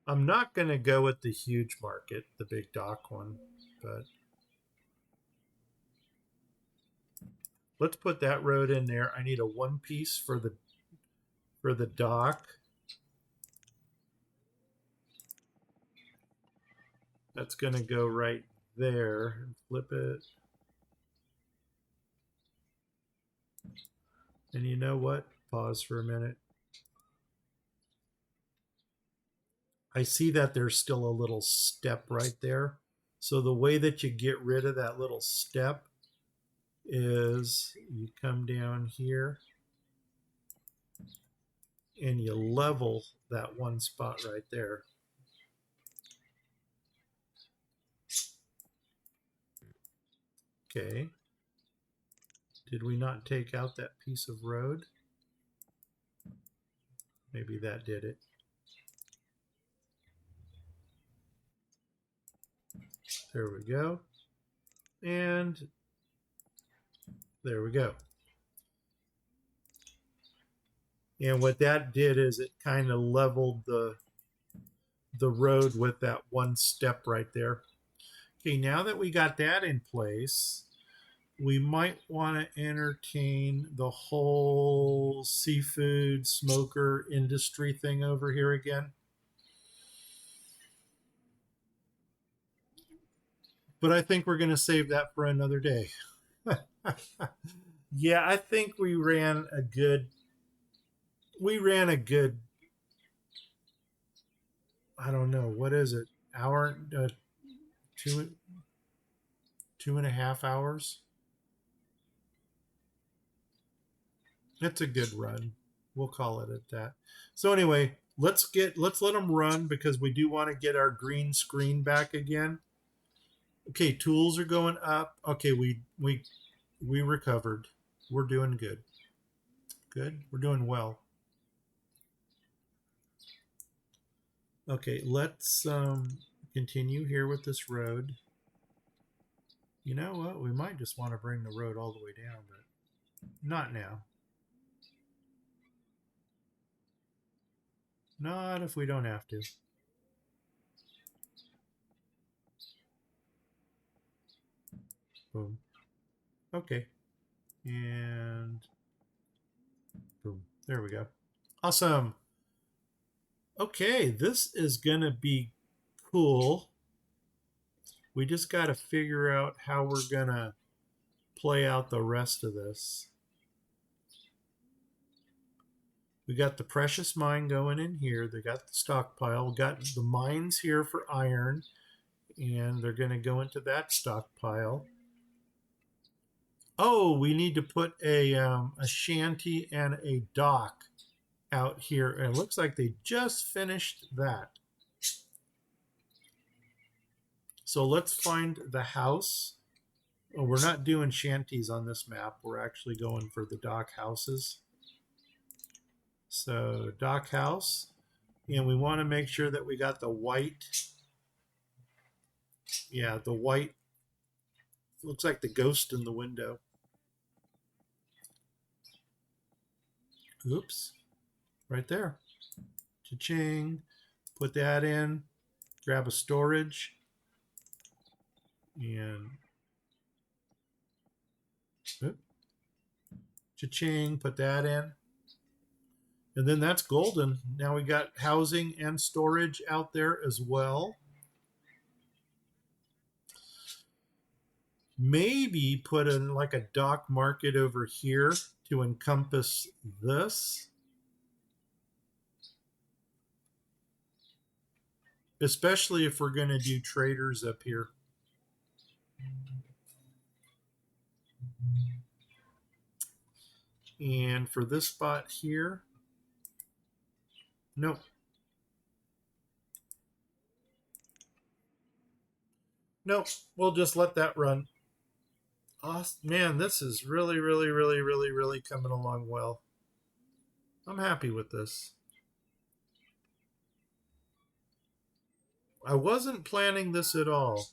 I'm not going to go with the huge market, the big dock one, but let's put that road in there. I need a one piece for the dock. That's going to go right there and flip it. And you know what? Pause for a minute. I see that there's still a little step right there. So the way that you get rid of that little step is you come down here and you level that one spot right there. Okay. Did we not take out that piece of road? Maybe that did it. There we go. And there we go. And what that did is it kind of leveled the road with that one step right there. Okay, now that we got that in place, we might want to entertain the whole seafood smoker industry thing over here again. But I think we're going to save that for another day. Yeah, I think we ran a good I don't know, what is it? Hour, two and a half hours. It's a good run. We'll call it at that. So anyway, let's let them run because we do want to get our green screen back again. Okay, tools are going up. Okay, we recovered. We're doing good. Good. We're doing well. Okay, let's continue here with this road. You know what? We might just want to bring the road all the way down, but not now. Not if we don't have to. Boom. Okay. And boom. There we go. Awesome. Okay, this is going to be cool. We just got to figure out how we're going to play out the rest of this. We got the precious mine going in here. They got the stockpile. We got the mines here for iron, and they're going to go into that stockpile. Oh, we need to put a shanty and a dock out here. And it looks like they just finished that. So let's find the house. Oh, we're not doing shanties on this map. We're actually going for the dock houses. So dock house. And we want to make sure that we got the white. Yeah, the white. Looks like the ghost in the window. Oops. Right there. Cha-ching. Put that in. Grab a storage. And cha-ching. Put that in. And then that's golden. Now we got housing and storage out there as well. Maybe put in like a dock market over here to encompass this. Especially if we're going to do traders up here. And for this spot here, nope. Nope, we'll just let that run. Oh, man, this is really, really, really, really, really coming along well. I'm happy with this. I wasn't planning this at all.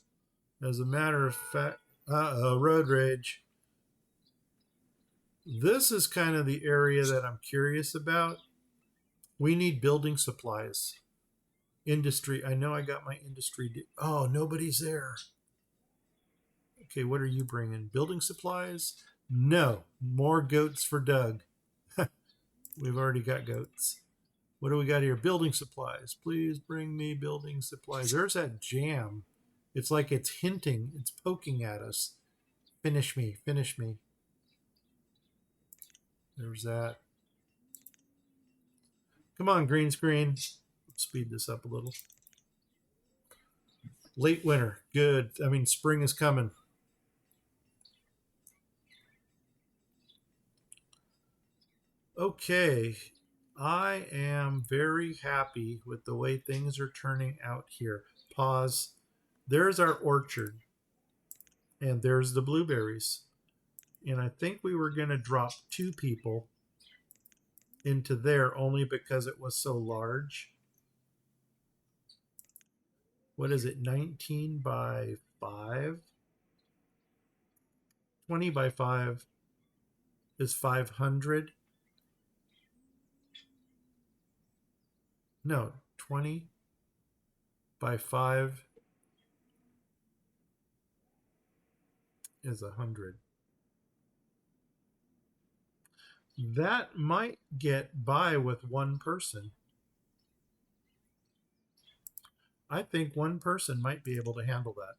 As a matter of fact, road rage. This is kind of the area that I'm curious about. We need building supplies. Industry. I know I got my industry. Oh, nobody's there. Okay, what are you bringing? Building supplies? No. More goats for Doug. We've already got goats. What do we got here? Building supplies. Please bring me building supplies. There's that jam. It's like it's hinting, it's poking at us. Finish me, finish me. There's that. Come on, green screen. Let's speed this up a little. Late winter. Good. I mean, spring is coming. Okay. I am very happy with the way things are turning out here. Pause. There's our orchard. And there's the blueberries. And I think we were going to drop 2 people into there only because it was so large. What is it? 19 by 5? 20 by 5 is 500. No, 20 by 5 is 100. That might get by with 1 person. I think 1 person might be able to handle that.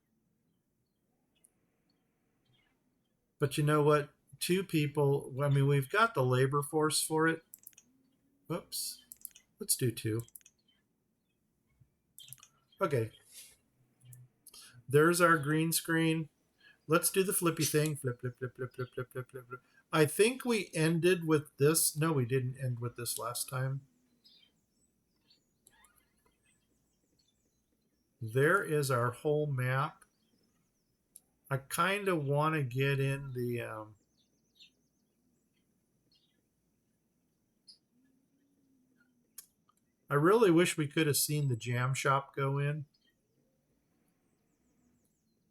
But you know what? 2 people, I mean, we've got the labor force for it. Whoops. Let's do 2. Okay. There's our green screen. Let's do the flippy thing. Flip, flip, flip, flip, flip, flip, flip, flip, flip. I think we ended with this. No, we didn't end with this last time. There is our whole map. I kind of want to get in the... I really wish we could have seen the jam shop go in.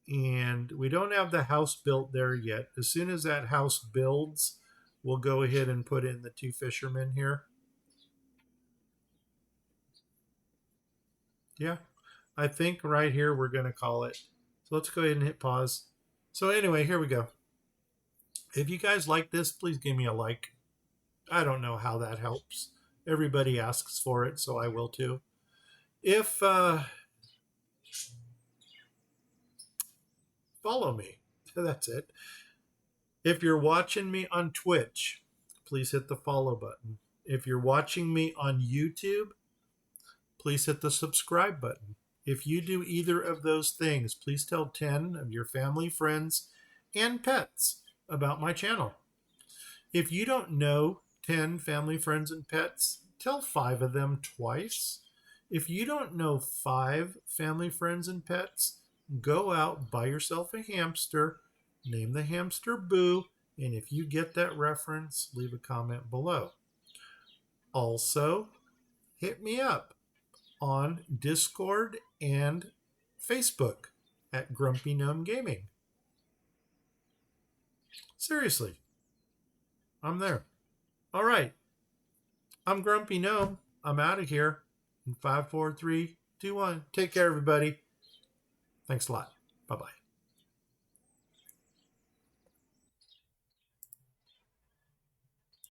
And we don't have the house built there yet. As soon as that house builds, we'll go ahead and put in the 2 fishermen here. Yeah, I think right here we're going to call it. So let's go ahead and hit pause. So anyway, here we go. If you guys like this, please give me a like. I don't know how that helps. Everybody asks for it, so I will too. If follow me, that's it. If you're watching me on Twitch, please hit the follow button. If you're watching me on YouTube, please hit the subscribe button. If you do either of those things, please tell 10 of your family, friends, and pets about my channel. If you don't know 10 family, friends, and pets, tell 5 of them twice. If you don't know 5 family, friends, and pets, go out, buy yourself a hamster, name the hamster Boo, and if you get that reference, leave a comment below. Also, hit me up on Discord and Facebook at grumpygnomegaming. Seriously, I'm there. All right. I'm Grumpy Gnome. I'm out of here. In 5, 4, 3, 2, 1. Take care, everybody. Thanks a lot. Bye-bye.